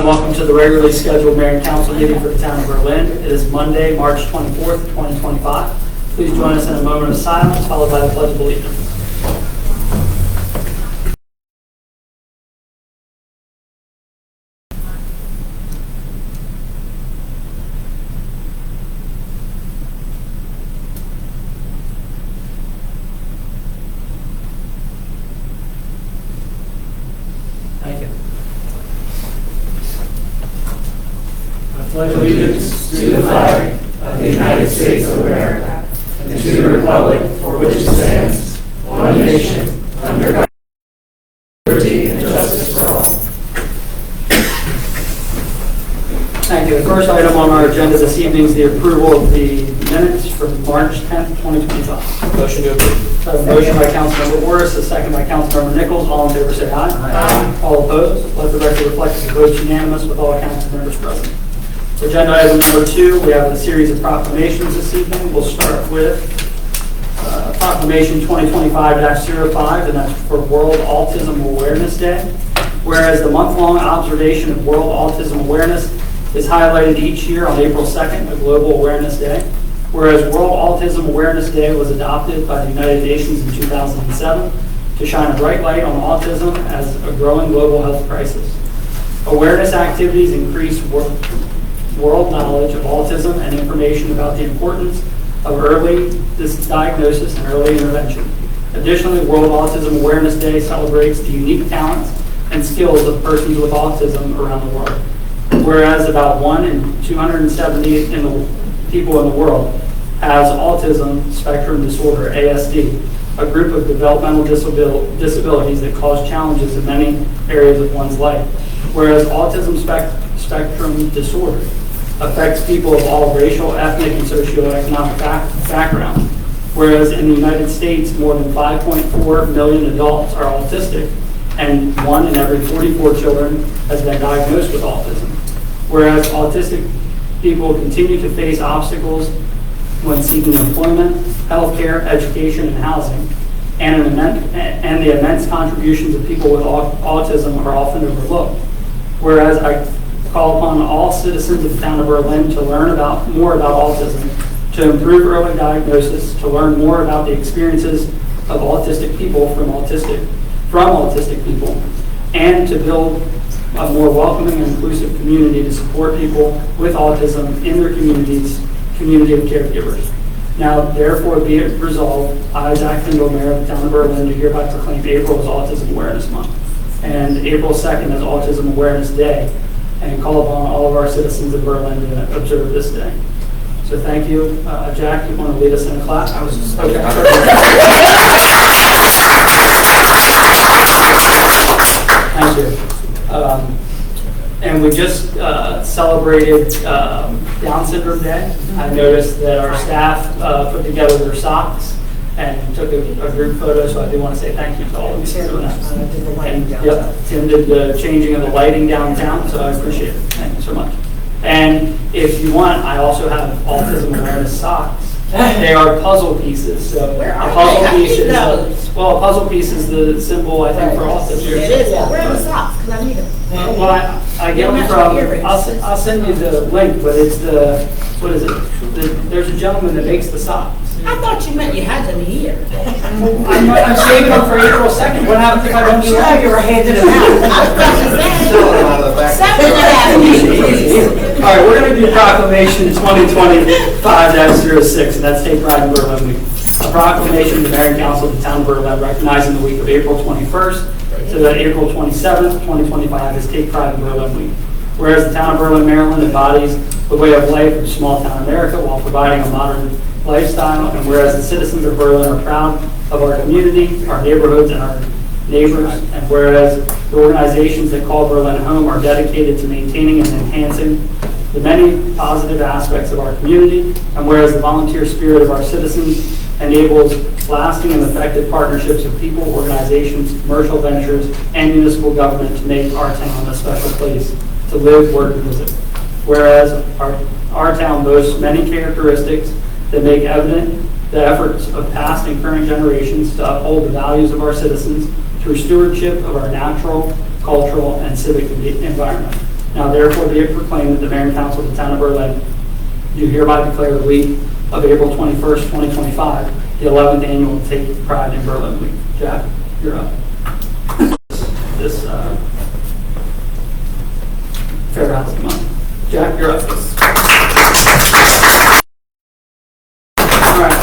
Welcome to the regularly scheduled Mayor and Council meeting for the Town of Berlin. It is Monday, March 24th, 2025. Please join us in a moment of silence, followed by the Pledge of Allegiance. Thank you. I pledge allegiance to the flag of the United States of America and to the republic for which it stands, one nation, under God, liberty and justice for all. Thank you. The first item on our agenda this evening is the approval of the minutes from March 10th, 2025. Motion to approve. A motion by Councilmember Morris, a second by Councilmember Nichols. All in favor say aye. Aye. All opposed? Let the record reflect the vote unanimous with all council members present. Agenda item number 2, we have a series of proclamations this evening. We'll start with Proclamation 2025-05, and that's for World Autism Awareness Day. Whereas the month-long observation of World Autism Awareness is highlighted each year on April 2nd, a Global Awareness Day. Whereas World Autism Awareness Day was adopted by the United Nations in 2007 to shine a bright light on autism as a growing global health crisis. Awareness activities increase world knowledge of autism and information about the importance of early diagnosis and early intervention. Additionally, World Autism Awareness Day celebrates the unique talents and skills of persons with autism around the world. Whereas about 1 in 270 people in the world has autism spectrum disorder, ASD, a group of developmental disabilities that cause challenges in many areas of one's life. Whereas autism spectrum disorder affects people of all racial, ethnic, and socioeconomic backgrounds. Whereas in the United States, more than 5.4 million adults are autistic, and 1 in every 44 children has been diagnosed with autism. Whereas autistic people continue to face obstacles when seeking employment, healthcare, education, and housing, and the immense contributions of people with autism are often overlooked. Whereas I call upon all citizens of the Town of Berlin to learn more about autism, to improve early diagnosis, to learn more about the experiences of autistic people from autistic people, and to build a more welcoming and inclusive community to support people with autism in their community of caregivers. Now, therefore, be it resolved, I, Zach Tindall, Mayor of the Town of Berlin, do hereby proclaim April as Autism Awareness Month and April 2nd as Autism Awareness Day, and call upon all of our citizens of Berlin to observe this day. So thank you. Jack, you want to lead us in a class? I was just Okay. Thank you. And we just celebrated Down Syndrome Day. I noticed that our staff put together their socks and took a group photo, so I do want to say thank you to all of you for doing that. And, yep, Tim did the changing of the lighting downtown, so I appreciate it. Thank you so much. And if you want, I also have Autism Awareness socks. They are puzzle pieces. So Where a are puzzle they? piece I need those. is a puzzle piece is the symbol, I think, for autism. It is. Where are the socks? Because I need them. Well, I get them from, I'll send you the link, but it's what is it? There's a gentleman that makes the socks. I thought you meant you had them here. I'm saving them for April 2nd. What happens if I don't do that? You were handing them out. All right, we're going to do Proclamation 2025-06, and that's Take Pride in Berlin Week. A proclamation of the Mayor and Council of the Town of Berlin recognizing the week of April 21st to April 27th, 2025 is Take Pride in Berlin Week. Whereas the Town of Berlin, Maryland embodies the way of life of small town America while providing a modern lifestyle, and whereas the citizens of Berlin are proud of our community, our neighborhoods, and our neighbors, and whereas the organizations that call Berlin home are dedicated to maintaining and enhancing the many positive aspects of our community, and whereas the volunteer spirit of our citizens enables lasting and effective partnerships of people, organizations, commercial ventures, and municipal government to make our town a special place to live, work, and visit. Whereas our town boasts many characteristics that make evident the efforts of past and current generations to uphold the values of our citizens through stewardship of our natural, cultural, and civic environment. Now therefore be it proclaimed that the mayor and council of the town of Berlin do hereby declare the week of April 21st, 2025, the 11th annual Take Pride in Berlin week. Jack, you're up. This fair housing month. Jack, you're up. All right,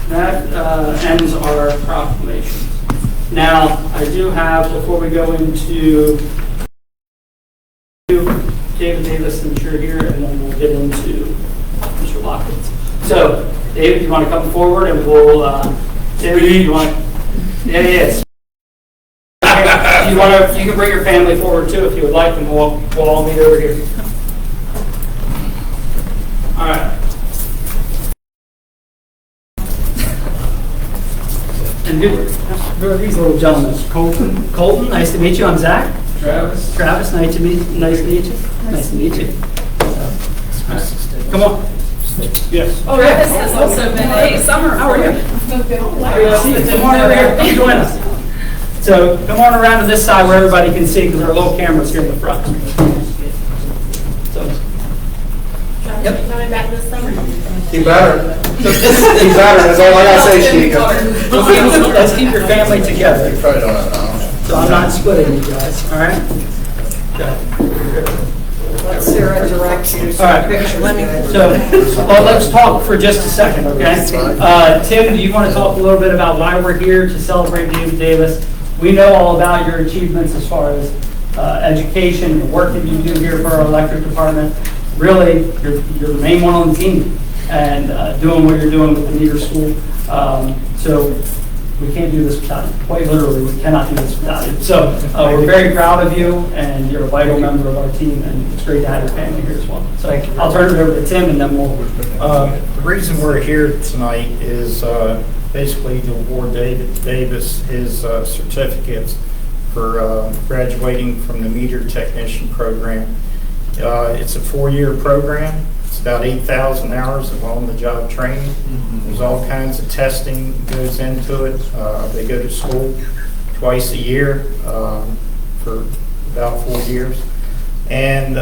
that ends our proclamations. Now, I do have, before we go into David Davis, since you're here, and then we'll get into Mr. Lockwood. So, David, you want to come forward and we'll, David, you want, yeah, he is. You can bring your family forward too if you would like, and we'll all meet over here. All right. And who are these little gentlemen? Colton. Colton, nice to meet you. I'm Zach. Travis. Travis, nice to meet you. Nice to meet you. Come on. Yes. Oh, Travis has also been a summer. How are you? Come on over here. Come join us. So come on around to this side where everybody can see, because there are little cameras here in the front. So. Yep. Coming back this summer. He better. He better. That's all I gotta say, Sheikah. Let's keep your family together. You probably don't have that. So I'm not splitting you guys, all right? Let Sarah direct you. All right. So, well, let's talk for just a second, okay? Tim, do you want to talk a little bit about why we're here to celebrate David Davis? We know all about your achievements as far as education and the work that you do here for our electric department. Really, you're the main one on the team, and doing what you're doing with the meter school. So we can't do this without you. Quite literally, we cannot do this without you. So we're very proud of you, and you're a vital member of our team, and it's great to have your family here as well. So I'll turn it over to Tim, and then we'll. The reason we're here tonight is basically to award David Davis his certificates for graduating from the meter technician program. It's a 4-year program. It's about 8,000 hours of on-the-job training. There's all kinds of testing that goes into it. They go to school twice a year for about 4 years. And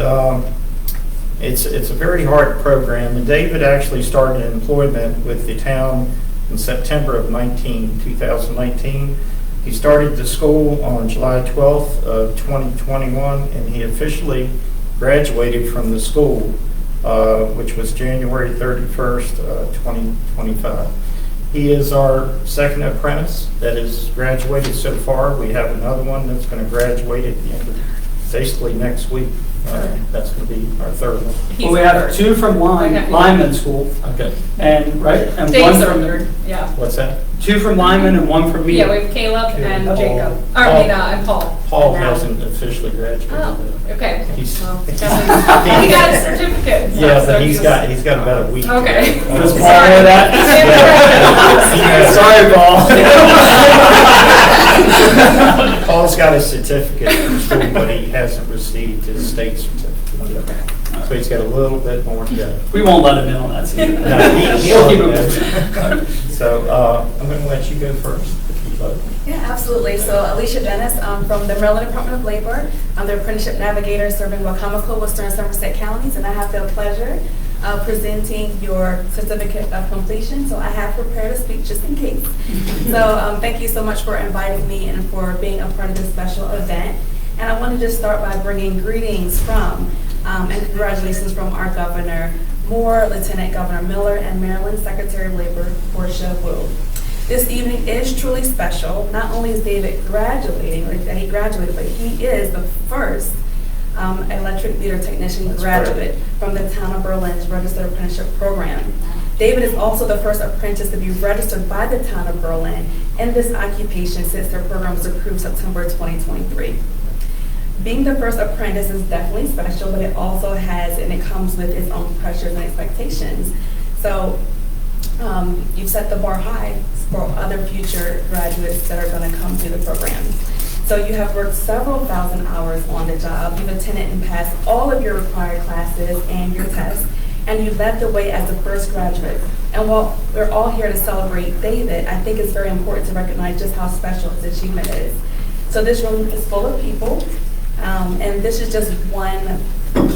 it's a very hard program. And David actually started employment with the town in September of 2019. He started the school on July 12th of 2021, and he officially graduated from the school, which was January 31st, 2025. He is our second apprentice that has graduated so far. We have another one that's going to graduate at the end of basically next week. That's going to be our third one. Well, we have 2 from Lyman School. Okay. And right, and Dave's 1 our from third, yeah. What's that? 2 from Lyman and 1 from me. Yeah, we have Caleb and Paul. Jacob. Paul. And Paul. Paul hasn't officially graduated. Oh, okay. He's, Well, he got a certificate. yeah, so but he's got about a week. Okay. Does Paul know that? Yeah. Sorry, Paul. Paul's got a certificate from school, but he hasn't received his state certificate. So he's got a little bit more to go. We won't let him in on that secret. No, He'll keep it moving. So I'm going to let you go first. If you'd like. Yeah, absolutely. So Alicia Dennis from the Maryland Department of Labor. I'm the apprenticeship navigator serving Wacomico, Worcester, and Somerset counties, and I have the pleasure of presenting your certificate of completion. So I have prepared a speech just in case. So thank you so much for inviting me and for being a part of this special event. And I want to just start by bringing greetings from and congratulations from our Governor Moore, Lieutenant Governor Miller, and Maryland Secretary of Labor Portia Wu. This evening is truly special. Not only is David graduating, or that he graduated, but he is the first electric meter technician graduate from the town of Berlin's Registered Apprenticeship Program. David is also the first apprentice to be registered by the town of Berlin in this occupation since their program was approved September 2023. Being the first apprentice is definitely special, but it also has, and it comes with its own pressures and expectations. So you've set the bar high for other future graduates that are going to come through the program. So you have worked several thousand hours on the job. You've attended and passed all of your required classes and your tests, and you led the way as the first graduate. And while we're all here to celebrate David, I think it's very important to recognize just how special his achievement is. So this room is full of people And this is just one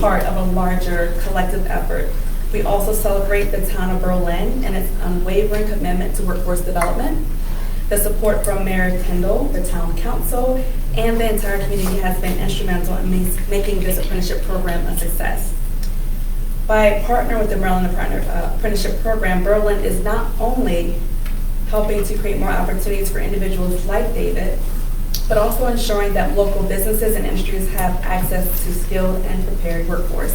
part of a larger collective effort. We also celebrate the town of Berlin and its unwavering commitment to workforce development. The support from Mayor Kendall, the town council, and the entire community has been instrumental in making this apprenticeship program a success. By partnering with the Maryland Apprenticeship Program, Berlin is not only helping to create more opportunities for individuals like David, but also ensuring that local businesses and industries have access to skilled and prepared workforce.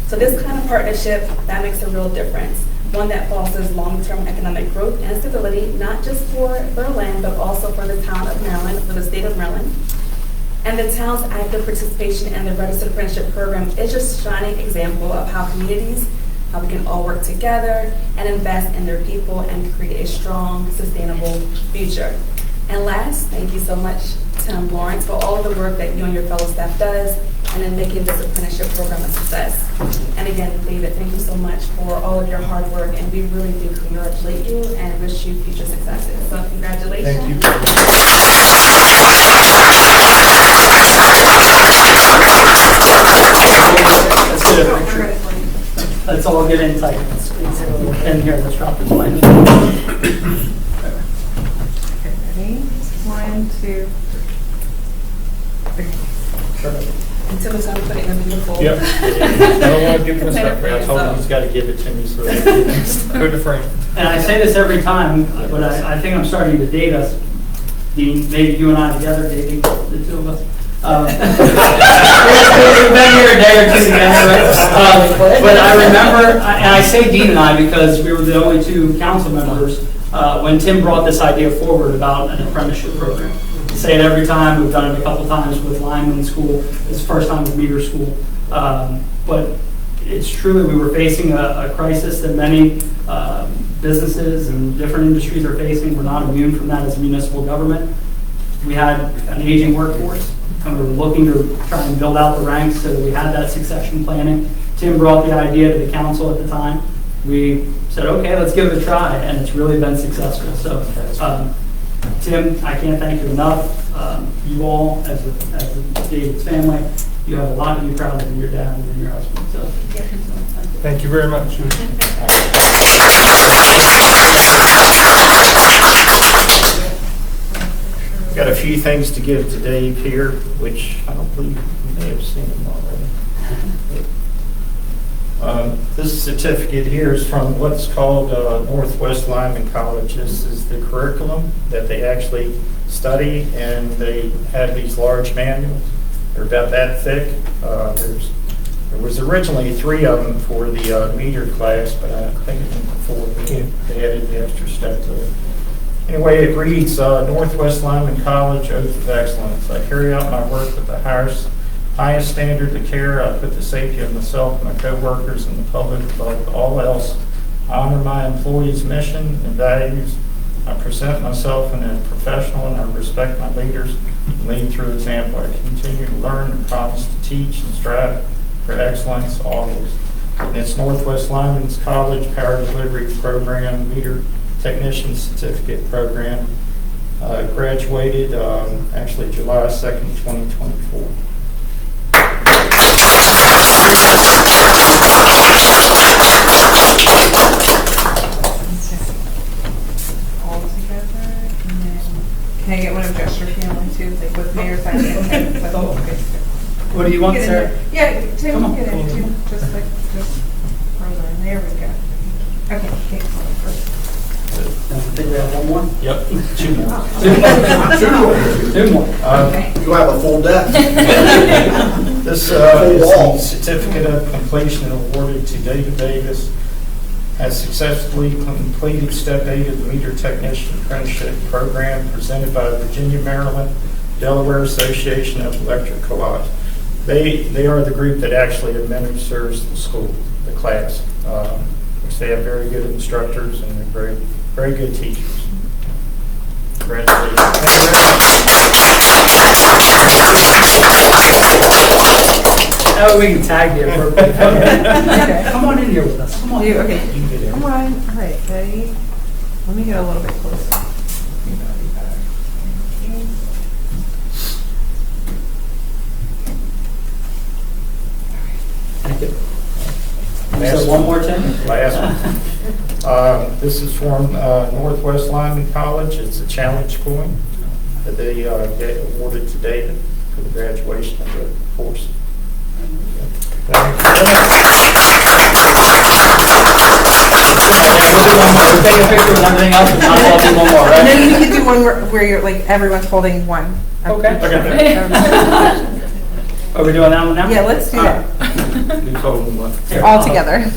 So this kind of partnership, that makes a real difference. One that fosters long-term economic growth and stability, not just for Berlin, but also for the town of Maryland, for the state of Maryland. And the town's active participation in the Registered Apprenticeship Program is just a shining example of how communities, how we can all work together and invest in their people and create a strong, sustainable future. And last, thank you so much, Tim Lawrence, for all of the work that you and your fellow staff does and in making this apprenticeship program a success. And again, David, thank you so much for all of your hard work, and we really do congratulate you and wish you future successes. So congratulations. Thank you. Let's get a picture. Let's all get in tight. Let's squeeze in a little pin here. Let's drop this line. Ready? 1, 2, 3. Until it's done putting a beautiful. Yep. I don't want to give him Container stuff. for I told him yourself. he's got to give it to me so that Go to frame. And I say this every time, but I think I'm starting to date us. Dean, maybe you and I together, dating the two of us. We've been here a day or two together, right? But I remember, and I say Dean and I because we were the only two council members when Tim brought this idea forward about an apprenticeship program. We say it every time. We've done it a couple times with Lyman School. It's the first time with Meter School. But it's truly, we were facing a crisis that many businesses and different industries are facing. We're not immune from that as a municipal government. We had an aging workforce, and we were looking to try and build out the ranks so that we had that succession planning. Tim brought the idea to the council at the time. We said, okay, let's give it a try, and it's really been successful. So, Tim, I can't thank you enough. You all, as David's family, you have a lot to be proud of in your dad and in your husband. So, Thank you very much. got a few things to give to Dave here, which I don't believe you may have seen them already. This certificate here is from what's called Northwest Lyman College. This is the curriculum that they actually study, and they have these large manuals. They're about that thick. There was originally 3 of them for the meter class, but I think it went before they added the extra step to it. Anyway, it reads, Northwest Lyman College, Oath of Excellence. I carry out my work with the highest standard of care. I put the safety of myself, my co-workers, and the public above all else. I honor my employees' mission and values. I present myself in a professional, and I respect my leaders and lead through example. I continue to learn and promise to teach and strive for excellence always. And it's Northwest Lyman's College Power Delivery Program, Meter Technician Certificate Program. Graduated actually July 2nd, 2024. All together, and then can I get one of just your family too, like with mayor's ID? what do you want, Sarah? Yeah, Tim, Come on. get it, too. Just right on. There we go. Okay, thanks. I think we have one more. Yep, 2 more. Two more. You have a full deck. This is the certificate of completion awarded to David Davis. Has successfully completed Step 8 of the Meter Technician Apprenticeship Program presented by the Virginia, Maryland, Delaware Association of Electrical Ops. They are the group that actually administers the school, the class. Which they have very good instructors and they're very, very good teachers. Congratulations. Thank you very much. Oh, we can tag you. Come on in here with us. Come on. You, okay. You can get in. Come on. All right, ready? Let me get a little bit closer. You gotta be better. Thank you. Thank you. So one more, Tim? Last one. This is from Northwest Lyman College. It's a challenge coin that they get awarded to David for the graduation of the course. We'll take a picture with everything else, and I'll do one more, And then right? you can do one where you're like, everyone's holding one. Okay. Are we doing that one now? Yeah, let's do that. Who's holding one? Here, All I'll- together.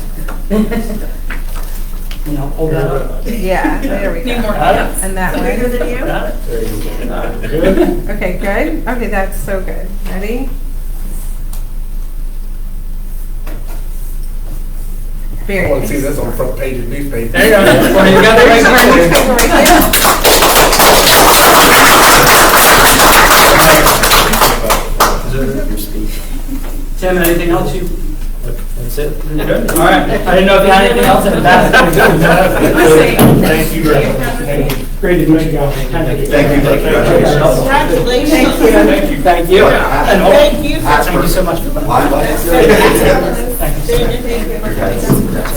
You know, hold that up. Yeah, there we Need more go. hands. And that way. Got it? There you go. Good? Okay, good. Okay, that's so good. Ready? I Very want to see nice. this on the front page of the newspaper. There you go. Well, you got the right one. Right there. Tim, anything else you? That's it. You're good? All right. I didn't know if you had anything else in the back. Thank you very much. Thank you. Great to meet you guys. Thank you. Congratulations. Thank you. Thank you. And Thank you. thank you so much for coming. Thank you so much.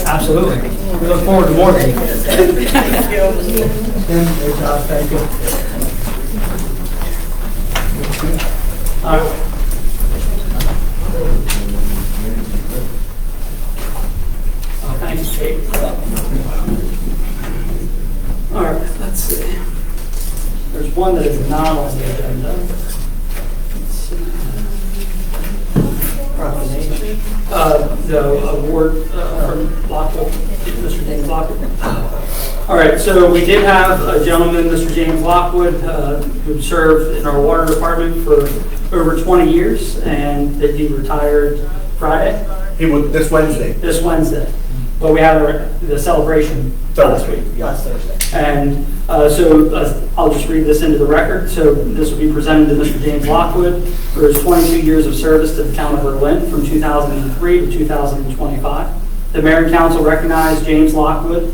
Absolutely. We look forward to more. Tim, great job. Thank you. All right. Oh, thanks, Kate. All right, let's see. There's one that is not on the agenda. Let's see. Proclamation. The award from Lockwood, Mr. James Lockwood. All right, so we did have a gentleman, Mr. James Lockwood, who served in our water department for over 20 years, and that he retired Friday, He was this Wednesday. this Wednesday. But we had the celebration last week, last Thursday. And I'll just read this into the record. So this will be presented to Mr. James Lockwood for his 22 years of service to the town of Berlin from 2003 to 2025. The mayor and council recognize James Lockwood,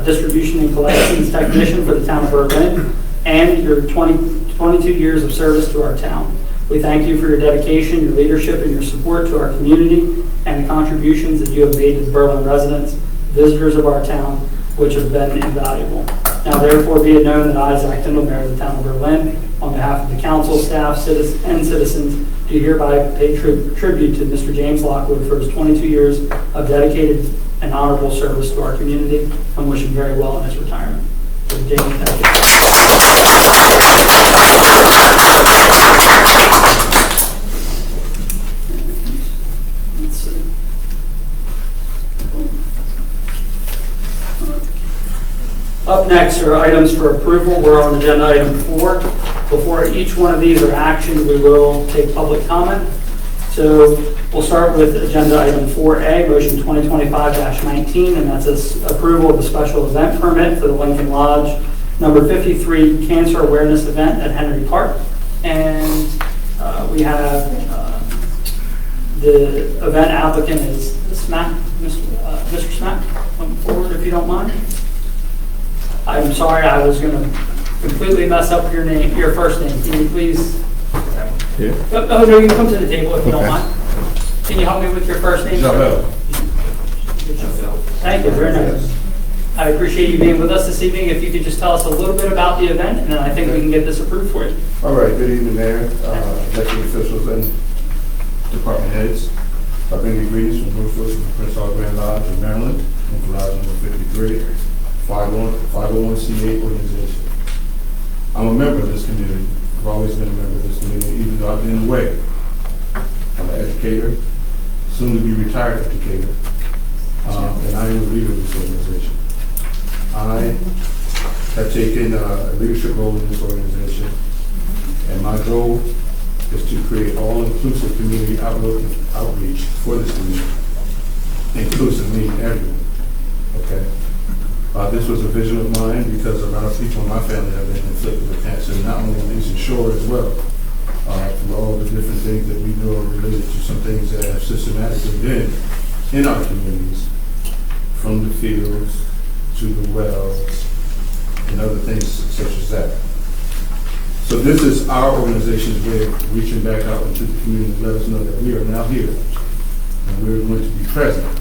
distribution and collections technician for the town of Berlin, and your 22 years of service to our town. We thank you for your dedication, your leadership, and your support to our community and the contributions that you have made to the Berlin residents, visitors of our town, which have been invaluable. Now therefore be it known that I, Zach Tindall, Mayor of the town of Berlin, on behalf of the council, staff, and citizens, do hereby pay tribute to Mr. James Lockwood for his 22 years of dedicated and honorable service to our community, and wish him very well in his retirement. So James, thank you. Let's see. Up next are items for approval. We're on agenda item 4. Before each one of these are actioned, we will take public comment. So we'll start with agenda item 4A, motion 2025-19, and that's approval of the special event permit for the Lincoln Lodge number 53 Cancer Awareness Event at Henry Park. And we have the event applicant is Smack, Mr. Smack. Come forward if you don't mind. I'm sorry, I was going to completely mess up your name, your first name. Can you please? Yeah. Oh, no, you can come to the table if you don't Okay. mind. Can you help me with your first name? Javel. Thank you, very nice. I appreciate you being with us this evening. If you could just tell us a little bit about the event, and then I think we can get this approved for you. All right, good evening, Mayor, elected officials, and department heads. I bring you greetings from Rufus from Prince Hall Grand Lodge in Maryland, Lincoln Lodge number 53, 501c8 organization. I'm a member of this community. I've always been a member of this community, even though I've been away. I'm an educator, soon to be retired educator, and I am the leader of this organization. I have taken a leadership role in this organization, and my goal is to create all-inclusive community outlook and outreach for this community. Inclusive meaning everyone, okay? This was a vision of mine because a lot of people in my family have been inflicted with cancer, not only on Eastern Shore as well, through all the different things that we know are related to some things that have systematically been in our communities, from the fields to the wells and other things such as that. So this is our organization's way of reaching back out into the community to let us know that we are now here and we're going to be present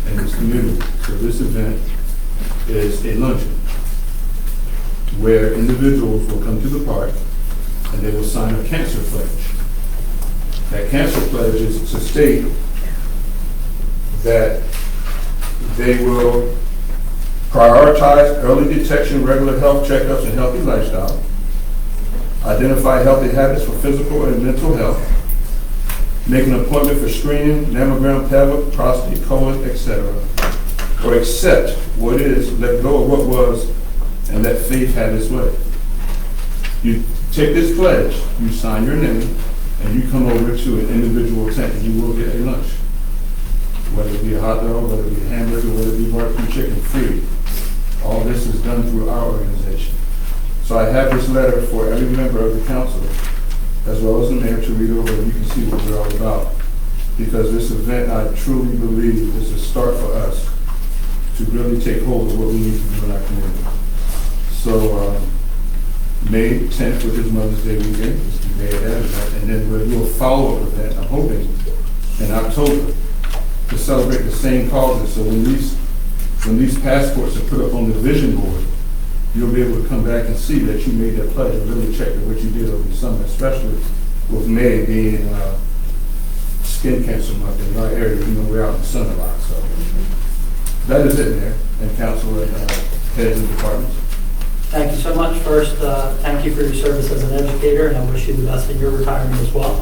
in this community. So this event is a luncheon where individuals will come to the park and they will sign a cancer pledge. That cancer pledge is to state that they will prioritize early detection, regular health checkups, and healthy lifestyle, identify healthy habits for physical and mental health, make an appointment for screening, mammogram, pelvic, prostate, colon, etc., or accept what is, let go of what was, and let faith have its way. You take this pledge, you sign your name, and you come over to an individual tent and you will get a lunch. Whether it be a hot dog, whether it be a hamburger, whether it be barbecue chicken, free. All this is done through our organization. So I have this letter for every member of the council, as well as the mayor, to read over, and you can see what we're all about. Because this event, I truly believe, is a start for us to really take hold of what we need to do in our community. So May 10th, which is Mother's Day weekend, is the day of that event, and then we'll do a follow-up event, I'm hoping, in October, to celebrate the same causes. So when these passports are put up on the vision board, you'll be able to come back and see that you made that pledge and really check what you did over the summer, especially with May being skin cancer month in our area. You know, we're out in the sun a lot. So that is it, Mayor and Council and heads of departments. Thank you so much. First, thank you for your service as an educator, and I wish you the best in your retirement as well.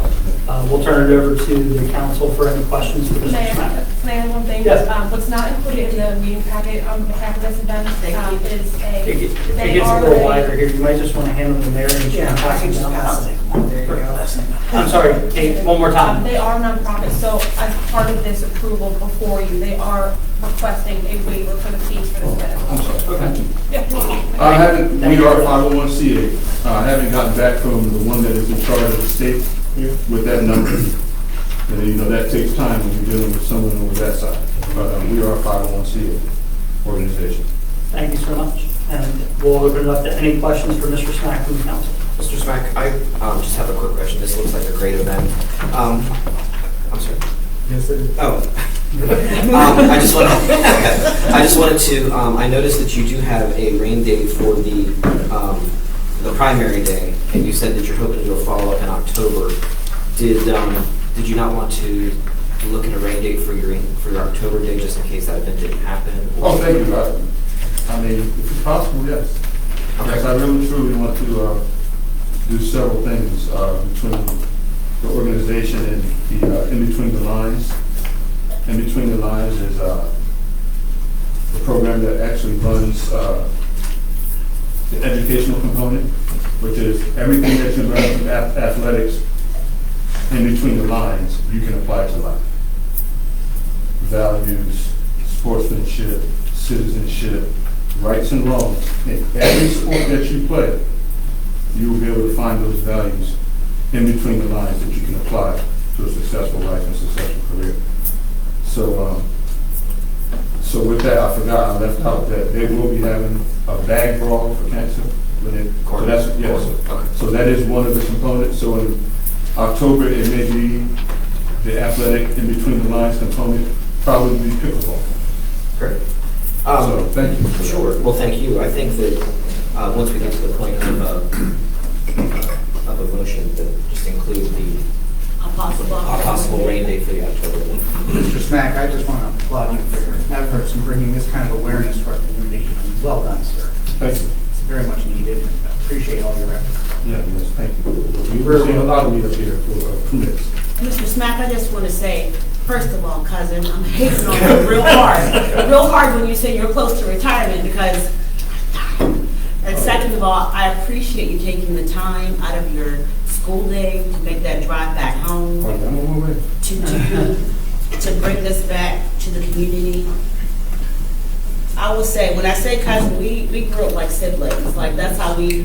We'll turn it over to the council for any questions for Mr. Smack. Can I add one thing? Yes. What's not included in the meeting packet on the back of this event is It they gets a are little wider here. You might just want to handle the mayor and Yeah, I can just pass it. There you go. I'm sorry, Kate, one more time. They are nonprofits, so as part of this approval before you, they are requesting a waiver for the fees for this event. I'm sorry. Okay. Yeah. We are 501c8. I haven't gotten back from the one that is in charge of the state with that number. And you know, that takes time when you're dealing with someone over that side. But we are a 501c8 organization. Thank you so much. And we'll open it up to any questions for Mr. Smack from the council. Mr. Smack, I just have a quick question. This looks like a great event. I'm sorry. Yes, it is. Oh. I just wanted to, I noticed that you do have a rain date for the primary day, and you said that you're hoping to do a follow-up in October. Did you not want to look at a rain date for your October day just in case that event didn't happen? Oh, thank you, Rob. I mean, if it's possible, yes. Okay. Yes, I really truly want to do several things between the organization and the in between the lines. In between the lines is the program that actually runs the educational component, which is everything that you learn from athletics in between the lines, you can apply to life. Values, sportsmanship, citizenship, rights and wrongs. In every sport that you play, you will be able to find those values in between the lines that you can apply to a successful life and successful career. So with that, I forgot, I left out that they will be having a bag brawl for cancer. So that's, yes. Okay. So that is one of the components. So in October, it may be the athletic in between the lines component, probably be pickleball. Great. So thank you. for that. Sure. Well, thank you. I think that once we get to the point of a motion, that just include the possible rain date for the October one. Mr. Smack, I just want to applaud you for your efforts in bringing this kind of awareness to our community. Well done, sir. Thank you. It's very much needed, and I appreciate all your efforts. Yeah, yes, thank you. We're seeing a lot of need up here for permits. Mr. Smack, I just want to say, first of all, cousin, I'm hating on you real hard when you say you're close to retirement because, and second of all, I appreciate you taking the time out of your school day to make that drive back home, I'm on my way. to bring this back to the community. I will say, when I say cousin, we grew up like siblings. Like that's how we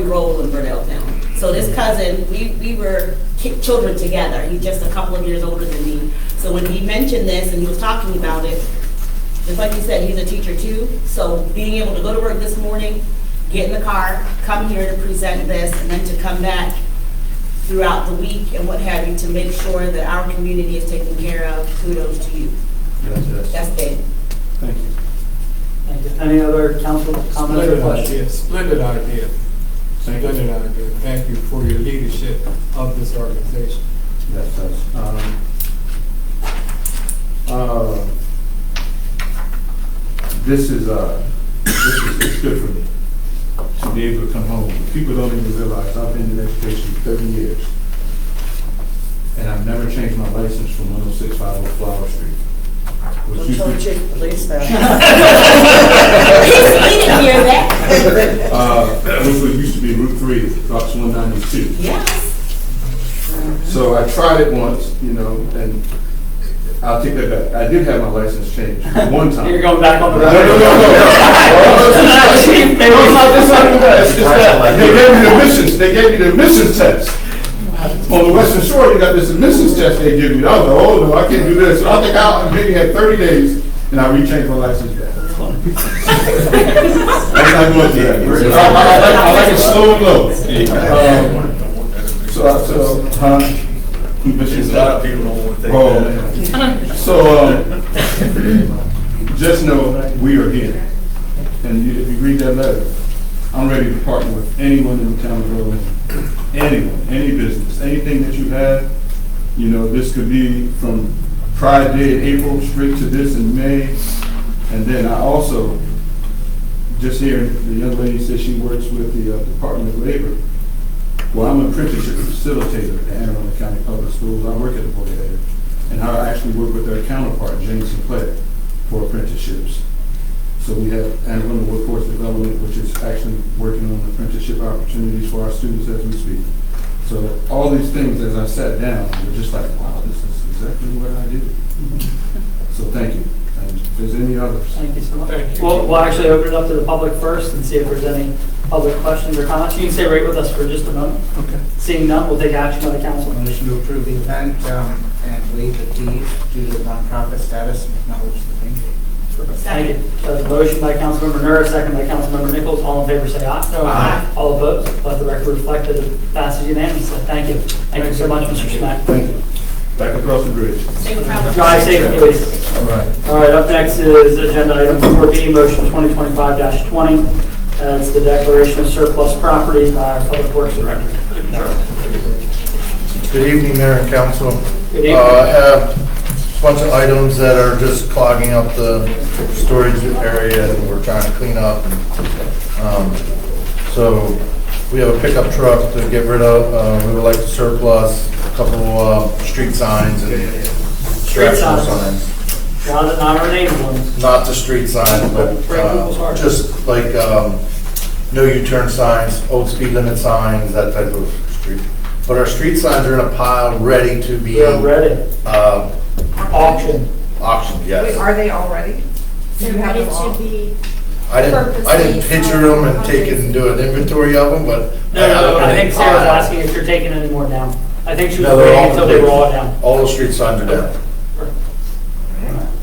roll in Burdell Town. So this cousin, we were children together. He's just a couple of years older than me. So when he mentioned this and he was talking about it, just like you said, he's a teacher too. So being able to go to work this morning, get in the car, come here to present this, and then to come back throughout the week and what have you to make sure that our community is taken care of. Kudos to you. That's David. Thank you. Thank you. Any other council comments or questions? Splendid idea. Thank you. Splendid idea. Thank you for your leadership of this organization. That's us. This is it's good for me to be able to come home. People don't even realize I've been in education 30 years, and I've never changed my license from 10650 Flower Street. Which used to- He didn't hear that. which used to be Route 3, Rox 192. Yes. So I tried it once, and I'll take that back. I did have my license changed one time. You're going back on the No, record. They were not this on the best. It's that they gave me the admissions. They gave me the admissions test. On the Western Shore, you got this admissions test they give you. I was like, oh no, I can't do this. So I think I maybe had 30 days, and I rechanged my license back. I'm not going to that. I like it slow and low. A lot of people don't want to think that. So, just know we are here. And if you read that letter, I'm ready to partner with anyone in the town of Berlin. Anyone, any business, anything that you have. This could be from Pride Day in April straight to this in May. And then I also, just here, the young lady says she works with the Department of Labor. Well, I'm an apprenticeship facilitator at Anne Arundel County Public Schools. I work at the Board of Ed. And I actually work with their counterpart, James Sinclair, for apprenticeships. So we have Anne Arundel Workforce Development, which is actually working on apprenticeship opportunities for our students as we speak. So all these things, as I sat down, were just like, wow, this is exactly what I do. So thank you. And if there's any others. Thank you so much. Thank you. We'll actually open it up to the public first and see if there's any public questions or comments. You can stay right with us for just a moment. Okay. Seeing none, we'll take action by the council. Motion to approve the event and waive the fees due to the nonprofit status and acknowledge the name. Thank you. There's a motion by Councilmember Nura, second by Councilmember Nichols. All in favor, say aye. Aye. All opposed? Let the record reflect that it passes unanimously. Thank you. Thank you so much, Mr. Schmack. Thank you. Back across the bridge. Drive safe, please. All right. All right, up next is agenda item 4B, motion 2025-20. It's the declaration of surplus property by our Public Works Director. Good evening, Mayor and Council. Good evening. I have a bunch of items that are just clogging up the storage area and we're trying to clean up. So we have a pickup truck to get rid of. We would like to surplus a couple street signs and Street directional signs. signs. Not our named ones. Not the street signs, but Break people's hearts. just like no U-turn signs, old speed limit signs, that type of street. But our street signs are in a pile ready to be They're ready. Auction. auctioned, Wait, yes. are they all ready? Do you have them all? I didn't picture them and take it and do an inventory of them, but. No, I think Sarah's asking if you're taking any more down. I think she was No, they're waiting all until they were all complete. down. All the street signs are down.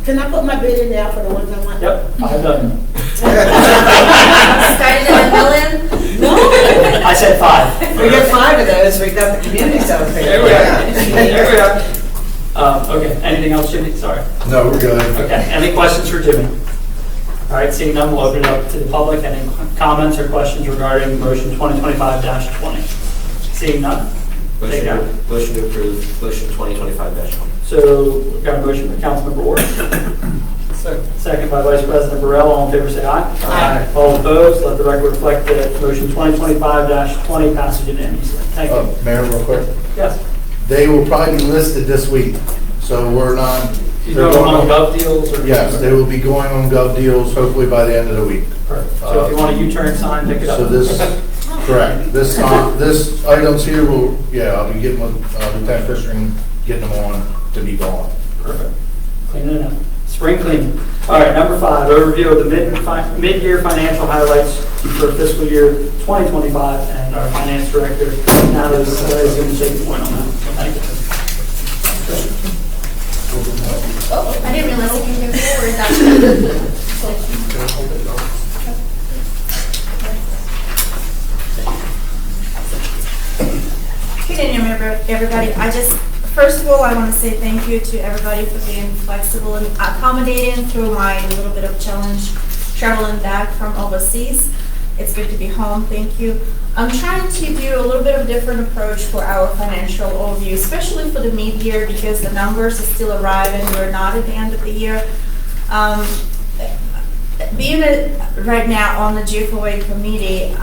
Can I put my bid in now for the ones I want? Yep, I've done. Started in Millen. No. I said 5. We get 5 of those, we got the community center. There we are. Okay, anything else, Jimmy? Sorry. No, we're good. Okay, any questions for Jimmy? All right, seeing none, we'll open it up to the public. Any comments or questions regarding motion 2025-20? Seeing none? Take it out. Motion to approve, motion 2025-20. So we've got a motion by Councilmember Ward. Second by Vice President Burrell. All in favor, say aye. Aye. All opposed, let the record reflect that motion 2025-20 passes unanimously. Thank you. Mayor, real quick. Yes. They will probably be listed this week, so we're not. You they're know, going on Gov Deals or? Yes, they will be going on Gov Deals hopefully by the end of the week. Perfect. So if you want a U-turn sign, pick it up. So this, correct, this items here will, I'll be getting with Lieutenant Fisher and getting them on to be gone. Perfect. Cleaning it up. Spring cleaning. All right, number 5, overview of the mid-year financial highlights for fiscal year 2025, and our finance director now is going to take a point on that. Thank you. Oh, I didn't realize it came forward. Good evening, everybody. First of all, I want to say thank you to everybody for being flexible and accommodating through my little bit of challenge traveling back from overseas. It's good to be home, thank you. I'm trying to do a little bit of different approach for our financial overview, especially for the mid-year, because the numbers are still arriving. We're not at the end of the year. Being right now on the GFOA committee,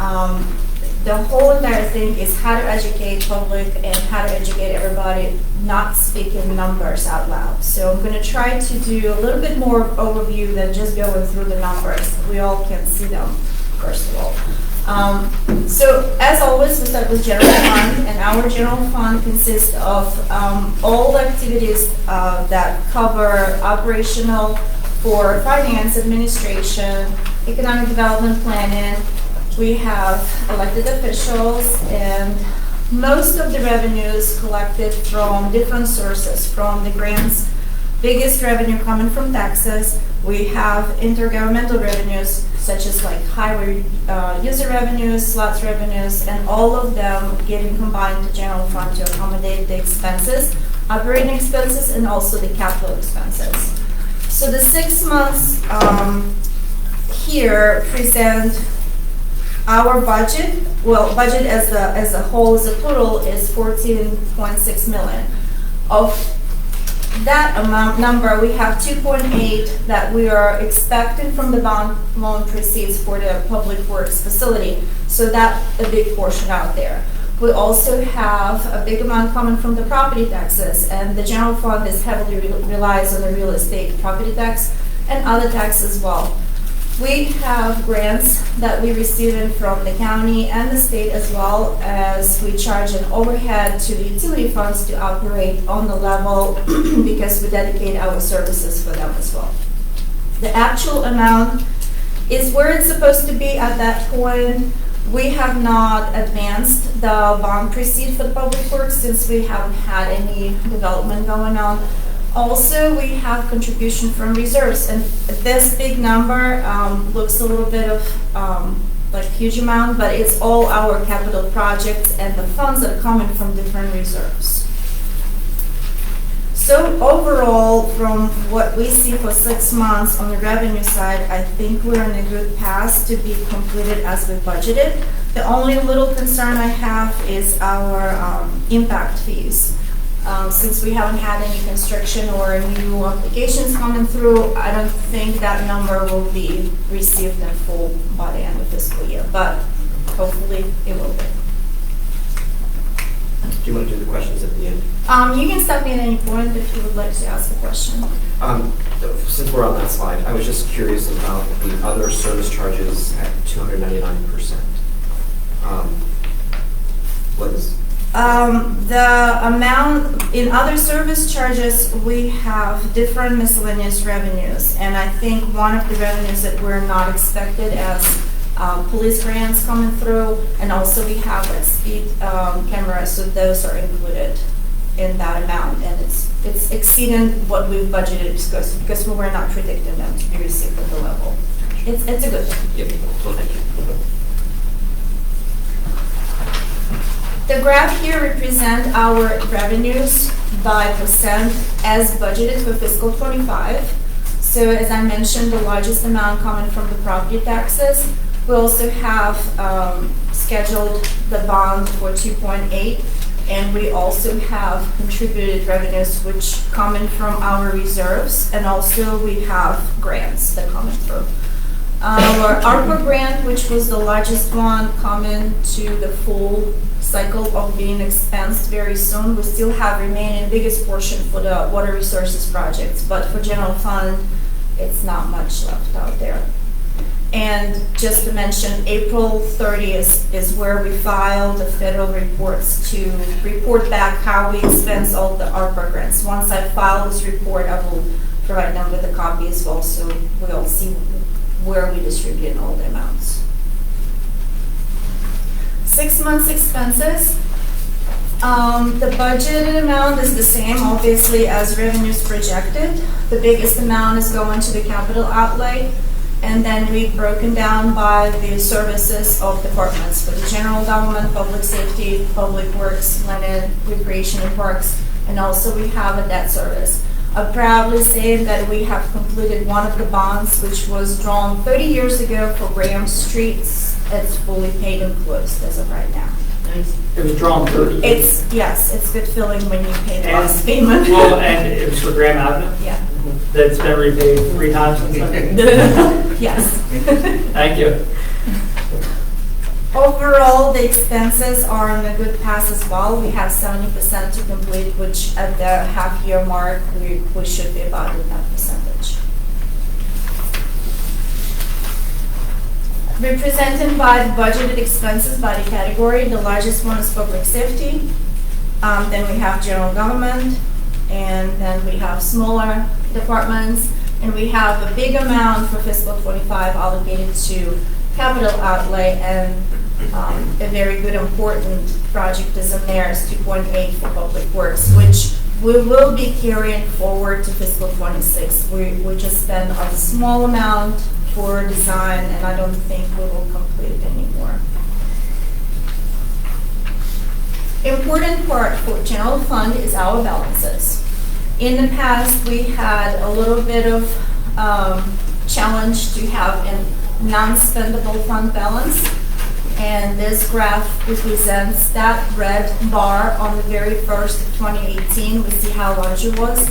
the whole entire thing is how to educate public and how to educate everybody, not speaking numbers out loud. So I'm going to try to do a little bit more overview than just going through the numbers. We all can see them, first of all. So as always, we start with general fund, and our general fund consists of all activities that cover operational for finance, administration, economic development planning. We have elected officials, and most of the revenues collected from different sources, from the grants, biggest revenue coming from taxes. We have intergovernmental revenues, such as like highway user revenues, slots revenues, and all of them getting combined to general fund to accommodate the expenses, operating expenses, and also the capital expenses. So the 6 months here present our budget. Well, budget as a whole, as a total, is 14.6 million. Of that amount number, we have 2.8 that we are expecting from the bond loan proceeds for the public works facility. So that's a big portion out there. We also have a big amount coming from the property taxes, and the general fund is heavily relies on the real estate property tax and other taxes as well. We have grants that we receive from the county and the state, as well as we charge an overhead to the utility funds to operate on the level because we dedicate our services for them as well. The actual amount is where it's supposed to be at that point. We have not advanced the bond proceed for the public works since we haven't had any development going on. Also, we have contribution from reserves, and this big number looks a little bit of like huge amount, but it's all our capital projects and the funds that are coming from different reserves. So overall, from what we see for 6 months on the revenue side, I think we're on a good path to be completed as we budgeted. The only little concern I have is our impact fees. Since we haven't had any construction or new applications coming through, I don't think that number will be received in full by the end of fiscal year, but hopefully it will be. Do you want to do the questions at the end? You can stop me at any point if you would like to ask a question. Since we're on that slide, I was just curious about the other service charges at 299%. What is? The amount in other service charges, we have different miscellaneous revenues, and I think one of the revenues that we're not expected as police grants coming through, and also we have like speed cameras, so those are included in that amount, and it's exceeding what we've budgeted because we were not predicting them to be received at the level. It's a good thing. Yep. Well, thank you. The graph here represents our revenues by percent as budgeted for fiscal 25. So as I mentioned, the largest amount coming from the property taxes. We also have scheduled the bond for 2.8, and we also have contributed revenues which coming from our reserves, and also we have grants that coming through. Our ARPA grant, which was the largest one, coming to the full cycle of being expensed very soon. We still have remaining biggest portion for the water resources projects, but for general fund, it's not much left out there. And just to mention, April 30th is where we filed the federal reports to report back how we expense all the ARPA grants. Once I file this report, I will provide them with a copy as well, so we'll see where we distribute all the amounts. 6 months expenses. The budgeted amount is the same, obviously, as revenues projected. The biggest amount is going to the capital outlay. And then we've broken down by the services of departments for the general government, public safety, public works, land, recreation and parks, and also we have a debt service. I'll proudly say that we have completed one of the bonds, which was drawn 30 years ago for Graham Street. It's fully paid and closed as of right now. It was drawn 30. It's good feeling when you pay the And- last payment. Well, and it was for Graham Avenue? Yeah. That's been repaid 3 times since then? Yes. Thank you. Overall, the expenses are on a good path as well. We have 70% to complete, which at the half-year mark, we should be about in that percentage. Represented by the budgeted expenses by the category, the largest one is public safety. Then we have general government, and then we have smaller departments, and we have a big amount for fiscal 25 allocated to capital outlay, and a very good important project is in there, is 2.8 for public works, which we will be carrying forward to fiscal 26. We just spent a small amount for design, and I don't think we will complete it anymore. Important part for general fund is our balances. In the past, we had a little bit of challenge to have a non-spendable fund balance, and this graph represents that red bar on the very first of 2018. We see how large it was.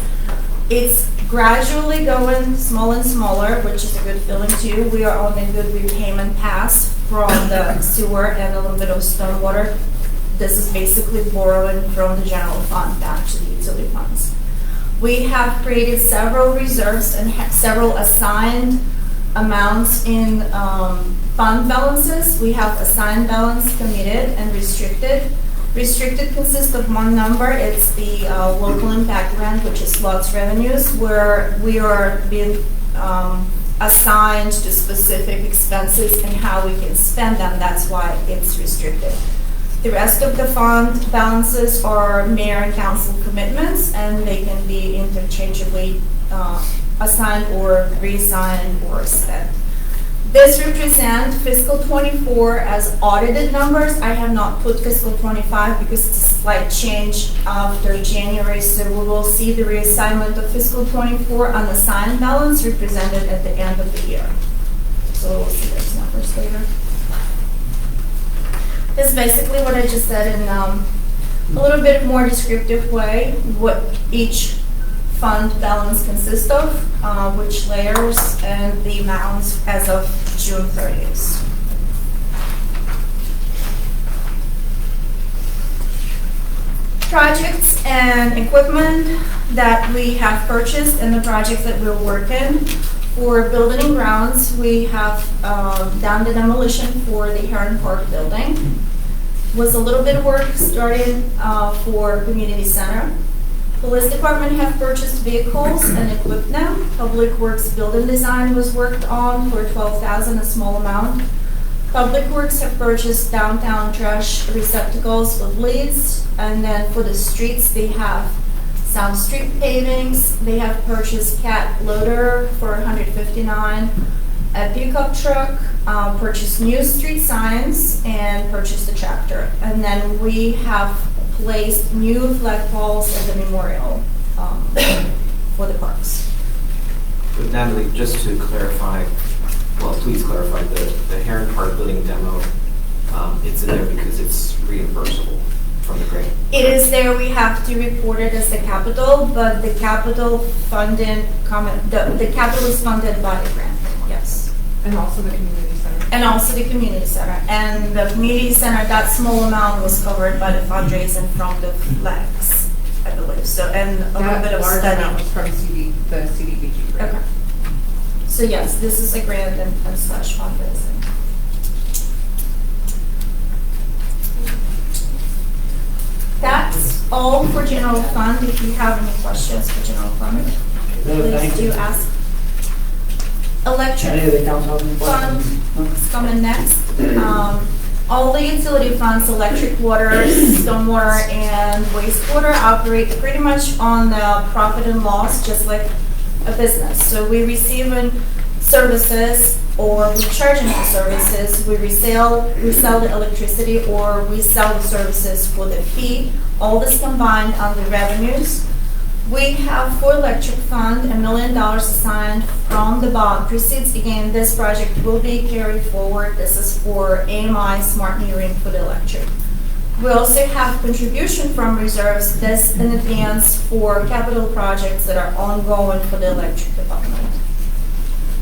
It's gradually going small and smaller, which is a good feeling too. We are on a good repayment path from the sewer and a little bit of stormwater. This is basically borrowing from the general fund back to the utility funds. We have created several reserves and several assigned amounts in fund balances. We have assigned balance, committed, and restricted. Restricted consists of one number. It's the local impact grant, which is SLOT's revenues, where we are being assigned to specific expenses and how we can spend them. That's why it's restricted. The rest of the fund balances are mayor and council commitments, and they can be interchangeably assigned or reassigned or spent. This represents fiscal 24 as audited numbers. I have not put fiscal 25 because it's a slight change after January, so we will see the reassignment of fiscal 24 unassigned balance represented at the end of the year. So we'll see those numbers later. This is basically what I just said in a little bit more descriptive way, what each fund balance consists of, which layers, and the amounts as of June 30th. Projects and equipment that we have purchased and the projects that we're working. For building and grounds, we have done the demolition for the Heron Park building. Was a little bit of work started for community center. Police department have purchased vehicles and equipped them. Public Works building design was worked on for $12,000, a small amount. Public Works have purchased downtown trash receptacles with leads, and then for the streets they have some street pavings. They have purchased cat loader for $159, a pickup truck, purchased new street signs, and purchased a tractor. And then we have placed new flagpoles at the memorial for the parks. But Natalie, just to clarify, well, please clarify, the Heron Park building demo, it's in there because it's reimbursable from the grant. It is there. We have to report it as the capital, but the capital funding, the capital is funded by the grant, yes. And also the community center. And also the community center. And the community center, that small amount was covered by the fundraising from the flags, I believe. So, and a little bit of large study. amount was from the CDBG grant. Okay. So yes, this is a grant and slash fundraising. That's all for general fund. If you have any questions for general fund, please do ask. Electric Any of the council have any fund questions? is coming next. All the utility funds, electric, water, stormwater, and wastewater operate pretty much on the profit and loss, just like a business. So we receive services or we're charging for services, we sell the electricity or we sell the services for the fee, all this combined on the revenues. We have for electric fund $1 million assigned from the bond proceeds. Again, this project will be carried forward. This is for AMI smart metering for the electric. We also have contribution from reserves, this in advance for capital projects that are ongoing for the electric development.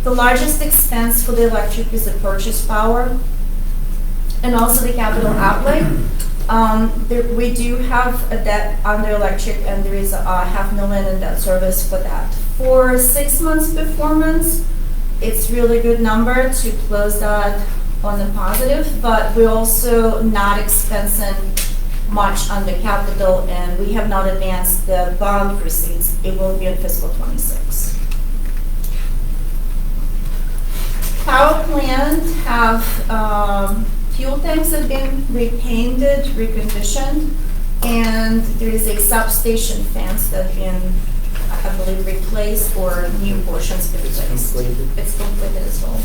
The largest expense for the electric is the purchase power and also the capital outlay. We do have a debt on the electric and there is a $500,000 in debt service for that. For 6 months performance, it's really good number to close that on the positive, but we're also not expensing much on the capital and we have not advanced the bond proceeds. It will be in fiscal 26. Power plant have fuel tanks have been repainted, reconditioned, and there is a substation fence that have been, I believe, replaced or new portions replaced. It's completed. It's completed as well.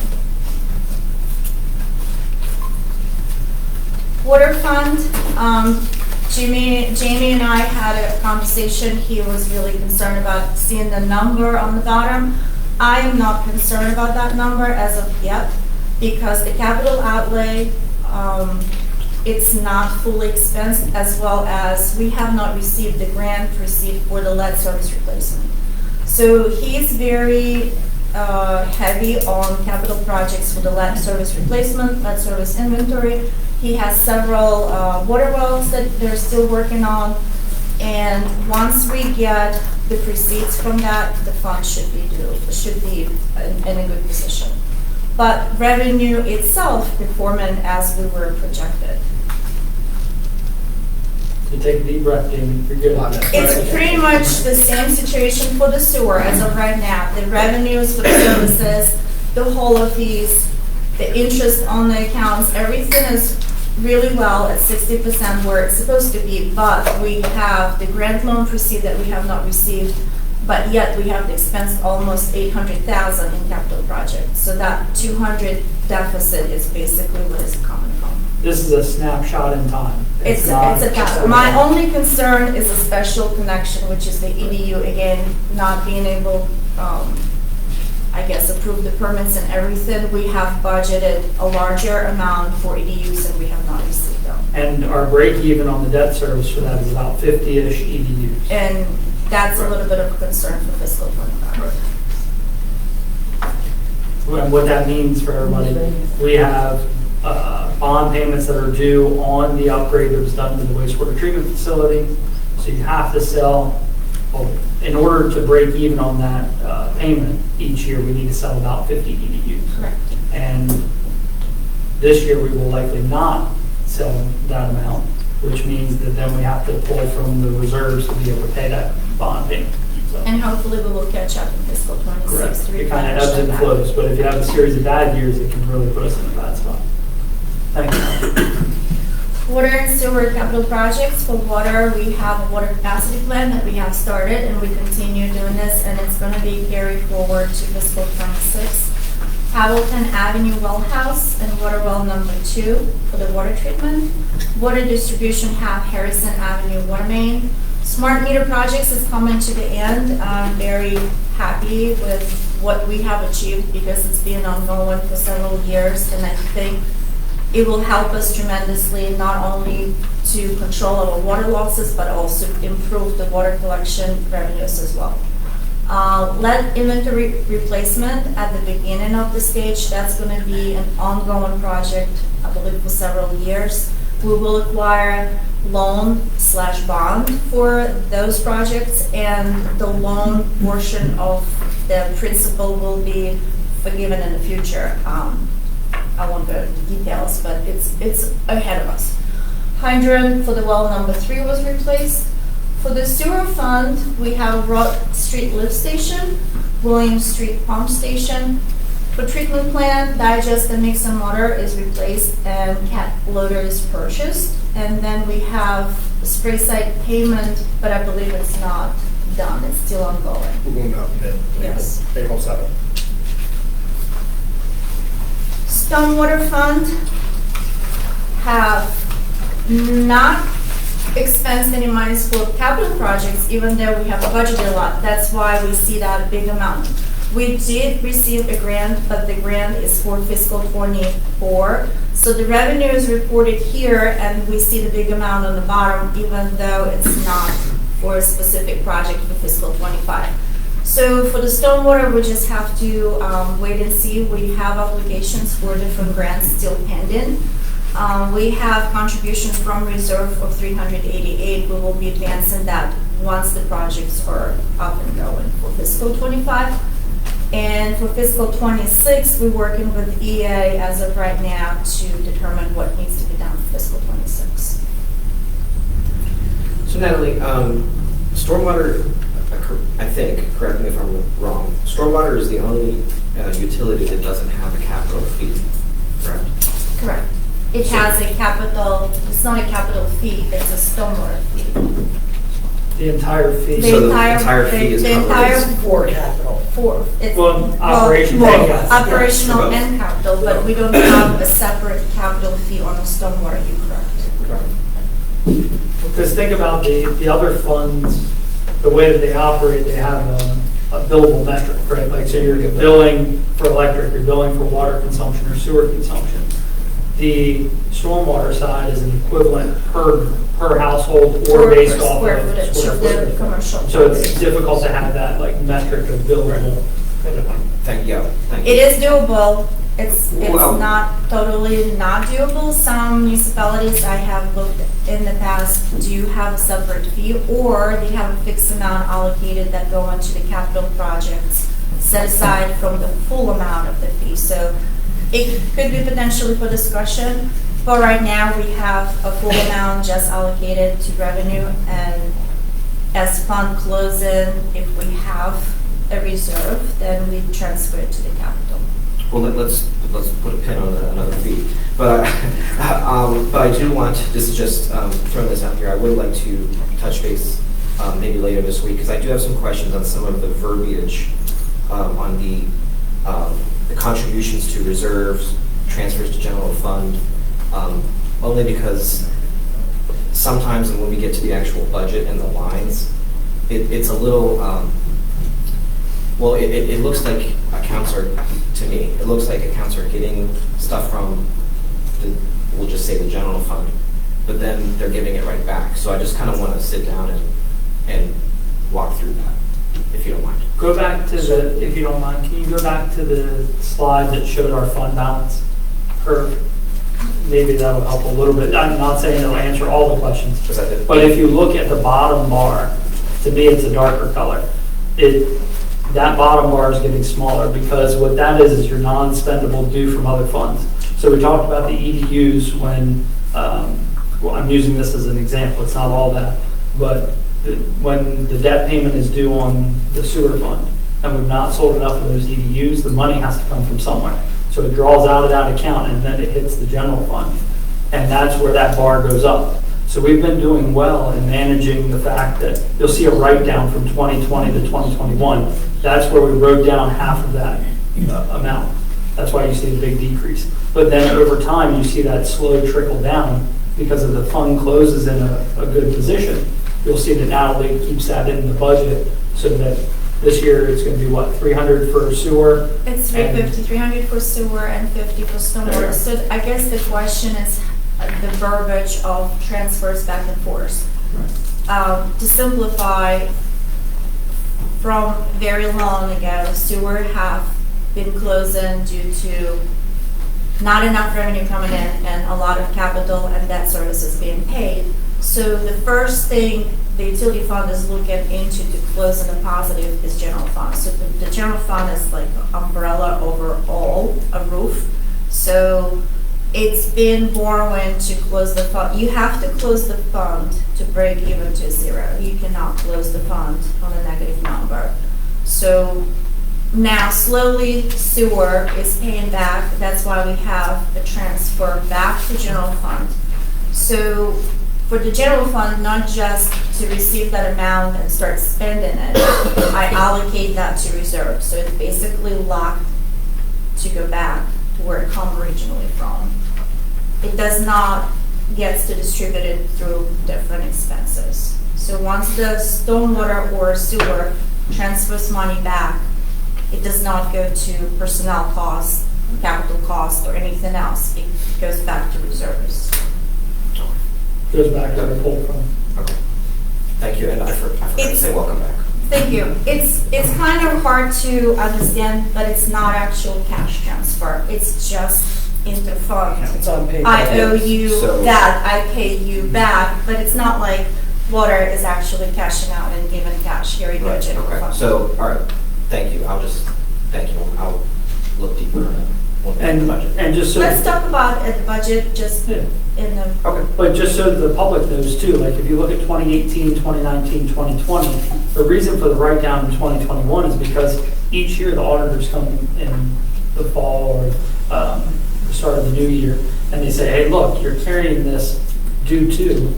Water fund, Jamie and I had a conversation. He was really concerned about seeing the number on the bottom. I am not concerned about that number as of yet because the capital outlay, it's not fully expensed, as well as we have not received the grant proceed for the lead service replacement. So he's very heavy on capital projects for the lead service replacement, lead service inventory. He has several water wells that they're still working on. And once we get the proceeds from that, the fund should be in a good position. But revenue itself performing as we were projected. So take a deep breath, Jamie. You're good on that. It's pretty much the same situation for the sewer as of right now. The revenues for the services, the whole of these, the interest on the accounts, everything is really well at 60% where it's supposed to be, but we have the grant loan proceed that we have not received, but yet we have expensed almost $800,000 in capital projects. So that 200 deficit is basically what is coming from. This is a snapshot in time. It's a task. My only concern is a special connection, which is the EDU, again, not being able, I guess, approve the permits and everything. We have budgeted a larger amount for EDUs and we have not received them. And our break even on the debt service for that is about 50-ish EDUs. And that's a little bit of a concern for fiscal 25. And what that means for everybody, we have bond payments that are due on the upgrade that was done to the wastewater treatment facility. So you have to sell, in order to break even on that payment each year, we need to sell about 50 EDUs. Correct. And this year we will likely not sell that amount, which means that then we have to pull from the reserves to be able to pay that bond payment. So, And hopefully we will catch up in fiscal 26 correct. to It kind of replenish ebbs and that. flows, but if you have a series of bad years, it can really put us in a bad spot. Thank you. Water and sewer capital projects. For water, we have a water capacity plan that we have started and we continue doing this, and it's going to be carried forward to fiscal 26. Hamilton Avenue well house and water well number 2 for the water treatment. Water distribution have Harrison Avenue water main. Smart meter projects is coming to the end. I'm very happy with what we have achieved because it's been ongoing for several years, and I think it will help us tremendously, not only to control our water losses, but also improve the water collection revenues as well. Lead inventory replacement at the beginning of the stage, that's going to be an ongoing project, I believe, for several years. We will acquire loan/bond for those projects, and the loan portion of the principal will be forgiven in the future. I won't go into details, but it's ahead of us. Hydrant for the well number 3 was replaced. For the sewer fund, we have Broad Street lift station, William Street pump station. For treatment plant, digest and mix and motor is replaced and cat loader is purchased. And then we have spray site payment, but I believe it's not done, it's still ongoing. We're going out to bid. Yes. April 7th. stormwater fund have not expensed any monies for capital projects, even though we have budgeted a lot. That's why we see that big amount. We did receive a grant, but the grant is for fiscal '24. So the revenue is reported here, and we see the big amount on the bottom, even though it's not for a specific project for fiscal '25. So for the stormwater, we just have to wait and see. We have applications for different grants still pending. We have contributions from reserve of 388. We will be advancing that once the projects are up and going for fiscal '25. And for fiscal '26, we're working with EA as of right now to determine what needs to be done for fiscal '26. So Natalie, stormwater, I think, correct me if I'm wrong, stormwater is the only utility that doesn't have a capital fee, correct? Correct. It has a capital, it's not a capital fee, it's a stormwater fee. The entire fee. So the entire fee is covered. For capital. It's Well, operations well, and capital. operational Yeah. and capital, but we don't have a separate capital fee on the stormwater, you're correct. Because think about the other funds, the way that they operate, they have a billable metric, right? Like, so you're billing for electric, you're billing for water consumption or sewer consumption. The stormwater side is an equivalent per household or based off square of footage square of the footage. commercial. So it's difficult to have that like metric of billable. Thank you. It is doable. It's Well- not totally not doable. Some municipalities I have looked in the past do have a separate fee, or they have a fixed amount allocated that go into the capital projects set aside from the full amount of the fee. So it could be potentially for discussion, but right now we have a full amount just allocated to revenue, and as fund closing, if we have a reserve, then we transfer it to the capital. Well, let's put a pin on another fee. But I do want, this is just throwing this out here, I would like to touch base maybe later this week, because I do have some questions on some of the verbiage on the contributions to reserves, transfers to general fund, only because sometimes when we get to the actual budget and the lines, it's a little, well, it looks like accounts are, to me, it looks like accounts are getting stuff from, we'll just say the general fund, but then they're giving it right back. So I just kind of want to sit down and walk through that, if you don't mind. Go back to the, if you don't mind, can you go back to the slide that showed our fund balance curve? Maybe that'll help a little bit. I'm not saying it'll answer all the questions, but if you look at the bottom bar, to me it's a darker color. That bottom bar is getting smaller because what that is your non-spendable due from other funds. So we talked about the EDUs when, well, I'm using this as an example, it's not all that, but when the debt payment is due on the sewer fund and we've not sold enough of those EDUs, the money has to come from somewhere. So it draws out of that account and then it hits the general fund. And that's where that bar goes up. So we've been doing well in managing the fact that you'll see a write down from 2020 to 2021. That's where we wrote down half of that amount. That's why you see the big decrease. But then over time, you see that slow trickle down because of the fund closes in a good position. You'll see that Natalie keeps that in the budget so that this year it's going to be what, 300 for sewer? It's 350, 300 for sewer and 50 for stormwater. So I guess the question is the verbiage of transfers back and forth. To simplify, from very long ago, sewer have been closing due to not enough revenue coming in and a lot of capital and debt services being paid. So the first thing the utility fund is looking into to close in a positive is general fund. So the general fund is like an umbrella over all, a roof. So it's been borrowing to close the fund. You have to close the fund to break even to zero. You cannot close the fund on a negative number. So now slowly sewer is paying back. That's why we have a transfer back to general fund. So for the general fund, not just to receive that amount and start spending it, I allocate that to reserve. So it's basically locked to go back where it come originally from. It does not get to distributed through different expenses. So once the stormwater or sewer transfers money back, it does not go to personnel costs, capital costs, or anything else. It goes back to reserves. Goes back to where it pulled from. Okay. Thank you, and I forgot to It's- say welcome back. Thank you. It's kind of hard to understand, but it's not actual cash transfer. It's just interfund. It's unpaid. I owe you So- that, I pay you back, but it's not like water is actually cashing out and giving cash. Here you go, Right, general okay, fund. so, all right, thank you, thank you, I'll look deeper into the And, budget. and just so. Let's talk about the budget just Yeah. in the, Okay. But just so the public knows too, like if you look at 2018, 2019, 2020, the reason for the write-down in 2021 is because each year the auditors come in the fall or the start of the new year, and they say, hey, look, you're carrying this due to,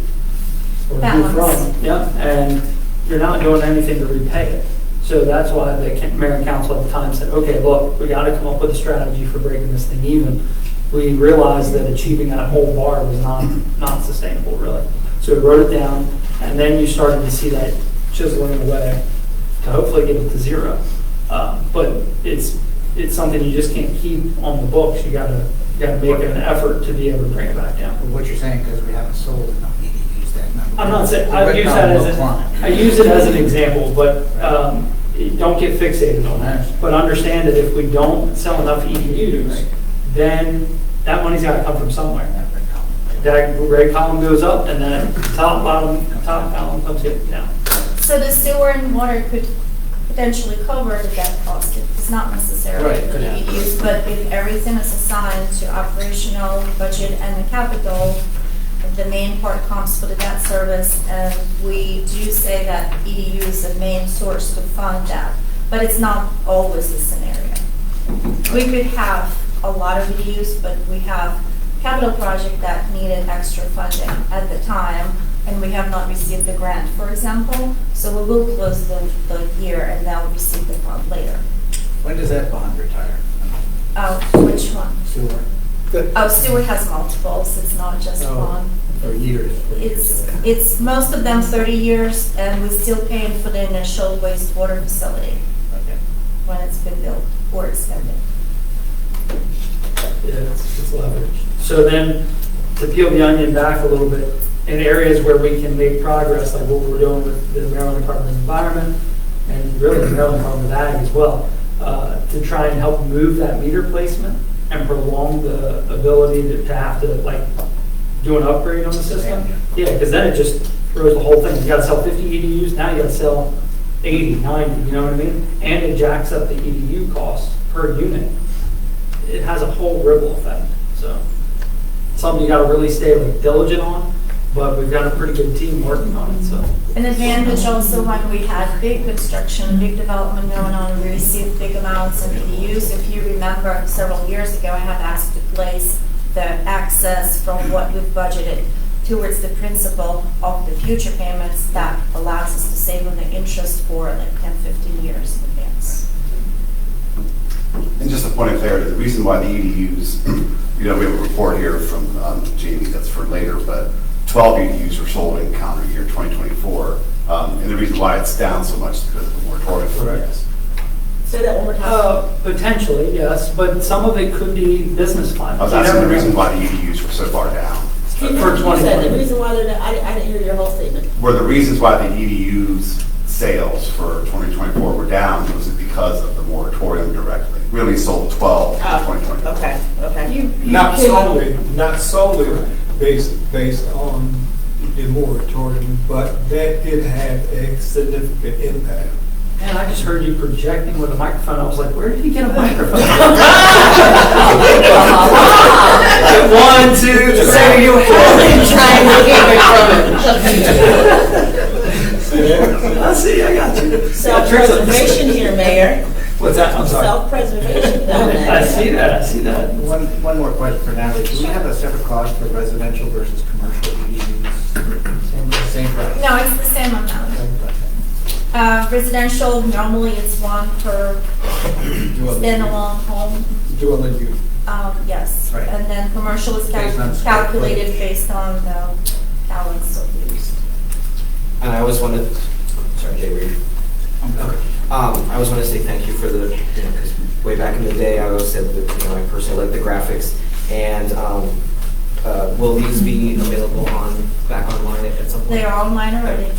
or due Balance. from, yeah, and you're not doing anything to repay it. So that's why the mayor and council at the time said, okay, look, we got to come up with a strategy for breaking this thing even. We realized that achieving that whole bar was not sustainable, really. So we wrote it down, and then you started to see that chiseling away to hopefully get it to zero. But it's something you just can't keep on the books. You gotta make an effort to be able to bring it back down. What you're saying, because we haven't sold enough, you need to use that number. I'm not saying, The I use that breakdown as will climb. I use it as an example, but don't get fixated on that. But understand that if we don't sell enough EDUs, then that money's gotta come from somewhere. That red column goes up and then top column comes down. so the sewer and water could potentially cover the debt cost. It's not necessarily Right, for could the happen. EDUs, but if everything is assigned to operational budget and the capital, the main part comes for the debt service, and we do say that EDU is the main source to fund that, but it's not always the scenario. We could have a lot of EDUs, but we have capital project that needed extra funding at the time, and we have not received the grant, for example, so we will close the year and then we'll receive the fund later. When does that bond retire? Which one? Sewer? Oh, Stewart has multiples, it's not just Oh. one. Or years? It's most of them 30 years, and we're still paying for the initial wastewater facility Okay. when it's been built or extended. Yeah, it's leveraged. So then, to peel the onion back a little bit, in areas where we can make progress, like what we're doing with the Maryland Department of Environment, and really the Maryland Department of Ag as well, to try and help move that meter placement and prolong the ability to have to, like, do an upgrade on the system. Yeah, because then it just throws the whole thing. You gotta sell 50 EDUs, now you gotta sell 80, 90, you know what I mean? And it jacks up the EDU cost per unit. It has a whole ripple effect, so. Something you gotta really stay like diligent on, but we've got a pretty good team working on it, so. An advantage also when we had big construction, big development going on, we received big amounts of EDUs. If you remember, several years ago, I had asked to place the access from what we've budgeted towards the principal of the future payments that allows us to save on the interest for like 10, 15 years in advance. And just a point of clarity, the reason why the EDUs, we have a report here from Jamie that's for later, but 12 EDUs were sold in calendar year 2024. And the reason why it's down so much is because of the moratorium. Correct. Say that one more time. Potentially, yes, but some of it could be business climate. I was asking the reason why the EDUs were so far down. Can you For you said 2020. the reason why they're not, I didn't hear your whole statement. Were the reasons why the EDUs sales for 2024 were down, was it because of the moratorium directly? We only sold 12 in 2024. Okay, okay. Not solely based on the moratorium, but that did have a significant impact. Man, I just heard you projecting with a microphone. I was like, where did he get a microphone? 1, 2, 3. So you have been trying to keep it from it. I see, I got you. Self-preservation here, Mayor. What's that? I'm sorry. Self-preservation down there. I see that. One more question for Natalie. Do we have a separate cost for residential versus commercial EDUs? Same price? No, it's the same amount. Residential, normally it's one per standalone home. Dual use. Yes. Right. And then commercial is Based on square calculated footage. based on the gallons of use. And I always wanted, sorry, Jay, were you? Okay. I always want to say thank you for the, because way back in the day, I always said that, I personally like the graphics. And will these be available back online at some point? They are online already.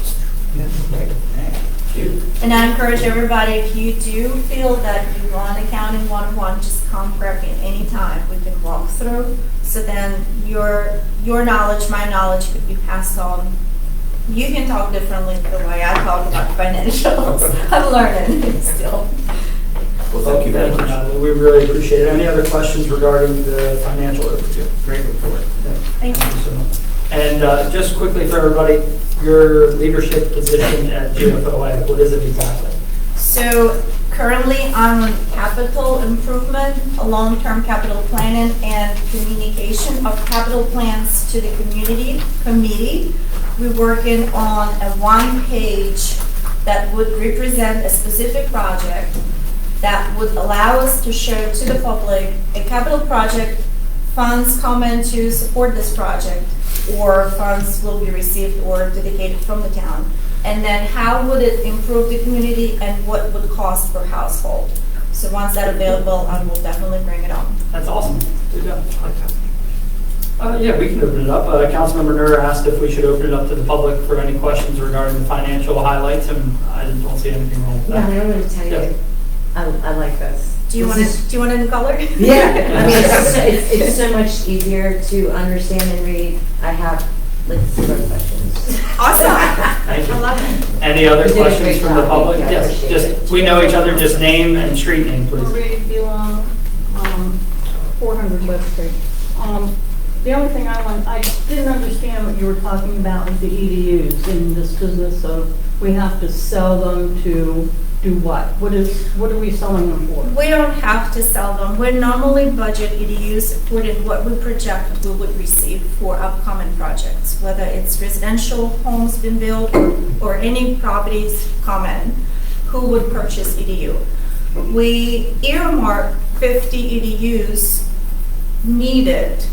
Thank you. And I encourage everybody, if you do feel that you want accounting 101, just come prep in any time. We can walk through. So then your knowledge, my knowledge could be passed on. You can talk differently the way I talk about financials. I'm learning still. Well, thank you very much. Natalie. We really appreciate it. Any other questions regarding the financial overview? Great report. Thank you. So, and just quickly for everybody, your leadership position at GFOA, what is it exactly? So currently I'm on capital improvement, a long-term capital planning and communication of capital plans to the community committee. We're working on a one-page that would represent a specific project that would allow us to show to the public a capital project, funds come in to support this project, or funds will be received or dedicated from the town. And then how would it improve the community and what would cost per household? So once that's available, I will definitely bring it on. That's awesome. Good job. Yeah, we can open it up. Councilmember Nur asked if we should open it up to the public for any questions regarding the financial highlights, and I don't see anything wrong with Yeah, that. I'm going to tell you, I like this. Do you want it in color? Yeah, I mean, it's so much easier to understand and read. I have like zero questions. Awesome. Thank you. I love it. Any other You did a questions great from the job. public? Thank you. I Yes, appreciate just, it. we know each other, just name and street name, please. Marie Belong, 400 West Street. The only thing I didn't understand what you were talking about with the EDUs in this business of we have to sell them to do what? What are we selling them for? We don't have to sell them. We normally budget EDUs according to what we project we would receive for upcoming projects, whether it's residential homes being built or any properties common, who would purchase EDU. We earmark 50 EDUs needed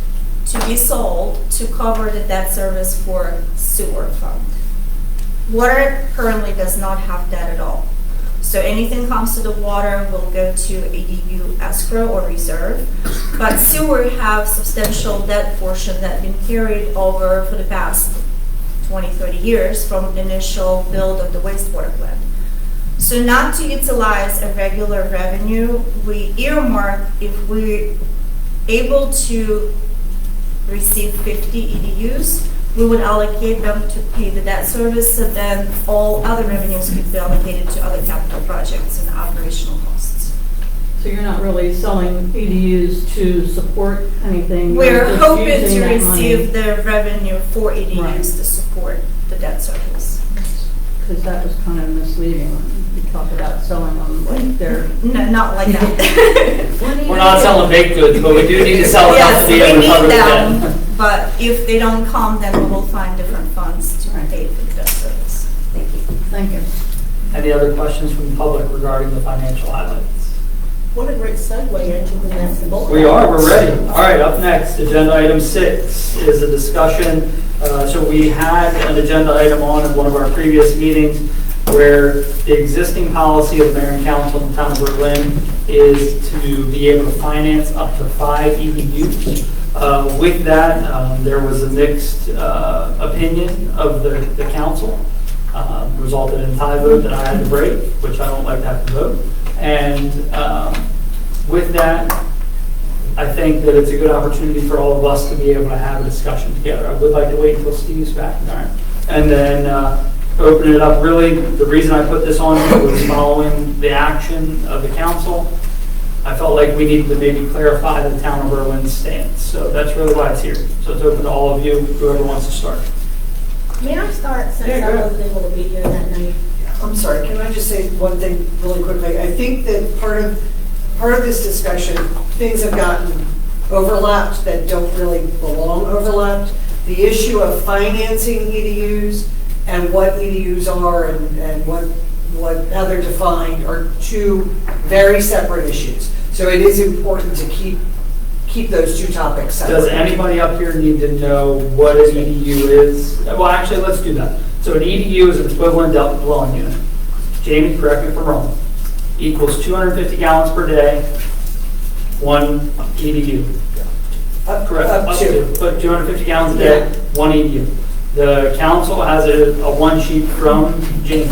to be sold to cover the debt service for sewer fund. Water currently does not have debt at all. So anything comes to the water will go to EDU escrow or reserve. But sewer have substantial debt portion that been carried over for the past 20, 30 years from the initial build of the wastewater plant. So not to utilize a regular revenue, we earmark if we're able to receive 50 EDUs, we would allocate them to pay the debt service, so then all other revenues could be allocated to other capital projects and operational costs. So you're not really selling EDUs to support anything? We're you're just hoping using to that money- receive the revenue for EDUs Right. to support the debt service. Because that was kind of misleading when you talk about selling them like they're. No, not like that. We're not selling baked goods, but we do need to sell enough to be able to cover the Yes, we debt. need them, but if they don't come, then we will find different funds to pay for the debt service. Thank you. Thank you. Any other questions from the public regarding the financial highlights? What a great segue into the next bullet. We are, we're ready. All right, up next, agenda item 6 is a discussion. So we had an agenda item on in one of our previous meetings where the existing policy of the mayor and council in the town of Berlin is to be able to finance up to 5 EDUs. With that, there was a mixed opinion of the council. Resulted in a tie vote that I had to break, which I don't like to have to vote. And with that, I think that it's a good opportunity for all of us to be able to have a discussion together. I would like to wait until Steve's back, all right? And then open it up. Really, the reason I put this on here was following the action of the council. I felt like we needed to maybe clarify the town of Berlin's stance. So that's really why it's here. So it's open to all of you, whoever wants to start. May I start since Yeah, go I ahead. wasn't able to be here that night? I'm sorry, can I just say one thing really quickly? I think that part of this discussion, things have gotten overlapped that don't really belong overlapped. The issue of financing EDUs and what EDUs are and how they're defined are two very separate issues. So it is important to keep keep those two topics separate. Does anybody up here need to know what an EDU is? Well, actually, let's do that. So an EDU is an equivalent dwelling unit. Jamie, correct me if I'm wrong. Equals 250 gallons per day, one EDU. Correct. Up to. But 250 gallons a day, one EDU. The council has a one sheet from Jamie.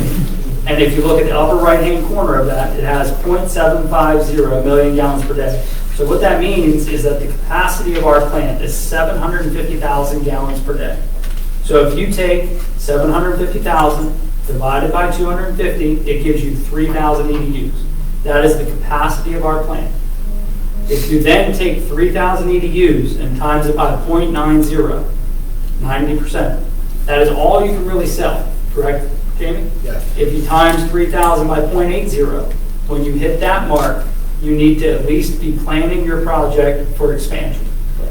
And if you look at the upper right-hand corner of that, it has 0.750 million gallons per day. So what that means is that the capacity of our plant is 750,000 gallons per day. So if you take 750,000 divided by 250, it gives you 3,000 EDUs. That is the capacity of our plant. If you then take 3,000 EDUs and times it by 0.90, 90%, that is all you can really sell, correct, Jamie? Yes. If you times 3,000 by 0.80, when you hit that mark, you need to at least be planning your project for expansion.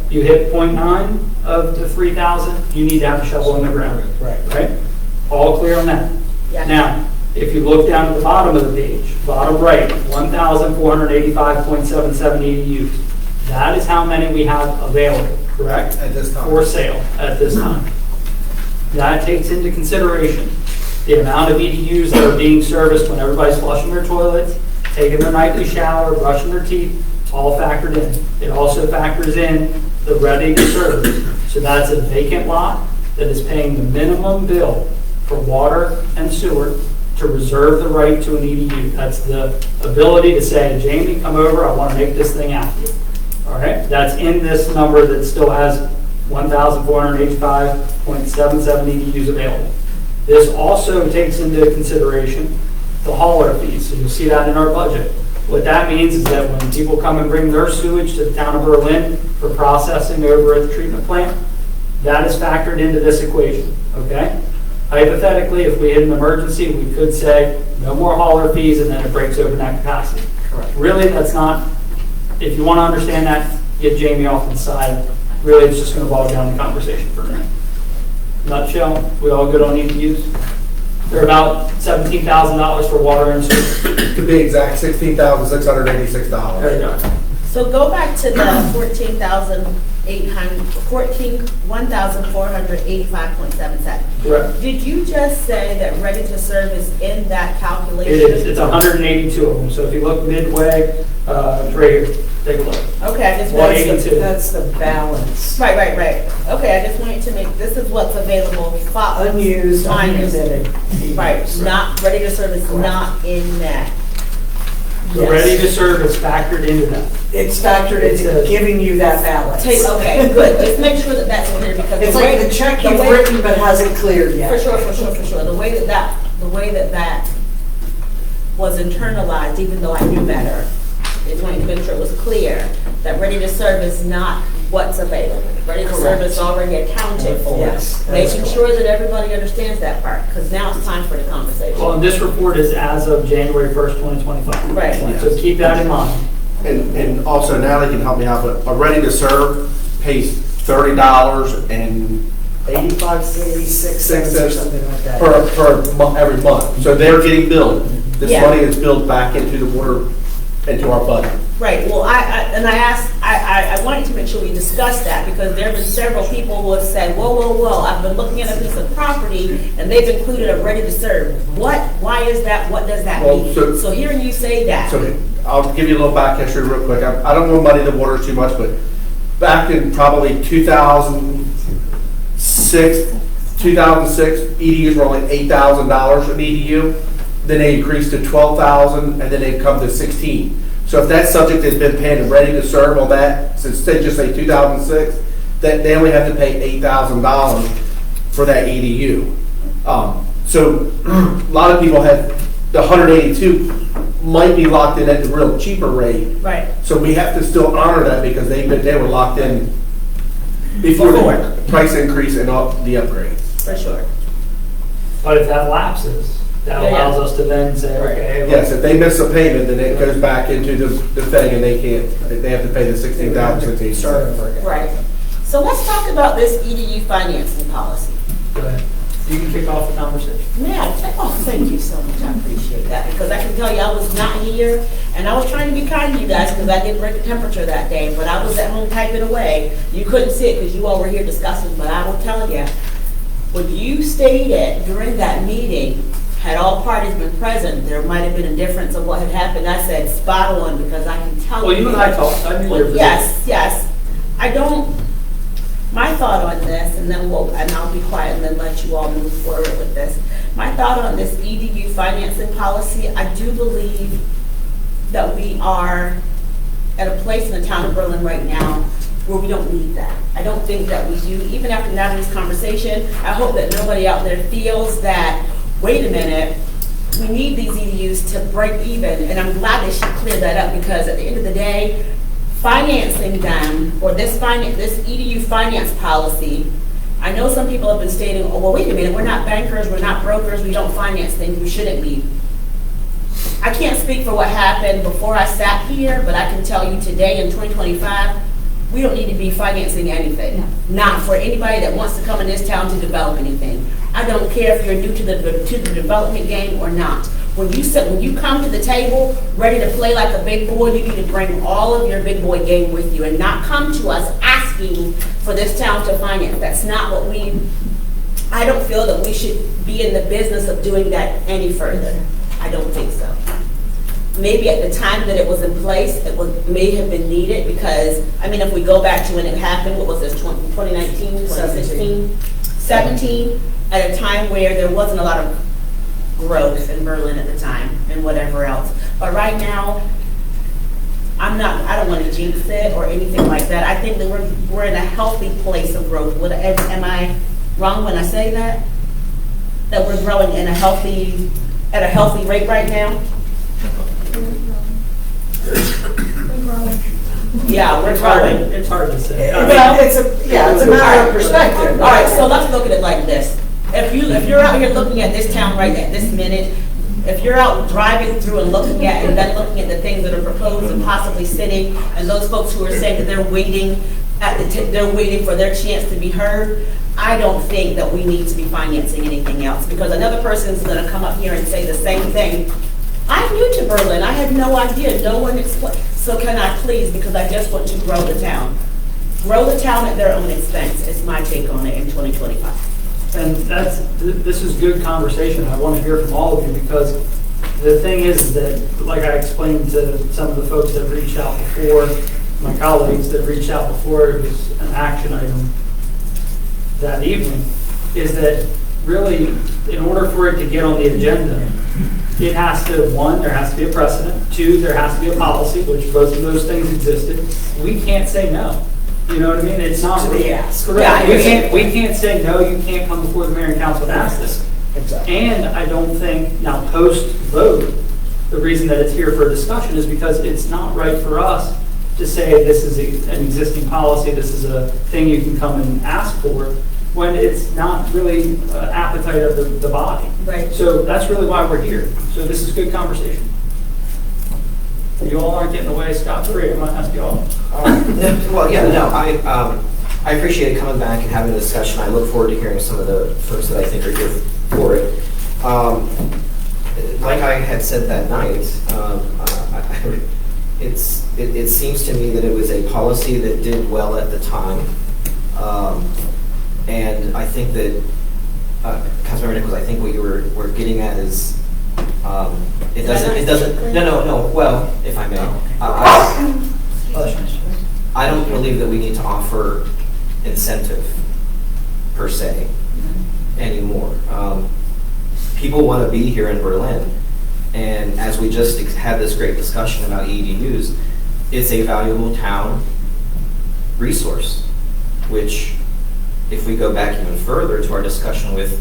You hit 0.9 of the 3,000, you need to have a shovel in the ground. Right? All clear on that? Yeah. Now, if you look down at the bottom of the page, bottom right, 1,485.77 EDUs. That is how many we have available, correct? At this time. For sale at this time. That takes into consideration the amount of EDUs that are being serviced when everybody's flushing their toilets, taking their nightly shower, brushing their teeth, all factored in. It also factors in the ready to service. So that's a vacant lot that is paying the minimum bill for water and sewer to reserve the right to an EDU. That's the ability to say, Jamie, come over, I want to make this thing active. All right? That's in this number that still has 1,485.77 EDUs available. This also takes into consideration the hauler fees. So you'll see that in our budget. What that means is that when people come and bring their sewage to the town of Berlin for processing over at the treatment plant, that is factored into this equation, okay? Hypothetically, if we had an emergency, we could say no more hauler fees and then it breaks open that capacity. Correct. Really, that's not, if you want to understand that, get Jamie off to the side. Really, it's just going to boil down the conversation for a minute. Nutshell, we all good on EDUs? They're about $17,000 for water and sewer. To be exact, $16,686. There you go. So go back to the 1,485.77. Correct. Did you just say that ready to serve is in that calculation? It is. It's 182 of them. So if you look midway, it's right here. Take a look. Okay, I just 182. That's the balance. Right. Okay, I just wanted to make, this is what's available. Unused, Minus. uncommitted. Right, not ready to serve is not in that. The ready to serve is factored into that. It's factored into giving you that balance. Okay, good. Just make sure that that's clear because It's like the check you've written but hasn't cleared yet. For sure. The way that was internalized, even though I knew better, is wanting to make sure it was clear that ready to serve is not what's available. Ready to serve is already accounted for. Yes. Making sure that everybody understands that part, because now it's time for the conversation. Well, and this report is as of January 1st, 2025. Right. So keep that in mind. And also, Natalie can help me out, but a ready to serve pays $30 and 86 cents or something like that. every month. So they're getting billed. This Yeah. money is billed back into the water, into our budget. Right, well, I wanted to make sure we discussed that, because there have been several people who have said, whoa, I've been looking at a piece of property, and they've included a ready to serve. Why is that, what does that Well, mean? so- So hearing you say that. So I'll give you a little back history real quick. I don't want to muddy the waters too much, but back in probably 2006, EDUs were only $8,000 an EDU. Then they increased to 12,000, and then they come to 16. So if that subject has been paying ready to serve on that since just say 2006, that they only have to pay $8,000 for that EDU. So a lot of people have the 182 might be locked in at the real cheaper rate. Right. So we have to still honor that because they were locked in before the price increase and all the upgrades. For sure. But if that lapses, that allows us to then say, okay. Yes, if they miss a payment, then it goes back into the thing and they have to pay the $16,000. Start over again. Right. So let's talk about this EDU financing policy. Go ahead. You can kick off the conversation. Yeah, thank you so much. I appreciate that, because I can tell you I was not here And I was trying to be kind to you guys because I didn't break the temperature that day, but I was at home typing away. You couldn't see it because you all were here discussing, but I will tell you, when you stated during that meeting, had all parties been present, there might have been a difference of what had happened. I said spot on because I can tell you. Well, you and I talked. I knew there was. Yes. My thought on this, and I'll be quiet and then let you all move forward with this. My thought on this EDU financing policy, I do believe that we are at a place in the town of Berlin right now where we don't need that. I don't think that we do. Even after Natalie's conversation, I hope that nobody out there feels that, wait a minute, we need these EDUs to break even. And I'm glad that she cleared that up because at the end of the day, financing them, or this EDU finance policy, I know some people have been stating, oh, well, wait a minute, we're not bankers, we're not brokers, we don't finance things, we shouldn't be. I can't speak for what happened before I sat here, but I can tell you today in 2025, we don't need to be financing anything. No. Not for anybody that wants to come in this town to develop anything. I don't care if you're new to the development game or not. When you come to the table ready to play like a big boy, you need to bring all of your big boy game with you and not come to us asking for this town to finance. That's not what I don't feel that we should be in the business of doing that any further. I don't think so. Maybe at the time that it was in place, may have been needed because, I mean, if we go back to when it happened, what was this, 2019, 2016? 17, at a time where there wasn't a lot of growth in Berlin at the time and whatever else. But right now, I don't want to jinx it or anything like that. I think that we're in a healthy place of growth. Am I wrong when I say that? That we're growing at a healthy rate right now? Yeah, we're growing. It's hard to say. It's a matter of perspective. All right, so let's look at it like this. If you're out here looking at this town right at this minute, if you're out driving through and looking at the things that are proposed and possibly sitting, and those folks who are saying that they're waiting for their chance to be heard, I don't think that we need to be financing anything else because another person is going to come up here and say the same thing. I'm new to Berlin. I had no idea. No one explained. So can I please, because I just want to grow the town. Grow the town at their own expense is my take on it in 2025. And this is good conversation. I want to hear from all of you because the thing is that, like I explained to some of the folks that reached out before, my colleagues that reached out before it was an action item that evening, is that really, in order for it to get on the agenda, it has to, one, there has to be a precedent. Two, there has to be a policy, which both of those things existed. We can't say no. You know what I mean? It's not really asked. Correct. We can't say, no, you can't come before the mayor and council and ask this. Exactly. And I don't think, now post-vote, the reason that it's here for a discussion is because it's not right for us to say this is an existing policy, this is a thing you can come and ask for, when it's not really appetite of the body. Right. So that's really why we're here. So this is good conversation. You all aren't getting away scot-free. I'm going to ask you all. Well, yeah, no, I appreciate it coming back and having a discussion. I look forward to hearing some of the folks that I think are here for it. Like I had said that night, it seems to me that it was a policy that did well at the time. And I think that, Councilmember Nichols, I think what you were getting at is, it doesn't, no, well, if I may. I don't believe that we need to offer incentive, per se, anymore. People want to be here in Berlin, and as we just had this great discussion about EDUs, it's a valuable town resource, which, if we go back even further to our discussion with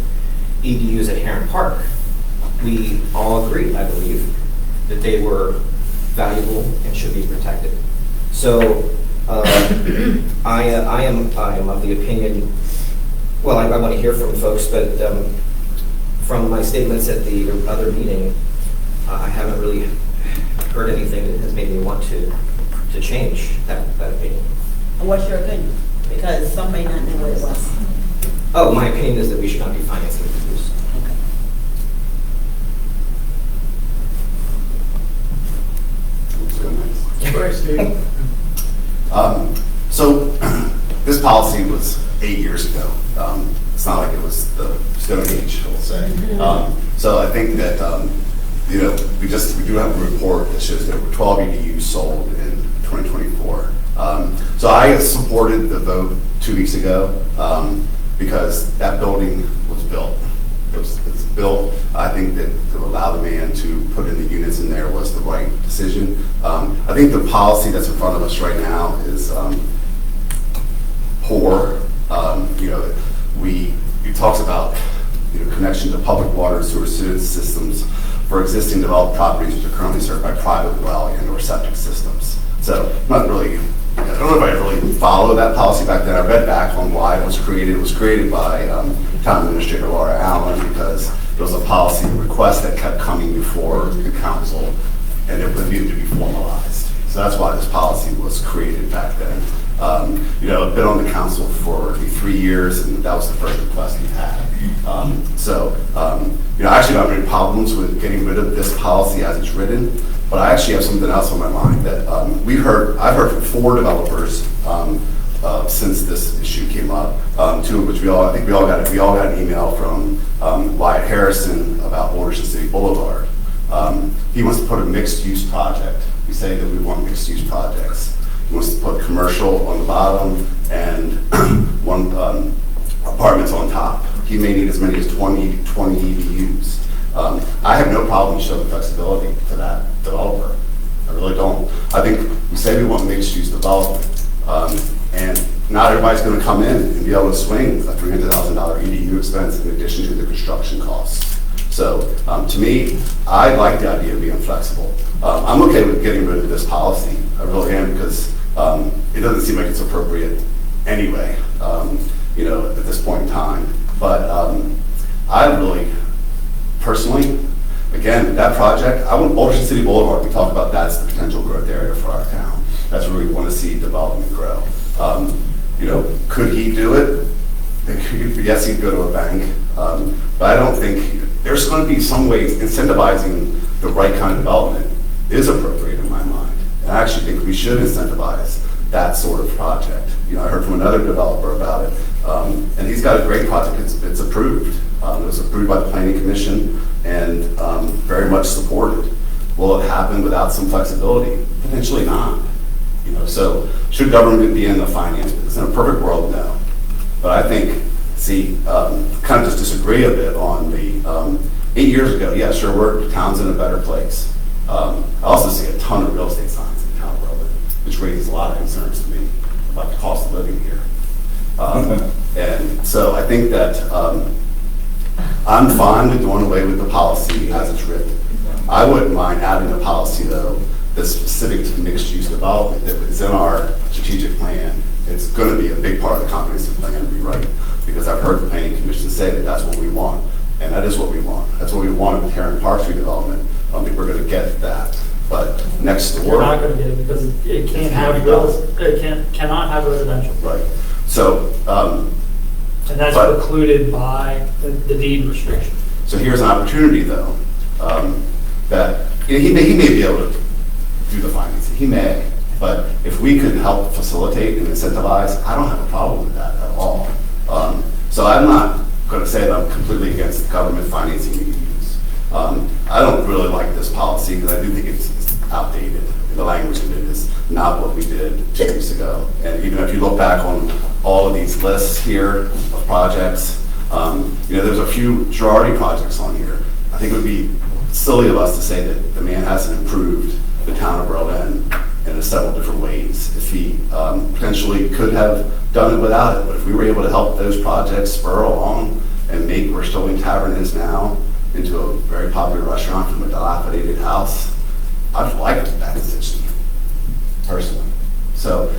EDUs at Heron Park, we all agreed, I believe, that they were valuable and should be protected. So I am of the opinion, well, I want to hear from folks, but from my statements at the other meeting, I haven't really heard anything that has made me want to change that opinion. And what's your opinion? Because some may not know what it was. Oh, my opinion is that we should not be financing EDUs. Right, Steve. So this policy was 8 years ago. It's not like it was the Stone Age, we'll say. So I think that, you know, we do have a report that shows there were 12 EDUs sold in 2024. So I supported the vote 2 weeks ago because that building was built. It's built. I think that to allow the man to put in the units in there was the right decision. I think the policy that's in front of us right now is poor. You know, it talks about, you know, connection to public water and sewer systems for existing developed properties which are currently served by private well and/or septic systems. So, not really. I don't know if I really follow that policy back then. I read back on why it was created. It was created by Town Administrator Laura Allen because there was a policy request that kept coming before the council, and it needed to be formalized. So that's why this policy was created back then. You know, I've been on the council for 3 years, and that was the first request we had. You know, I actually don't have any problems with getting rid of this policy as it's written, but I actually have something else on my mind that I've heard from 4 developers since this issue came up. 2 of which I think we all got an email from Wyatt Harrison about Alderson City Boulevard. He wants to put a mixed-use project. We say that we want mixed-use projects. He wants to put commercial on the bottom and apartments on top. He may need as many as 20 EDUs. I have no problem showing flexibility to that developer. I really don't. I think we say we want mixed-use development, and not everybody's going to come in and be able to swing a $300,000 EDU expense in addition to the construction costs. So to me, I like the idea of being flexible. I'm okay with getting rid of this policy. I really am, because it doesn't seem like it's appropriate anyway, you know, at this point in time. But I really, personally, again, that project, I want Alderson City Boulevard, we talk about that's the potential growth area for our town. That's where we want to see development grow. You know, could he do it? Yes, he'd go to a bank. But I don't think, there's going to be some ways incentivizing the right kind of development is appropriate in my mind. And I actually think we should incentivize that sort of project. You know, I heard from another developer about it, and he's got a great project. It's approved. It was approved by the Planning Commission and very much supported. Will it happen without some flexibility? Potentially not. You know, so should government be in the finance business? In a perfect world, no. But I think, kind of just disagree a bit on the 8 years ago. Yeah, sure, the town's in a better place. I also see a ton of real estate signs in town, which raises a lot of concerns to me about the cost of living here. And so I think that I'm fine with doing away with the policy as it's written. I wouldn't mind adding a policy, though, that's specific to mixed-use development that is in our strategic plan. It's going to be a big part of the comprehensive plan to be right, because I've heard the Planning Commission say that that's what we want, and that is what we want. That's what we want with Heron Park Street development. I don't think we're going to get that, but next door. You're not going to get it because it can't have cannot have residential. Right. So. And that's precluded by the deed restriction. So here's an opportunity, though, that he may be able to do the financing. He may, but if we could help facilitate and incentivize, I don't have a problem with that at all. So I'm not going to say that I'm completely against government financing EDUs. I don't really like this policy because I do think it's outdated. The language in it is not what we did 2 weeks ago. And even if you look back on all of these lists here of projects, you know, there's a few Girardi projects on here. I think it would be silly of us to say that the man hasn't improved the town of Berlin in several different ways. If he potentially could have done it without it, but if we were able to help those projects spur along and make where Sterling Tavern is now into a very popular restaurant from a dilapidated house, I'd like that decision, personally. So,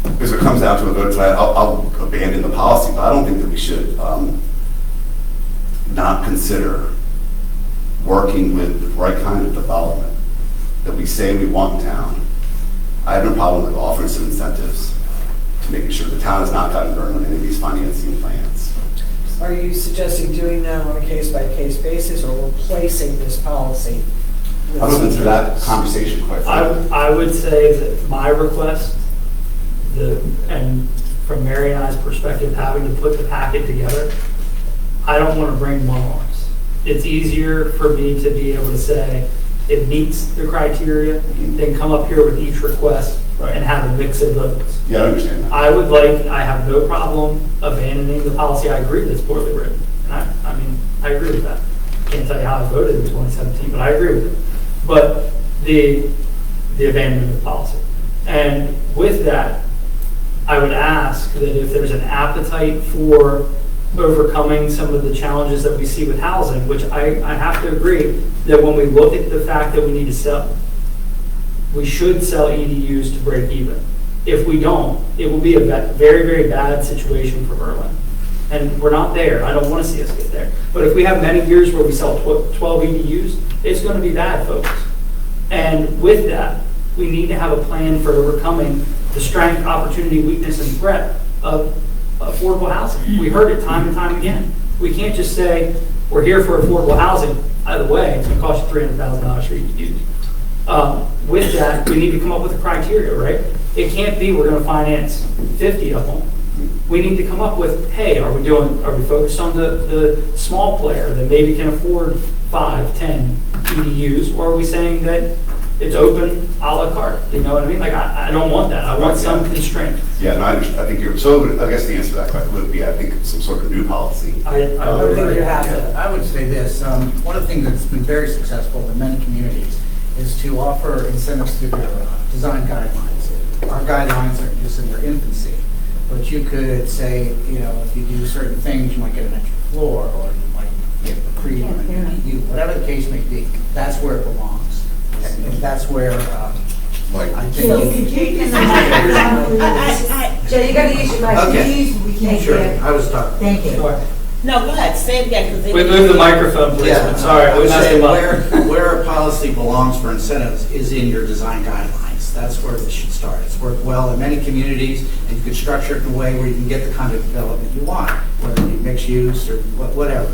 because it comes down to a vote tonight, I'll abandon the policy, but I don't think that we should not consider working with the right kind of development that we say we want in town. I have no problem with offering some incentives to making sure the town has not gotten burned on any of these financing plans. Are you suggesting doing that on a case-by-case basis or replacing this policy I'm open to that conversation quite frankly. I would say that my request, and from Mary and I's perspective, having to put the packet together, I don't want to bring one arms. It's easier for me to be able to say it meets the criteria, than come up here with each request and have a mix of those. Yeah, I understand that. I have no problem abandoning the policy. I agree that it's poorly written. And I agree with that. Can't tell you how I voted in 2017, but I agree with it. But the abandonment of policy. And with that, I would ask that if there's an appetite for overcoming some of the challenges that we see with housing, which I have to agree that when we look at the fact that we need to sell, we should sell EDUs to break even. If we don't, it will be a very, very bad situation for Berlin. And we're not there. I don't want to see us get there. But if we have many years where we sell 12 EDUs, it's going to be bad, folks. And with that, we need to have a plan for overcoming the strength, opportunity, weakness, and threat of affordable housing. We heard it time and time again. We can't just say, we're here for affordable housing. Either way, it's going to cost you $300,000 for EDUs. With that, we need to come up with a criteria, right? It can't be we're going to finance 50 of them. We need to come up with, hey, are we focused on the small player that maybe can afford 5, 10 EDUs, or are we saying that it's open a la carte? You know what I mean? Like, I don't want that. I want some constraint. Yeah, no, I understand. I think so I guess the answer to that question would be, I think, some sort of new policy. I would say this, one of the things that's been very successful in many communities is to offer incentives through their design guidelines. Our guidelines are just in their infancy, but you could say, if you do certain things, you might get an extra floor, or you might get a cream, or an EDU, whatever the case may be. That's where it belongs, and that's where I think. Joe, you gotta use your mic. Okay. Thank Sure, you. I was talking. Thank you. No, go ahead, say it again. We moved the microphone placement. Sorry, I we would messed say him up. where a policy belongs for incentives is in your design guidelines. That's where this should start. It's worked well in many communities, and you can structure it in a way where you can get the kind of development you want, whether it be mixed use or whatever.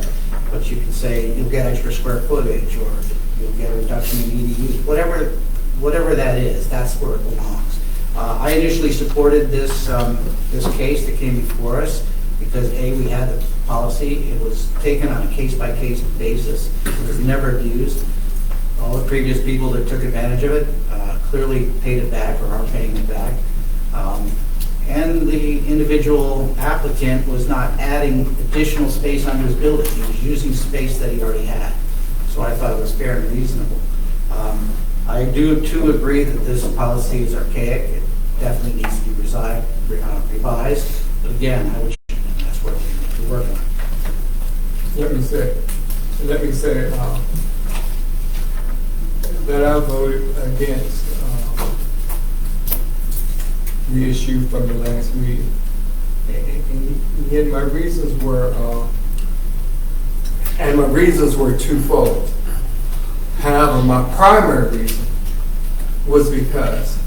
But you can say you'll get extra square footage, or you'll get a reduction in EDUs, whatever that is. That's where it belongs. I initially supported this case that came before us because we had the policy. It was taken on a case-by-case basis. It was never abused. All the previous people that took advantage of it clearly paid it back or are paying it back. And the individual applicant was not adding additional space onto his building. He was using space that he already had. So I thought it was fair and reasonable. I do too agree that this policy is archaic. It definitely needs to be revised. But again, I would, that's where we're working. Let me say that I voted against the issue from the last meeting. And yet my reasons were twofold. However, my primary reason was because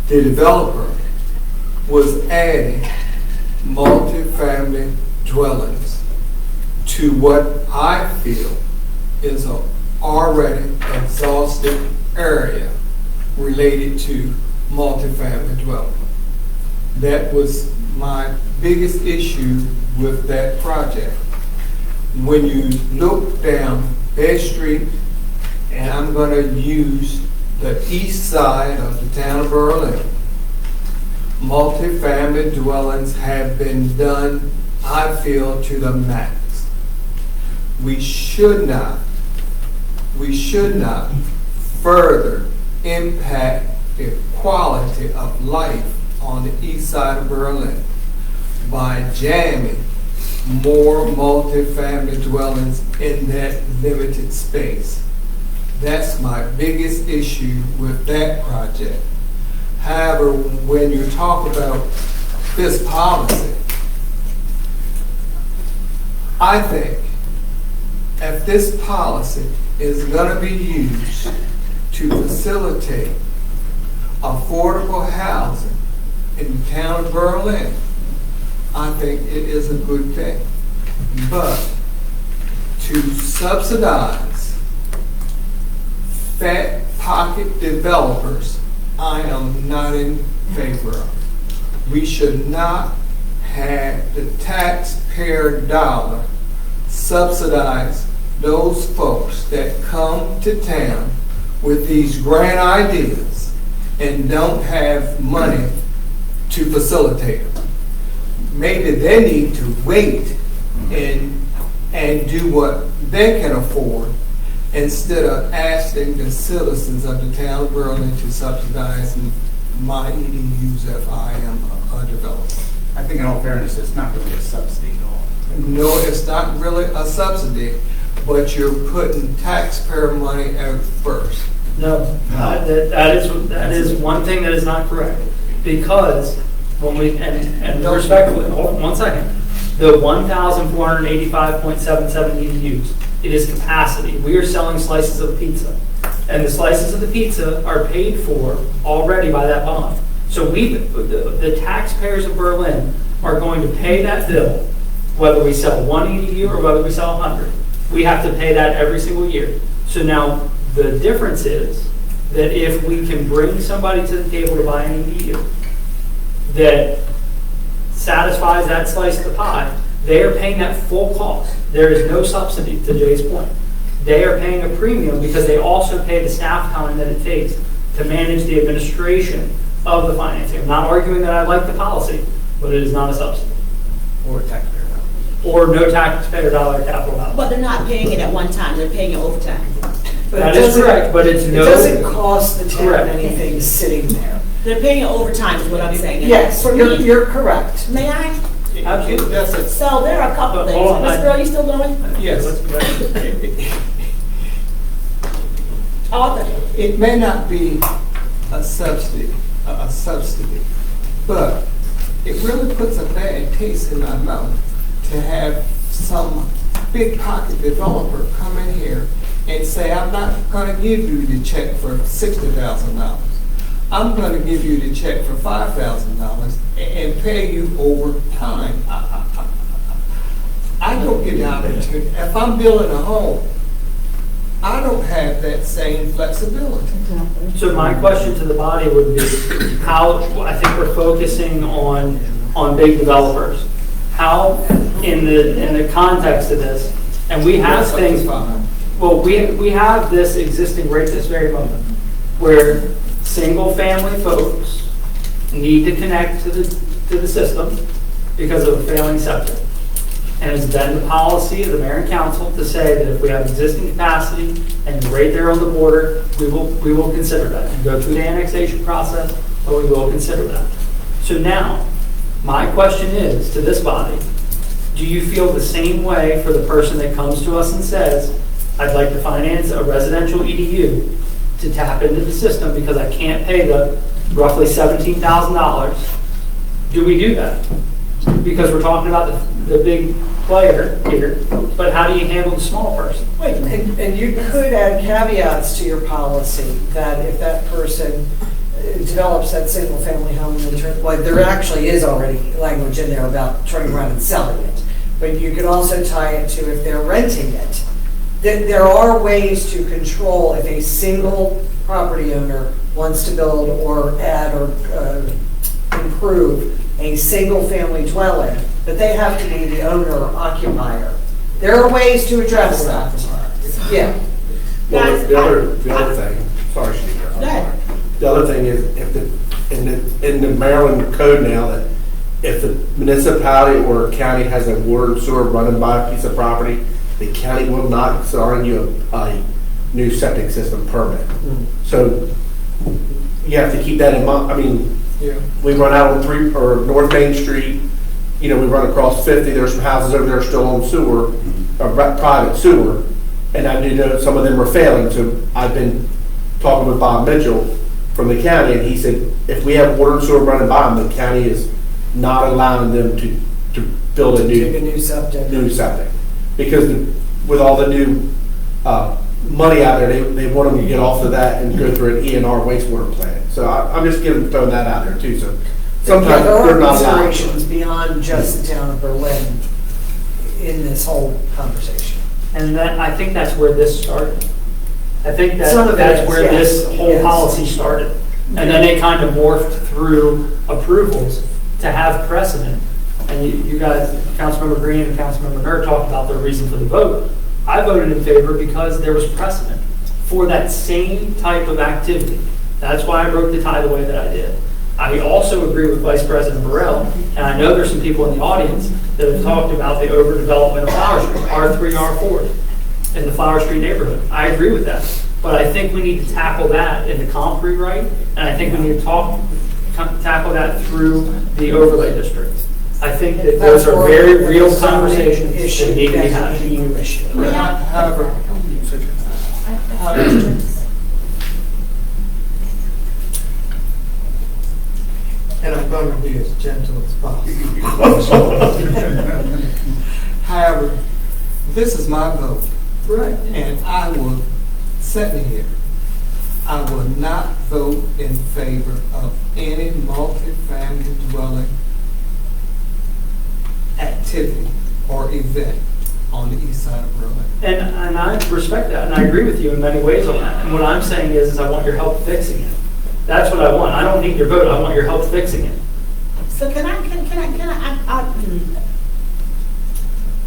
the developer was adding multifamily dwellings to what I feel is an already exhausted area related to multifamily dwelling. That was my biggest issue with that project. When you look down Best Street, and I'm going to use the east side of the town of Berlin, multifamily dwellings have been done, I feel, to the max. We should not further impact the quality of life on the east side of Berlin by jamming more multifamily dwellings in that limited space. That's my biggest issue with that project. However, when you talk about this policy, I think if this policy is going to be used to facilitate affordable housing in the town of Berlin, I think it is a good thing. But to subsidize fat pocket developers, I am not in favor of. We should not have the taxpayer dollar subsidize those folks that come to town with these grand ideas and don't have money to facilitate them. Maybe they need to wait and do what they can afford instead of asking the citizens of the town of Berlin to subsidize my EDUs if I am a developer. I think in all fairness, it's not really a subsidy at all. No, it's not really a subsidy, but you're putting taxpayer money out first. No, that is one thing that is not correct. Because when we, and respectfully, hold on 1 second, the 1,485.77 EDUs, it is capacity. We are selling slices of pizza. And the slices of the pizza are paid for already by that bond. So the taxpayers of Berlin are going to pay that bill, whether we sell 1 EDU or whether we sell 100. We have to pay that every single year. So now the difference is that if we can bring somebody to the table to buy an EDU that satisfies that slice of the pie, they are paying that full cost. There is no subsidy, to Jay's point. They are paying a premium because they also pay the staff time that it takes to manage the administration of the financing. I'm not arguing that I like the policy, but it is not a subsidy. Or a taxpayer dollar. Or no taxpayer dollar capital outlay. But they're not paying it at one time, they're paying it overtime. That is correct, but it's no. It doesn't cost the town Correct. anything sitting there. They're paying it overtime is what I'm saying. Yes, For you're, me, you're correct. may I? Absolutely. So there are a couple But things. hold on, Ms. Girl, you still going? Yes. Arthur? It may not be a subsidy, but it really puts a bad taste in my mouth to have some big pocket developer come in here and say, I'm not gonna give you the check for $60,000. I'm gonna give you the check for $5,000 and pay you over time. I don't get the opportunity. If I'm building a home, I don't have that same flexibility. So my question to the body would be, how, I think we're focusing on big developers. How, in the context of this, and we have things, well, we have this existing right this very moment, where single-family folks need to connect to the system because of a failing septic. And it's been the policy of the mayor and council to say that if we have existing capacity and right there on the border, we will consider that and go through the annexation process, but we will consider that. So now, my question is to this body, do you feel the same way for the person that comes to us and says, I'd like to finance a residential EDU to tap into the system because I can't pay the roughly $17,000? Do we do that? Because we're talking about the big player here, but how do you handle the small person? Wait, and you could add caveats to your policy that if that person develops that single-family home and turn, well, there actually is already language in there about turning around and selling it. But you could also tie it to if they're renting it. There are ways to control if a single property owner wants to build or add or improve a single-family dwelling, but they have to be the owner or occupier. There are ways to address that. Yeah. Well, the other thing, sorry, Shanika. Go ahead. The other thing is, if in the Maryland code now, that if the municipality or county has a water and sewer running by a piece of property, the county will not assign you a new septic system permit. So you have to keep that in mind. I mean, we run out on North Main Street. We run across 50. There's some houses over there still on sewer, private sewer, and I do know some of them are failing. So I've been talking with Bob Mitchell from the county, and he said if we have water and sewer running by them, the county is not allowing them to build a new septic. Because with all the new money out there, they want them to get off of that and go through an E&R wastewater plant. So I'm just throwing that out there too. So sometimes they're not allowed. Considerations beyond just the town of Berlin in this whole conversation. And I think that's where this started. I think Some of it that's is, where yes. this whole Yes. policy started. And then it kind of morphed through approvals to have precedent. And you guys, Councilmember Green and Councilmember Nerd talked about their reason for the vote. I voted in favor because there was precedent for that same type of activity. That's why I broke the tie the way that I did. I also agree with Vice President Burrell, and I know there's some people in the audience that have talked about the overdevelopment of Flower Street, R3, R4, in the Flower Street neighborhood. I agree with that. But I think we need to tackle that in the comp rewrite, and I think we need to tackle that through the overlay district. I think that those are very real conversations that need to be had. However, and I'm going to be as gentle as possible. However, this is my vote. Right. And I will, sitting here, I will not vote in favor of any multifamily dwelling activity or event on the east side of Berlin. And I respect that, and I agree with you in many ways on that. And what I'm saying is I want your help fixing it. That's what I want. I don't need your vote. I want your help fixing it. So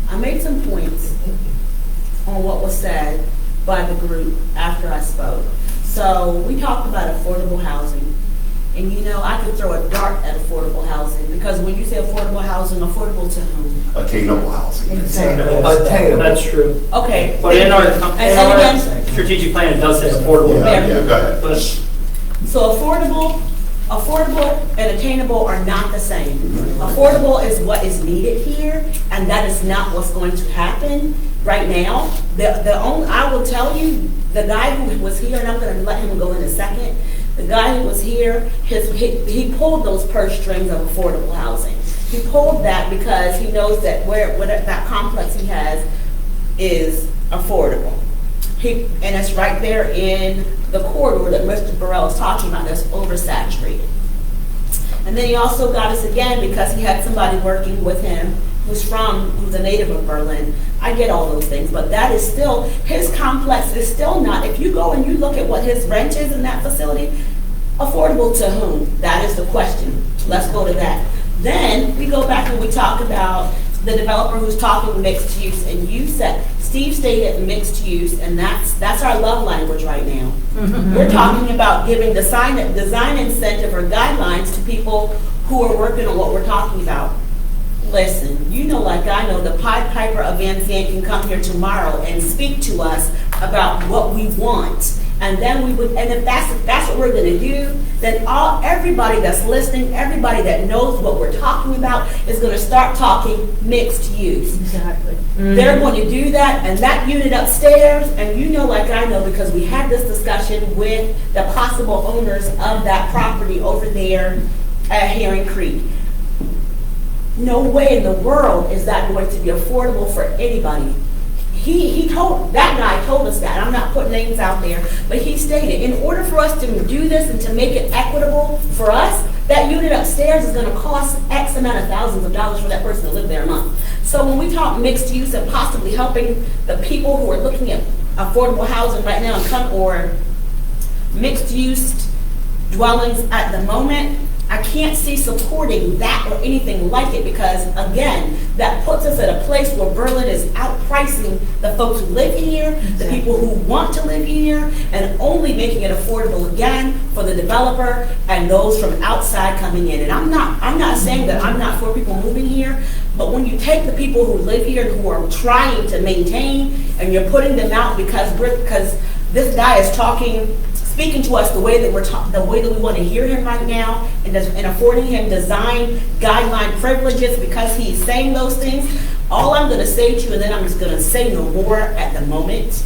I made some points on what was said by the group after I spoke. So we talked about affordable housing. And you know, I could throw a dart at affordable housing because when you say affordable housing, affordable to whom? Attainable housing. Attainable. That's true. Okay. But in our strategic plan, it does say affordable. Yeah, go ahead. But So affordable and attainable are not the same. Affordable is what is needed here, and that is not what's going to happen right now. I will tell you, the guy who was here, and I'm going to let him go in a second. The guy who was here, he pulled those purse strings of affordable housing. He pulled that because he knows that that complex he has is affordable. And it's right there in the corridor that Mr. Burrell is talking about that's oversaturated. And then he also got us again because he had somebody working with him who's a native of Berlin. I get all those things, but that is still, his complex is still not, if you go and you look at what his rent is in that facility, affordable to whom? That is the question. Let's go to that. Then we go back and we talk about the developer who's talking mixed use, and Steve stated mixed use, and that's our love language right now. We're talking about giving design incentive or guidelines to people who are working on what we're talking about. Listen, you know, like I know, the Pied Piper of Van Zandt can come here tomorrow and speak to us about what we want. And then and if that's what we're gonna do, then everybody that's listening, everybody that knows what we're talking about is gonna start talking mixed use. Exactly. They're going to do that, and that unit upstairs, and you know, like I know, because we had this discussion with the possible owners of that property over there at Herring Creek. No way in the world is that going to be affordable for anybody. That guy told us that. I'm not putting names out there, but he stated, in order for us to do this and to make it equitable for us, that unit upstairs is going to cost X amount of thousands of dollars for that person to live there a month. So when we talk mixed use and possibly helping the people who are looking at affordable housing right now or mixed use dwellings at the moment, I can't see supporting that or anything like it because, again, that puts us at a place where Berlin is outpricing the folks who live here, the people who want to live here, and only making it affordable again for the developer and those from outside coming in. And I'm not saying that I'm not for people moving here, but when you take the people who live here and who are trying to maintain, and you're putting them out because this guy is speaking to us the way that we want to hear him right now, and affording him design guideline privileges because he's saying those things. All I'm going to say to you, and then I'm just going to say no more at the moment, is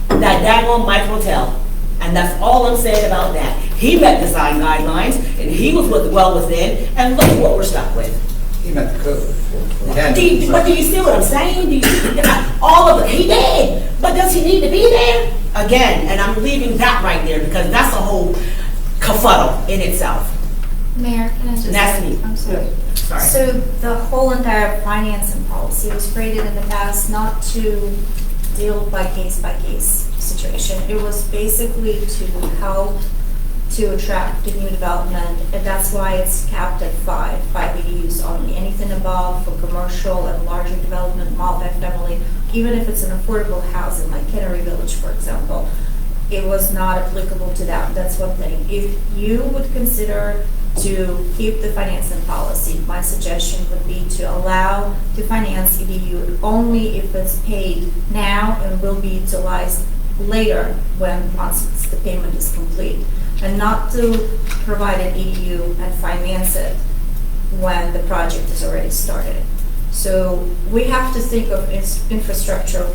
that daggone Mike Hotel. And that's all I'm saying about that. He met design guidelines, and he was well within, and look what we're stuck with. He met the code. But do you see what I'm saying? All of it, he did. But does he need to be there? Again, and I'm leaving that right there because that's a whole kerfuddle in itself. Mayor, can I just... And that's me. I'm sorry. Sorry. So the whole entire financing policy was created in the past not to deal by case situation. It was basically to help to attract the new development, and that's why it's capped at five EDUs only. Anything above for commercial and larger development, multifamily, even if it's an affordable housing like Cannery Village, for example, it was not applicable to that. That's one thing. If you would consider to keep the financing policy, my suggestion would be to allow to finance EDU only if it's paid now and will be utilized later once the payment is complete, and not to provide an EDU and finance it when the project is already started. So we have to think of infrastructure,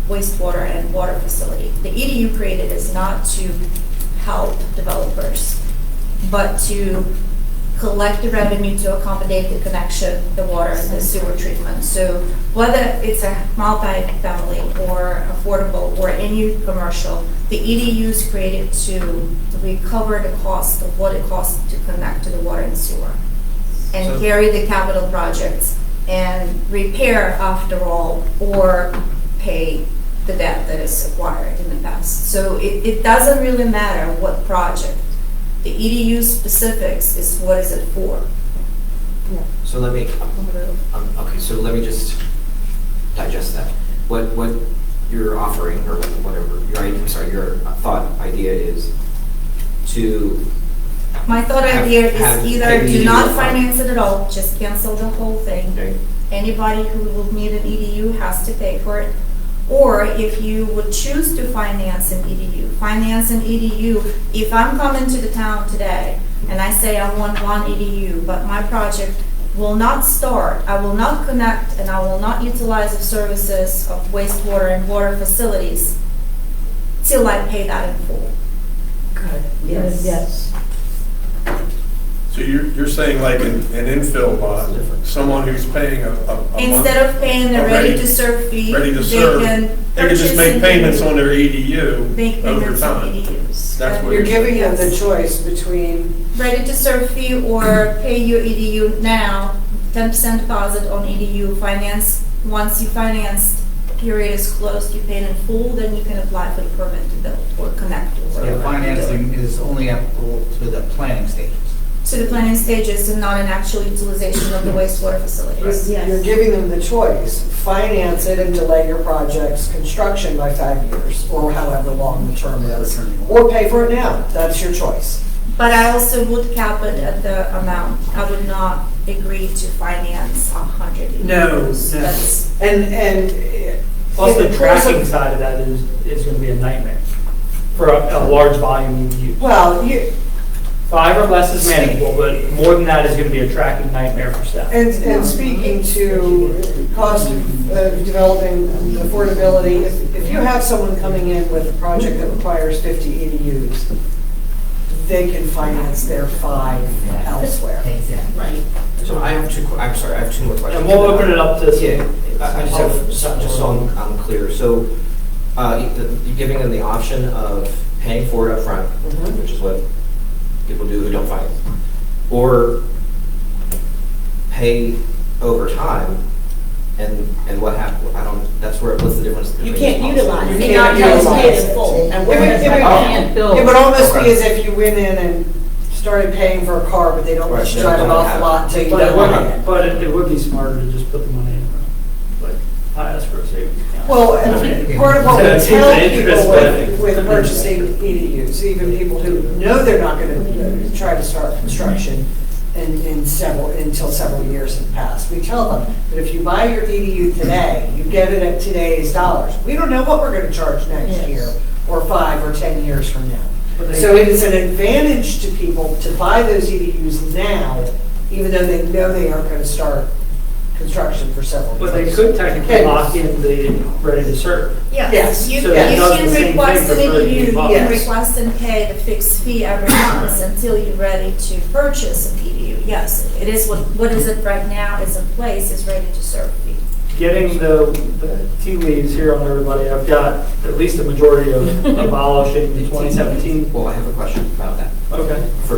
wastewater and water facility. The EDU created is not to help developers, but to collect the revenue to accommodate the connection, the water and the sewer treatment. So whether it's a multi-family or affordable or any commercial, the EDU is created to recover the cost of what it costs to connect to the water and sewer and carry the capital projects and repair after all, or pay the debt that is acquired in the past. So it doesn't really matter what project. The EDU specifics is what is it for. So let me, okay, so let me just digest that. What you're offering, or whatever, your thought idea is to... My thought idea is either do not EDU finance it at all, just cancel the whole thing. Okay. Anybody who will need an EDU has to pay for it. Or if you would choose to finance an EDU, if I'm coming to the town today and I say I want one EDU, but my project will not start, I will not connect, and I will not utilize the services of wastewater and water facilities till I pay that in full. Good. Yes. So you're saying like an infill lot, someone who's paying a Instead of paying the ready-to-serve fee, ready to they serve, can they can just purchase make an payments EDU. on their EDU Make over payments on time. EDUs. That's what You're giving them the Yes. choice between, Ready-to-serve fee or pay your EDU now, 10% deposit on EDU, finance, once you finance, period is closed, you pay it in full, then you can apply for the permit to build or connect or So whatever. the financing is only applicable to the planning stages. To the planning stages and not an actual utilization of the wastewater facilities. you're giving them the choice, finance it and delay your project's construction by 5 years, or however long the term is, or pay for it now. That's your choice. But I also would cap it at the amount. I would not agree to finance 100 EDUs. No. That's- And Plus, the in terms tracking of- side of that is going to be a nightmare for a large volume EDU. Well, 5 or less is manageable, but more than that is going to be a tracking nightmare for staff. And speaking to cost of developing affordability, if you have someone coming in with a project that requires 50 EDUs, they can finance their 5 elsewhere. Right. So I have two more questions. And we'll open it up to... Yeah, I just have, just so I'm clear. So you're giving them the option of paying for it up front, which is what people do who don't finance, or pay over time, and what happens? That's what's the difference? You between can't policy? utilize, You you're can't not telling us utilize pay it. in full. And we're It would almost be as if you went in and started paying for a car, but they don't let you Right, drive it don't off have the it. lot until you But don't want it. it would be smarter to just put the money in, like, I ask for a savings account. Well, and part of what we It's tell an interest, people but- with purchasing EDUs, even people who know they're not gonna try to start construction until several years have passed, we tell them that if you buy your EDU today, you get it at today's dollars. We don't know what we're gonna charge next year, or 5 or 10 years from now. So it is an advantage to people to buy those EDUs now, even though they know they aren't gonna start construction for several years. But they could technically lock in the ready to serve. Yes. You So it does can the same request thing an for 30 EDU, you bucks. can request and pay the fixed fee every month until you're ready to purchase an EDU. Yes, it is what is it right now is in place is ready to serve fee. Getting the tea leaves here on everybody, I've got at least a majority of abolishing the 2017. Well, I have a question about that. Okay. For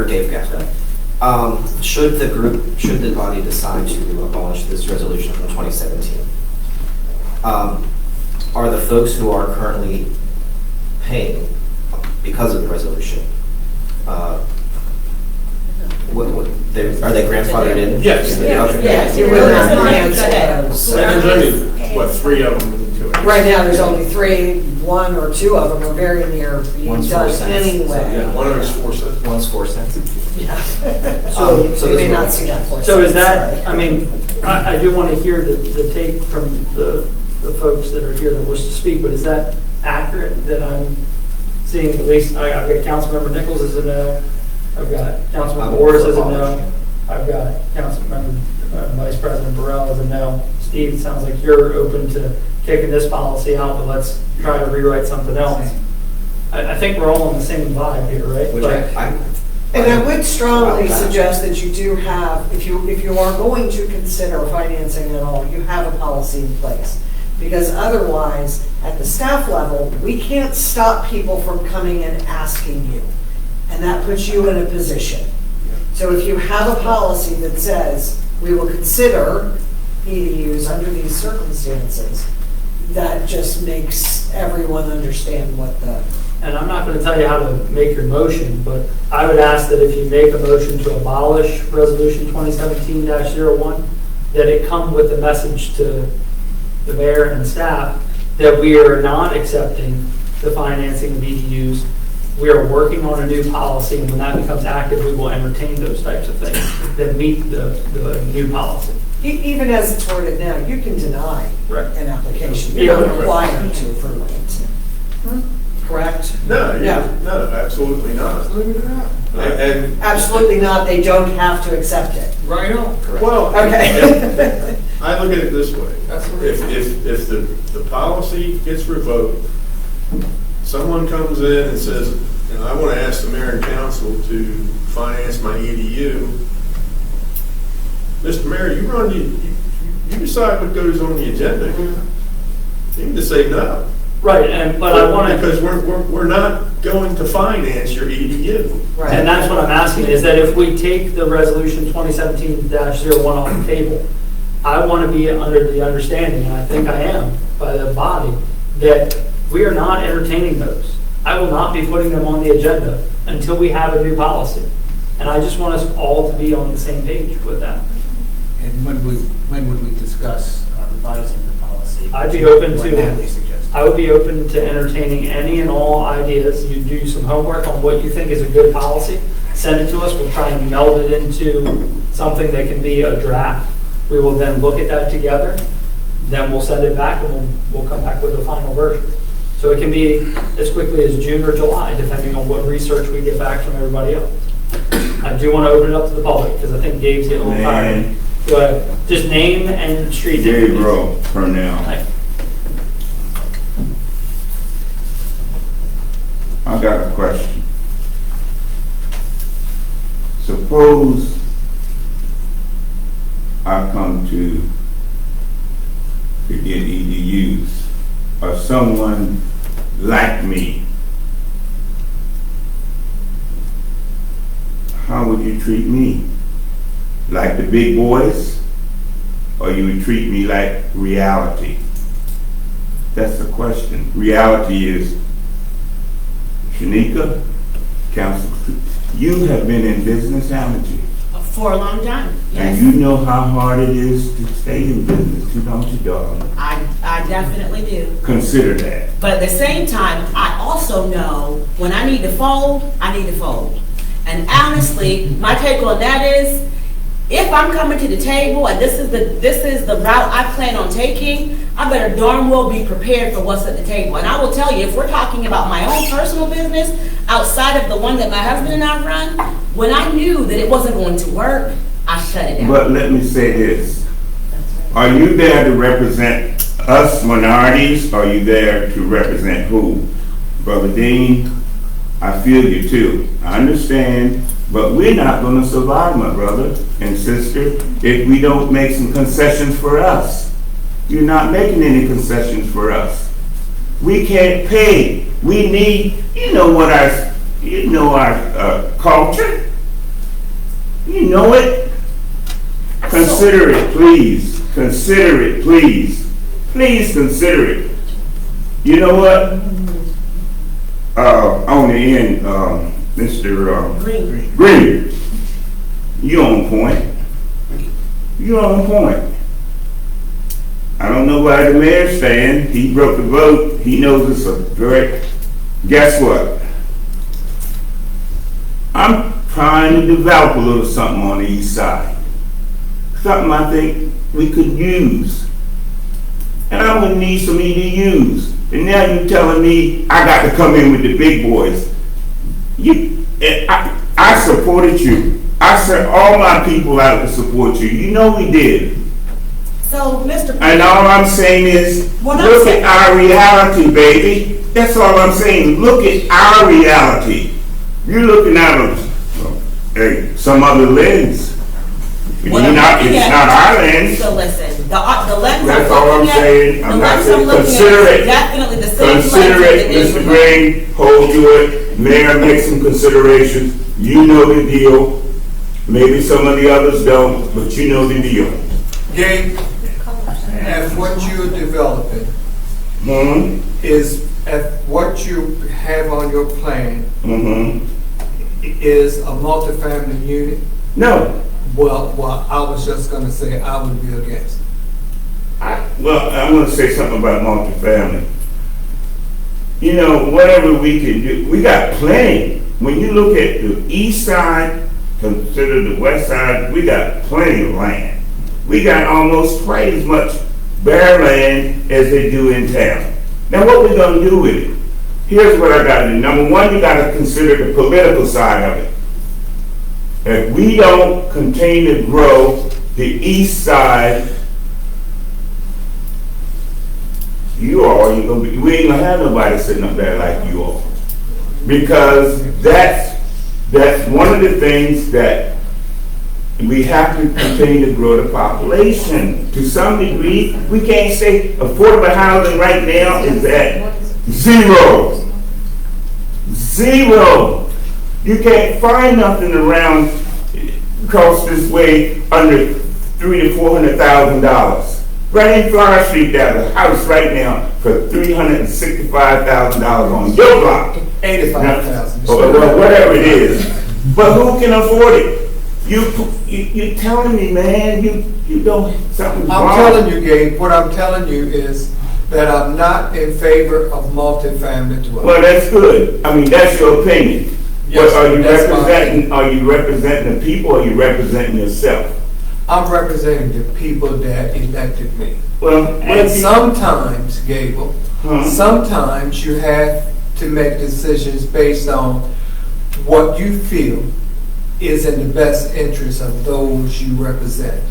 Dave Gaskell. Should the body decide to abolish this resolution from 2017, are the folks who are currently paying because of the resolution, are they grandfathered in? Yes. Okay. Yes, you will not cancel those. There's only, what, 3 of them to it? Right now, there's only 3, 1 or 2 of them are very near being One's done 4 cents. anyway. Yeah, one of them's 4 cents. One's 4 cents. Yeah. So You may not see that 4 cents. So is that, I mean, I do want to hear the take from the folks that are here that wish to speak, but is that accurate that I'm seeing, at least, I've got Councilmember Nichols as a no, I've got Councilmember Orris as a no, I've got Councilmember Vice President Burrell as a no. Steve, it sounds like you're open to kicking this policy out, but let's try to rewrite something else. I think we're all on the same vibe here, right? Which And I would strongly suggest that you do have, if you are going to consider financing at all, you have a policy in place. Because otherwise, at the staff level, we can't stop people from coming and asking you. And that puts you in a position. So if you have a policy that says, we will consider EDUs under these circumstances, that just makes everyone understand what the... And I'm not going to tell you how to make your motion, but I would ask that if you make a motion to abolish Resolution 2017-01, that it come with a message to the mayor and staff that we are not accepting the financing of EDUs. We are working on a new policy, and when that becomes active, we will entertain those types of things that meet the new policy. Even as it's worded now, you can deny an application. Yeah. You're not required to approve it. Correct? No, no, absolutely not. And Absolutely not. They don't have to accept it. right on. Well, okay. I look at it this way. If the policy gets revoked, someone comes in and says, you know, I want to ask the mayor and council to finance my EDU. Mr. Mayor, you decide what goes on the agenda. You can just say no. Right, but I want to... Because we're not going to finance your EDU. Right. And that's what I'm asking, is that if we take the resolution 2017-01 off the table, I want to be under the understanding, and I think I am, by the body, that we are not entertaining those. I will not be putting them on the agenda until we have a new policy. And I just want us all to be on the same page with that. And when would we discuss revising the policy? I'd be open What to, Natalie suggested. I would be open to entertaining any and all ideas. You do some homework on what you think is a good policy, send it to us, we'll try and meld it into something that can be a draft. We will then look at that together, then we'll send it back and we'll come back with a final version. So it can be as quickly as June or July, depending on what research we get back from everybody else. I do want to open it up to the public, because I think Gabe's getting a little tired. Go ahead. Just name and street name. Dave Rowe, Purnell. Hi. I got a question. Suppose I come to get EDUs, or someone like me. How would you treat me? Like the big boys? Or you would treat me like reality? That's the question. Reality is, Shanika, Council, you have been in business, haven't you? For a long time, And yes. you know how hard it is to stay in business, too, don't you, darling? I definitely do. Consider that. But at the same time, I also know when I need to fold, I need to fold. And honestly, my take on that is, if I'm coming to the table and this is the route I plan on taking, I better darn well be prepared for what's at the table. And I will tell you, if we're talking about my own personal business, outside of the one that my husband and I run, when I knew that it wasn't going to work, I shut it down. But let me say this. Are you there to represent us minorities, or are you there to represent who? Brother Dean, I feel you too. I understand, but we're not going to survive, my brother and sister, if we don't make some concessions for us. You're not making any concessions for us. We can't pay. We need, you know our culture. You know it. Consider it, please. Consider it, please. Please consider it. You know what? On the end, Mr. Green, you on point. You on point. I don't know why the mayor's saying he broke the vote. He knows it's a great. Guess what? I'm trying to develop a little something on the east side. Something I think we could use. And I would need some EDUs. And now you're telling me I got to come in with the big boys. I supported you. I sent all my people out to support you. You know we did. So, Mr. And all I'm saying is, look at our reality, baby. That's all I'm saying. Look at our reality. You're looking out of some other lens. It's not our lens. So listen, the lens That's all I'm saying. I'm not saying consider it. Definitely the same Consider it, Mr. Green. Hold to it. Mayor, make some considerations. You know the deal. Maybe some of the others don't, but you know the deal. Gabe, as what you're developing is at what you have on your plan is a multifamily unit. No. Well, I was just going to say I would be against. Well, I'm going to say something about multifamily. You know, whatever we can do, we got plenty. When you look at the east side, consider the west side, we got plenty of land. We got almost twice as much bare land as they do in town. Now, what we going to do with it? Here's what I got to do. Number one, you got to consider the political side of it. If we don't continue to grow the east side, we ain't gonna have nobody sitting up there like you all. Because that's one of the things that we have to continue to grow the population. To some degree, we can't say affordable housing right now is at zero. You can't find nothing around across this way under $300,000 to $400,000. Right in Flower Street, there's a house right now for $365,000 on your block. $85,000. Well, whatever it is. But who can afford it? You're telling me, man, you don't, something's wrong. I'm telling you, Gabe, what I'm telling you is that I'm not in favor of multifamily dwellings. Well, that's good. I mean, that's your opinion. Yes, but are you representing the people or are you representing yourself? I'm representing the people that elected me. Well, and sometimes, Gable, sometimes you have to make decisions based on what you feel is in the best interest of those you represent.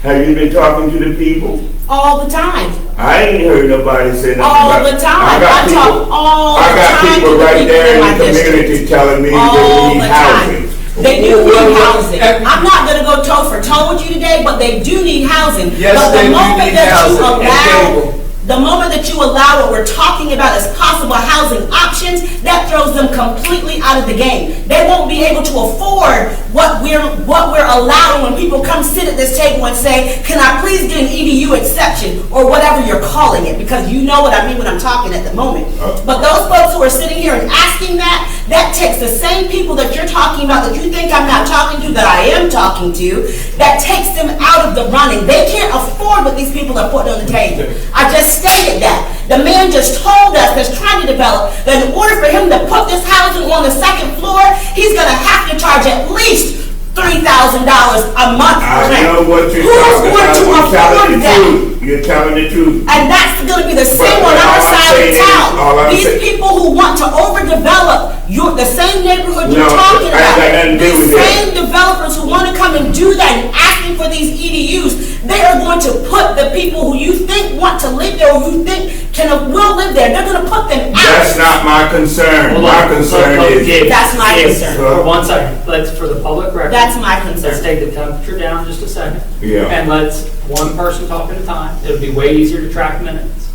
Have you been talking to the people? All the time. I ain't heard nobody say nothing All about the time. I talk all the I got time people to the right people there in in my the community telling me All they need the time. housing. They do need housing. I'm not going to go toe for toe with you today, but they do need housing. Yes, but they do need housing. the moment that you allow what we're talking about as possible housing options, that throws them completely out of the game. They won't be able to afford what we're allowing when people come sit at this table and say, can I please get an EDU exception or whatever you're calling it, because you know what I mean when I'm talking at the moment. But those folks who are sitting here and asking that takes the same people that you're talking about that you think I'm not talking to, that I am talking to, that takes them out of the running. They can't afford what these people are putting on the table. I just stated that. The man just told us that's trying to develop that in order for him to put this housing on the second floor, he's going to have to charge at least $3,000 a month for rent. I know what you're talking about. You're telling the truth. You're telling the truth. And that's going to be the same on our side of the town. These people who want to overdevelop the same neighborhood you're talking about, these same developers who want to come and do that and asking for these EDUs, they are going to put the people who you think want to live there or you think will live there, they're going to put them out. That's not my concern. My concern is... That's my concern. For 1 second, let's, for the public record. That's my concern. Let's take the temperature down just a second. Yeah. And let's one person talk at a time. It'll be way easier to track minutes.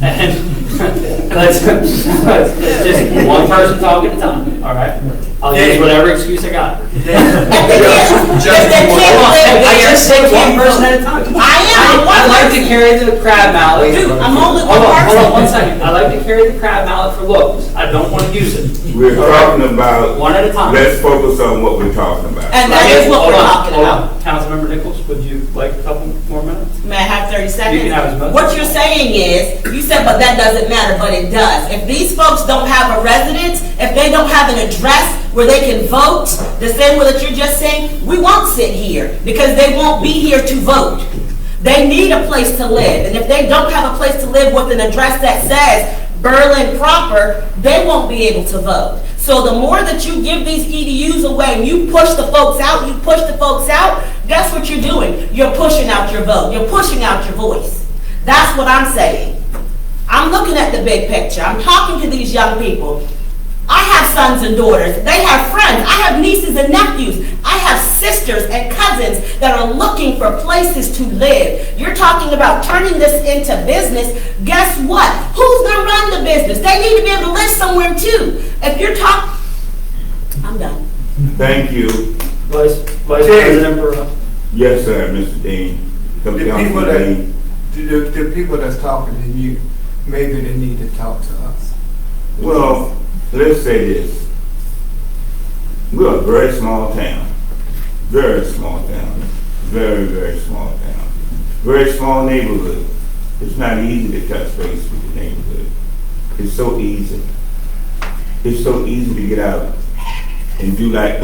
And let's just one person talk at a time, all right? I'll use whatever excuse I got. I just say one person at a time. I am. I like to carry the crab mallet. Dude, I'm only one Hold person. on 1 second. I like to carry the crab mallet for Lowe's. I don't want to use it. We're talking about. One at a time. Let's focus on what we're talking about. And that is what we're talking about. Councilmember Nichols, would you like a couple more minutes? May I have 30 seconds? You can have as much. What you're saying is, you said, but that doesn't matter, but it does. If these folks don't have a residence, if they don't have an address where they can vote, the same way that you're just saying, we won't sit here because they won't be here to vote. They need a place to live. And if they don't have a place to live with an address that says Berlin proper, they won't be able to vote. So the more that you give these EDUs away and you push the folks out, guess what you're doing? You're pushing out your vote. You're pushing out your voice. That's what I'm saying. I'm looking at the big picture. I'm talking to these young people. I have sons and daughters. They have friends. I have nieces and nephews. I have sisters and cousins that are looking for places to live. You're talking about turning this into business. Guess what? Who's going to run the business? They need to be able to live somewhere too. If you're talking, I'm done. Thank you. Vice President Burrow. Yes, sir, Mr. Dean. The people that's talking to you, maybe they need to talk to us. Well, let's say this. We're a very small town. Very small town. Very, very small town. Very small neighborhood. It's not easy to touch base with the neighborhood. It's so easy. It's so easy to get out and do like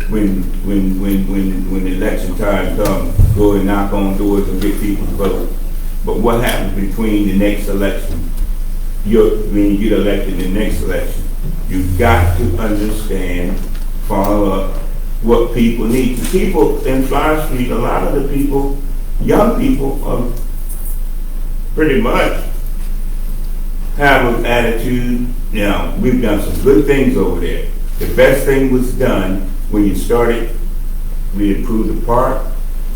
when election time comes, go and knock on doors and get people to vote. But what happens between the next election? When you get elected in the next election, you've got to understand, follow up what people need. The people in Flower Street, a lot of the people, young people, are pretty much have an attitude. Now, we've done some good things over there. The best thing was done when you started. We improved the park,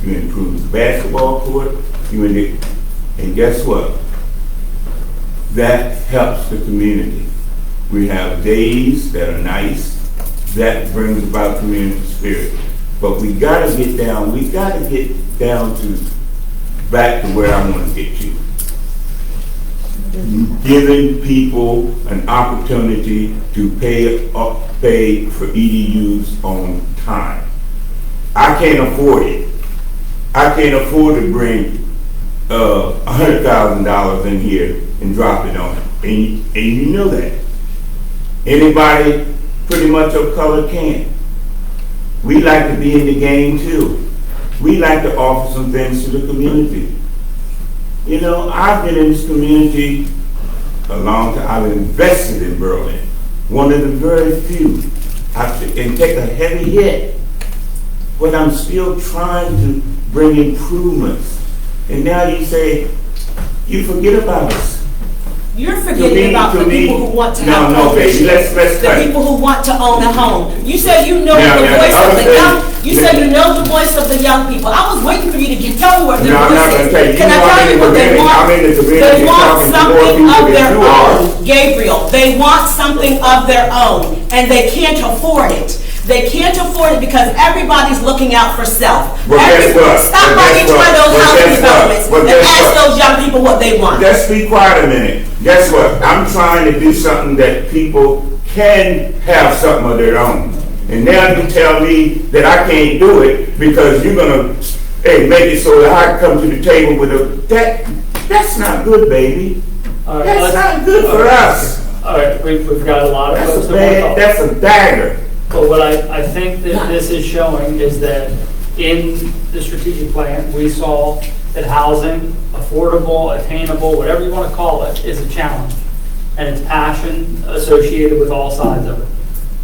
you improved the basketball court, and guess what? That helps the community. We have days that are nice. That brings about community spirit. But we got to get down. We got to get down to back to where I want to get you. Giving people an opportunity to pay for EDUs on time. I can't afford it. I can't afford to bring $100,000 in here and drop it on it. And you know that. Anybody pretty much of color can. We like to be in the game too. We like to offer some things to the community. You know, I've been in this community a long time. I've invested in Berlin. One of the very few. And take a heavy hit. But I'm still trying to bring improvements. And now you say, you forget about us. You're forgetting about the people who want to have baby, let's the people who want to own a home. You said you know the voice of the young. You said you know the voice of the young people. I was waiting for you to tell me what their voice is. Can I tell you what they want? They want something of their own, Gabriel. They want something of their own, and they can't afford it. They can't afford it because everybody's looking out for self. Stop by each one of those housing developments and ask those young people what they want. Just be quiet a minute. Guess what? I'm trying to do something that people can have something of their own. And now you tell me that I can't do it because you're going to make it so that I come to the table with that's not good, baby. That's not good for us. All right, we've got a lot of folks. That's a dagger. But what I think that this is showing is that in the strategic plan, we saw that housing, affordable, attainable, whatever you want to call it, is a challenge. And it's passion associated with all sides of it.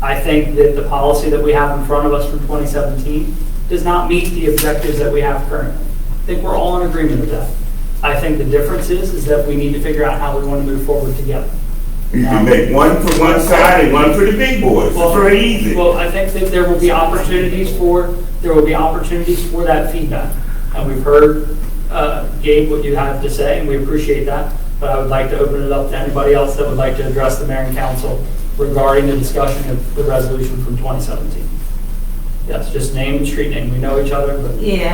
I think that the policy that we have in front of us from 2017 does not meet the objectives that we have currently. I think we're all in agreement with that. I think the difference is that we need to figure out how we want to move forward together. You can make one for one side and one for the big boys. It's very easy. Well, I think that there will be opportunities for that feedback. And we've heard, Gabe, what you have to say, and we appreciate that. But I would like to open it up to anybody else that would like to address the mayor and council regarding the discussion of the resolution from 2017. Yes, just name and street name. We know each other, but. Yeah.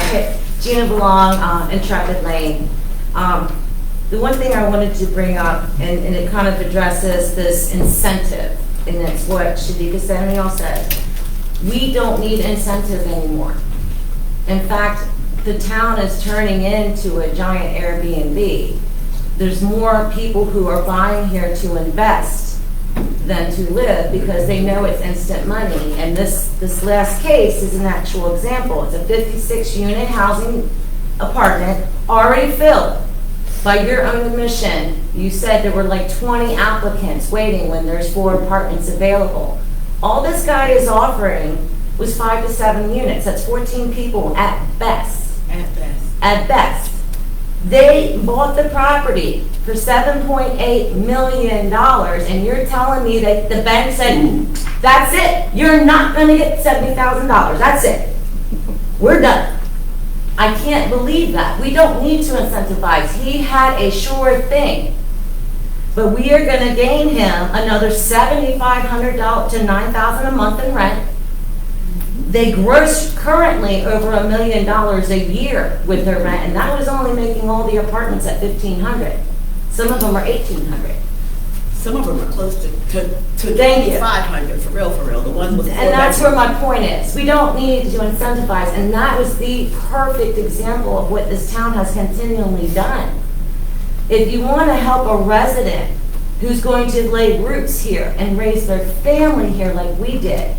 Gina Belong, Intrepid Lane. The one thing I wanted to bring up, and it kind of addresses this incentive, and that's what Shadika Samuel said. We don't need incentive anymore. In fact, the town is turning into a giant Airbnb. There's more people who are buying here to invest than to live because they know it's instant money. And this last case is an actual example. It's a 56-unit housing apartment already filled. By your own admission, you said there were like 20 applicants waiting when there's 4 apartments available. All this guy is offering was 5 to 7 units. That's 14 people at best. At best. At best. They bought the property for $7.8 million, and you're telling me that the bank said, that's it. You're not going to get $70,000. That's it. We're done. I can't believe that. We don't need to incentivize. He had a sure thing. But we are going to gain him another $7,500 to $9,000 a month in rent. They gross currently over $1 million a year with their rent, and that was only making all the apartments at $1,500. Some of them are $1,800. Some of them are close to Thank you. 500, for real, the ones with the And that's where my point is. We don't need to incentivize, and that was the perfect example of what this town has continually done. If you want to help a resident who's going to lay roots here and raise their family here like we did,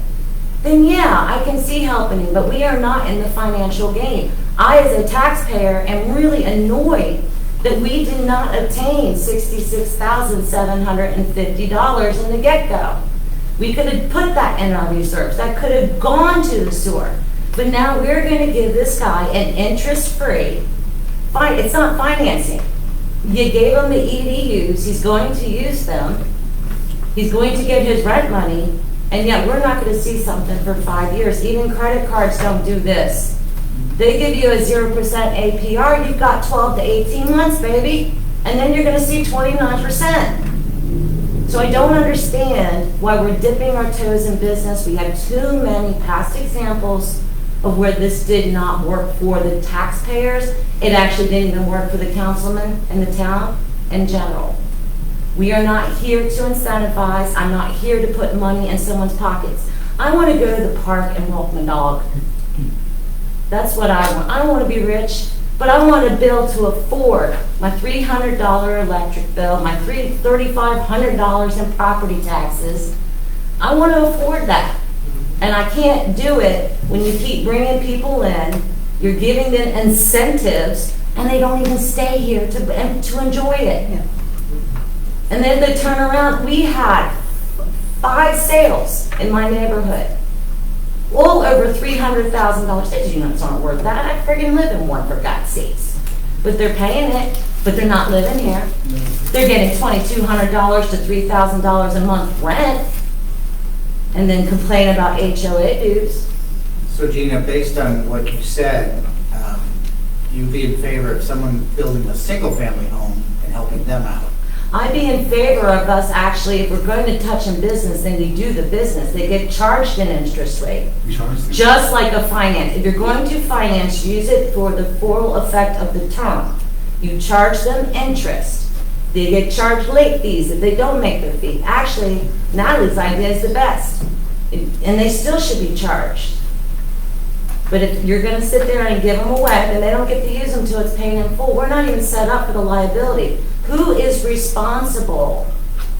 then yeah, I can see helping you, but we are not in the financial game. I, as a taxpayer, am really annoyed that we did not obtain $66,750 in the get-go. We could have put that in our reserves. That could have gone to the sewer. But now we're going to give this guy an interest-free, it's not financing. You gave him the EDUs, he's going to use them, he's going to get his rent money, and yet we're not going to see something for 5 years. Even credit cards don't do this. They give you a 0% APR, you've got 12 to 18 months, baby, and then you're going to see 29%. So I don't understand why we're dipping our toes in business. We have too many past examples of where this did not work for the taxpayers. It actually didn't even work for the councilmen in the town in general. We are not here to incentivize. I'm not here to put money in someone's pockets. I want to go to the park and walk my dog. That's what I want. I don't want to be rich, but I want to be able to afford my $300 electric bill, my $3,500 in property taxes. I want to afford that. And I can't do it when you keep bringing people in, you're giving them incentives, and they don't even stay here to enjoy it. Yeah. And then they turn around. We had 5 sales in my neighborhood. All over $300,000. Did you know it's not worth that? I friggin' live in one, for God's sakes. But they're paying it, but they're not living here. They're getting $2,200 to $3,000 a month rent, and then complain about HOA dues. So Gina, based on what you said, you'd be in favor of someone building a single-family home and helping them out? I'd be in favor of us actually, if we're going to touch on business, then we do the business. They get charged an interest rate. Just like a finance. If you're going to finance, use it for the full effect of the term. You charge them interest. They get charged late fees if they don't make their fee. Actually, Natalie's idea is the best. And they still should be charged. But if you're going to sit there and give them away, then they don't get to use them until it's paid in full. We're not even set up for the liability. Who is responsible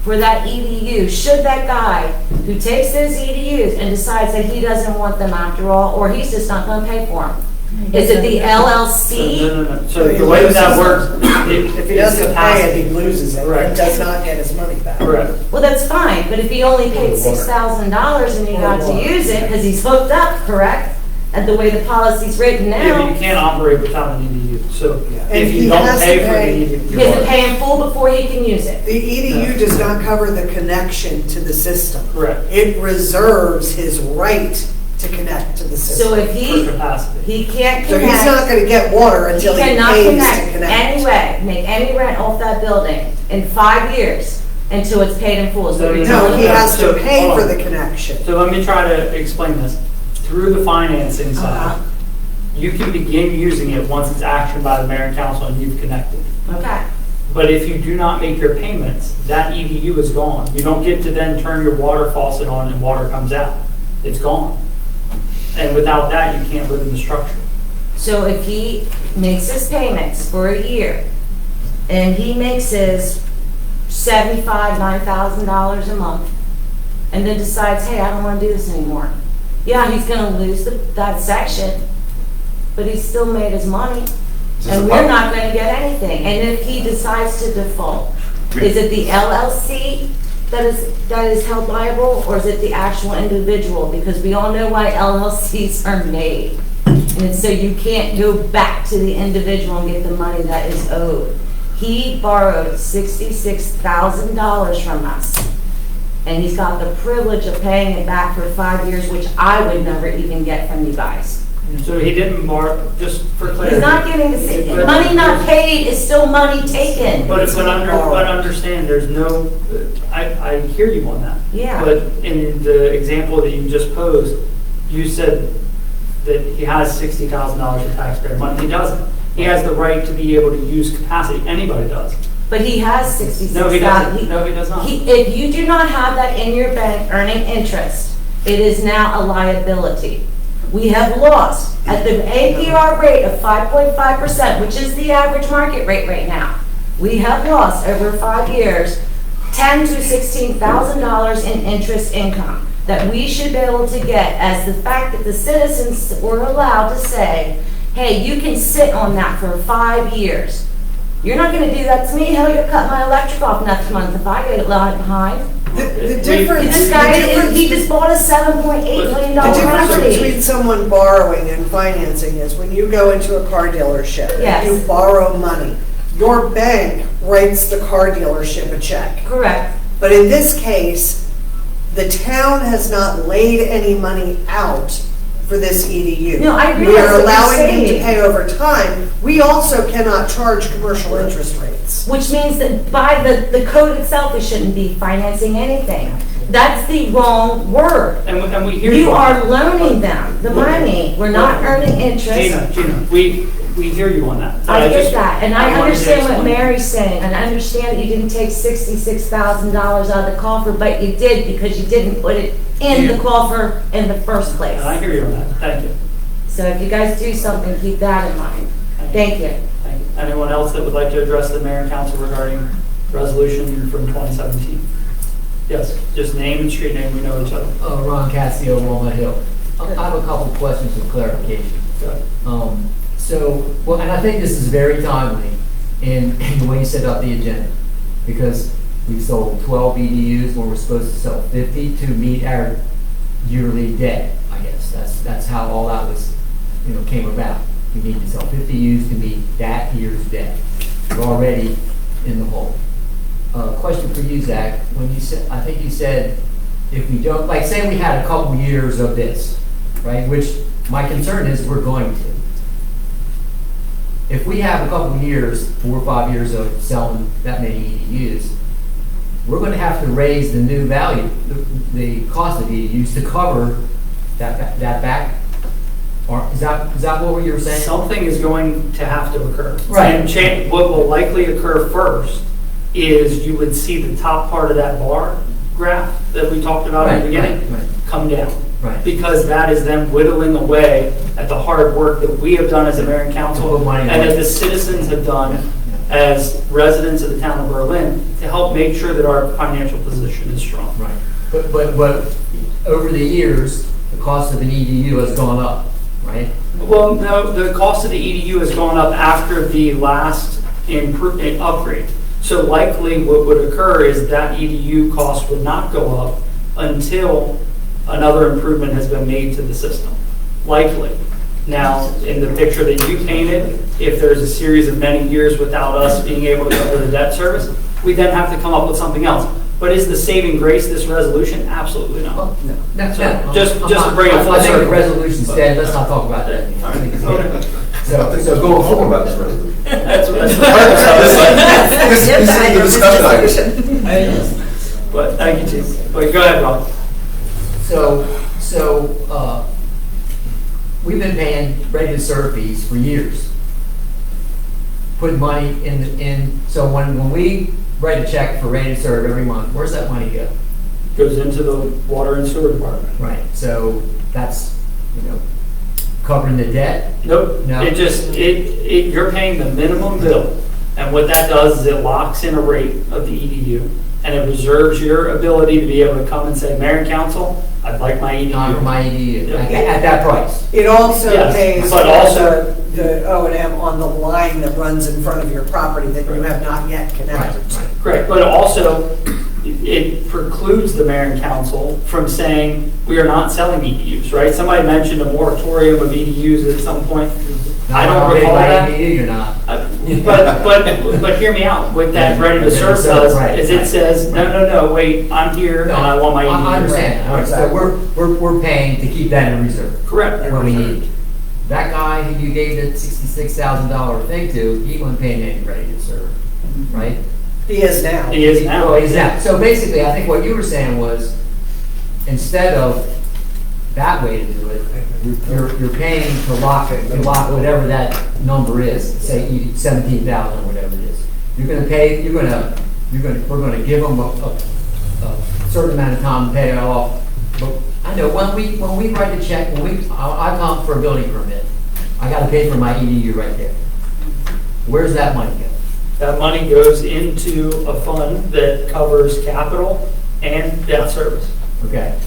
for that EDU? Should that guy who takes those EDUs and decides that he doesn't want them after all, or he's just not going to pay for them? Is it the LLC? No. So the way that works, If he doesn't pay it, he loses it. Correct. He does not get his money back. Correct. Well, that's fine, but if he only paid $6,000 and he got to use it because he's hooked up, correct? And the way the policy's written Yeah, now. but you can't operate without an EDU. So And if he you don't has to pay for the pay- EDU, He has to pay in full before he can use it. The EDU does not cover the connection to the system. Correct. It reserves his right to connect to the system. So if he can't So connect. he's not gonna get water until he cannot pays to connect connect. anyway, make any rent off that building in 5 years until it's paid in full. So No, he has to So, pay hold for on. the connection. So let me try to explain this. Through the financing side, You can begin using it once it's actioned by the mayor and council and you've connected. Okay. But if you do not make your payments, that EDU is gone. You don't get to then turn your water faucet on and water comes out. It's gone. And without that, you can't live in the structure. So if he makes his payments for a year, and he makes his $9,000 a month, and then decides, hey, I don't want to do this anymore. Yeah, he's going to lose that section, but he's still made his money, and we're not going to get anything. And if he decides to default, is it the LLC that is held liable, or is it the actual individual? Because we all know why LLCs are made. And so you can't go back to the individual and get the money that is owed. He borrowed $66,000 from us, and he's got the privilege of paying it back for 5 years, which I would never even get from you guys. So he didn't borrow, just for clarity. He's not getting the same, money not paid is still money taken. But understand, there's no, I hear you on that. Yeah. But in the example that you just posed, you said that he has $60,000 of taxpayer money. He doesn't. He has the right to be able to use capacity. Anybody does. But he has $66,000. No, he doesn't. No, he does not. If you do not have that in your bank earning interest, it is now a liability. We have lost at the APR rate of 5.5%, which is the average market rate right now. We have lost over 5 years $10,000 to $16,000 in interest income that we should be able to get, as the fact that the citizens were allowed to say, hey, you can sit on that for 5 years. You're not going to do that to me. Hell, you'll cut my electric off next month if I get left behind. The difference, This guy, he just bought a $7.8 million the difference property. between someone borrowing and financing is when you go into a car dealership, Yes. you borrow money. Your bank writes the car dealership a check. Correct. But in this case, the town has not laid any money out for this EDU. No, I We realize are what you're allowing him to saying. pay over time. We also cannot charge commercial interest rates. Which means that by the code itself, we shouldn't be financing anything. That's the wrong word. And we hear You are loaning them the money. We're not earning interest. Gina, we hear you on that. I get that, and I wanted to understand what explain. Mary's saying, and I understand that you didn't take $66,000 out of the coffer, but you did because you didn't put it in the coffer in the first place. I hear you on that. Thank you. So if you guys do something, keep that in mind. Thank you. Thank you. Anyone else that would like to address the mayor and council regarding resolution from 2017? Yes, just name and street name, we know each other. Ron Cassio, Walnut Hill. I have a couple of questions of clarification. And I think this is very timely in the way you set up the agenda, because we sold 12 EDUs when we're supposed to sell 50 to meet our yearly debt. I guess that's how all that was, came about. We need to sell 50 EDUs to meet that year's debt. We're already in the hole. Question for you, Zach. When you said, I think you said, if we don't, like, say we had a couple years of this, right? Which my concern is we're going to. If we have a couple years, 4 or 5 years of selling that many EDUs, we're going to have to raise the new value, the cost of EDUs to cover that back. Or is that what you were saying? Something is going to have to occur. Right. And what will likely occur first is you would see the top part of that bar graph that we talked about in the beginning come down. Right. Because that is them whittling away at the hard work that we have done as a mayor and council and that the citizens have done as residents of the town of Berlin to help make sure that our financial position is strong. Right. But over the years, the cost of an EDU has gone up, right? Well, no, the cost of the EDU has gone up after the last upgrade. So likely what would occur is that EDU cost would not go up until another improvement has been made to the system. Likely. Now, in the picture that you painted, if there's a series of many years without us being able to cover the debt service, we then have to come up with something else. But is the saving grace this resolution? Absolutely not. No. So just to bring it full I think circle. the resolution's dead. Let's not talk about that. So going forward about this resolution. That's what This is the discussion item. But thank you, Chief. But go ahead, Rob. So we've been paying ready to serve fees for years. Put money so when we write a check for ready to serve every month, where's that money go? Goes into the water and sewer department. Right, so that's, covering the debt? Nope. No. You're paying the minimum bill, and what that does is it locks in a rate of the EDU, and it reserves your ability to be able to come and say, Mayor and Council, I'd like my EDU. Not for my EDU, Yeah. at that price. It also Yes, pays but also- the O&M on the line that runs in front of your property that you have not yet connected to. Correct, but also, it precludes the mayor and council from saying, we are not selling EDUs, right? Somebody mentioned a moratorium of EDUs at some point. I don't recall that. EDU, you're not. But hear me out, what that ready to serve does, is it says, no, wait, I'm here and I want my EDU. I understand. All right, so we're paying to keep that in reserve. Correct. When we need it. That guy who you gave the $66,000 thing to, he wasn't paying any ready to serve, right? He is now. He is now. Well, he's now. So basically, I think what you were saying was, instead of that way to do it, you're paying to lock whatever that number is, say 17,000 or whatever it is. We're going to give them a certain amount of time to pay it off. But I know when we write a check, I come for a building permit, I got to pay for my EDU right there. Where's that money go? That money goes into a fund that covers capital and debt service. Okay.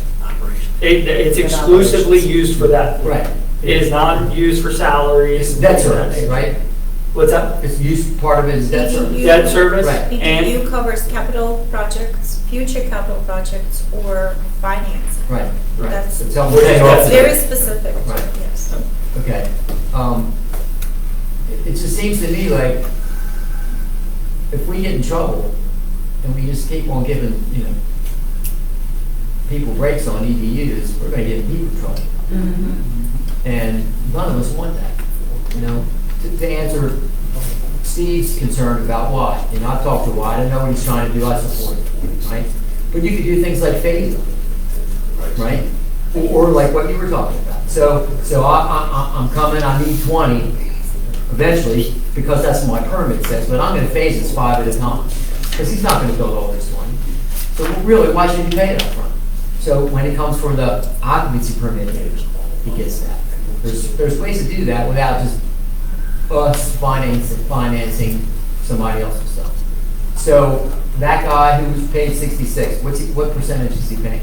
It's exclusively used for that. Right. It is not used for salaries. It's debt service, right? What's that? It's used, part of it is debt service. Debt service, Right. and EDU covers capital projects, future capital projects, or finance. Right, right. That's It's helpful to pay off. very specific, Right. yes. Okay. It just seems to me like if we get in trouble and we just keep on giving, people breaks on EDUs, we're going to get in deeper trouble. And none of us want that. To answer Steve's concern about Watt, I've talked to Watt, I know what he's trying to do, I support it, right? But you could do things like phase them, right? Or like what you were talking about. So I'm coming, I need 20 eventually, because that's what my permit says, but I'm going to phase this 5 at a time, because he's not going to build all this 20. So really, why should he pay it up front? So when it comes for the occupancy permit, he gets that. There's ways to do that without just us financing somebody else's stuff. So that guy who was paid 66, what percentage is he paying?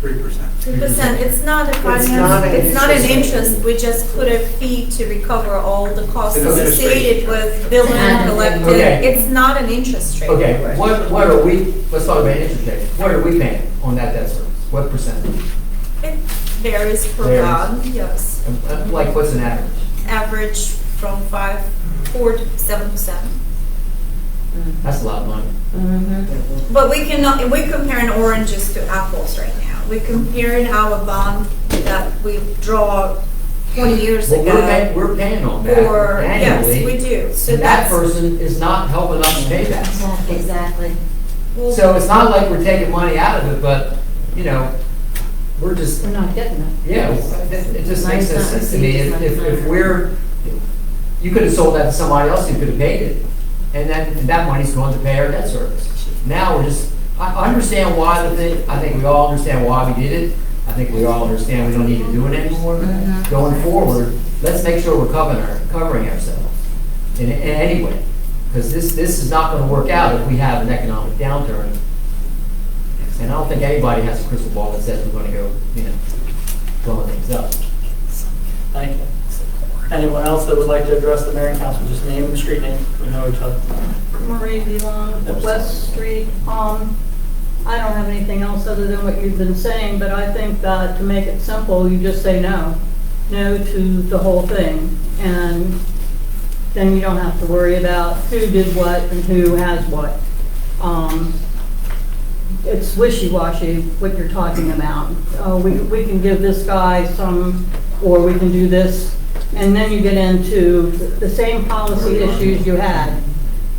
3%. 3%, it's not a finance, it's not an interest, we just put a fee to recover all the costs associated with billing, collecting. Okay. It's not an interest rate. Okay, what are we, let's talk about interest rate. What are we paying on that debt service? What percentage? It varies per Varies. bond, yes. Like, what's an average? Average from 4 to 7%. That's a lot of money. But we're comparing oranges to apples right now. We're comparing our bond that we draw 20 years Well, ago. we're paying on that Or, yes, annually. we do. So And that that's, person is not helping us pay that. Exactly. So it's not like we're taking money out of it, but, we're just, We're not getting it. yeah, it just makes no Nice, sense to me. If you could have sold that to somebody else who could have paid it, and then that money's going to pay our debt service. Now we're just, I understand why I think we all understand why we did it. I think we all understand we don't need to do it anymore. Going forward, let's make sure we're covering ourselves in any way. Because this is not going to work out if we have an economic downturn. And I don't think anybody has a crystal ball that says we're going to go, blowing things up. Thank you. Anyone else that would like to address the mayor and council, just name and street name, we know each other. Marie DeLong, West Street. I don't have anything else other than what you've been saying, but I think that to make it simple, you just say no. No to the whole thing. And then you don't have to worry about who did what and who has what. It's wishy-washy what you're talking about. We can give this guy some, or we can do this. And then you get into the same policy issues you had.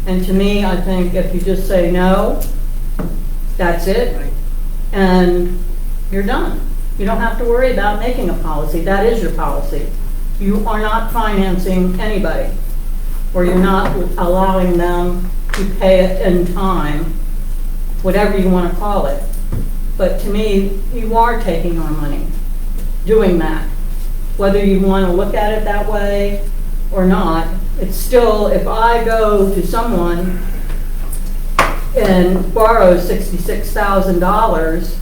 And to me, I think if you just say no, that's it, and you're done. You don't have to worry about making a policy. That is your policy. You are not financing anybody, or you're not allowing them to pay it in time, whatever you want to call it. But to me, you are taking our money, doing that. Whether you want to look at it that way or not, it's still, if I go to someone and borrow $66,000,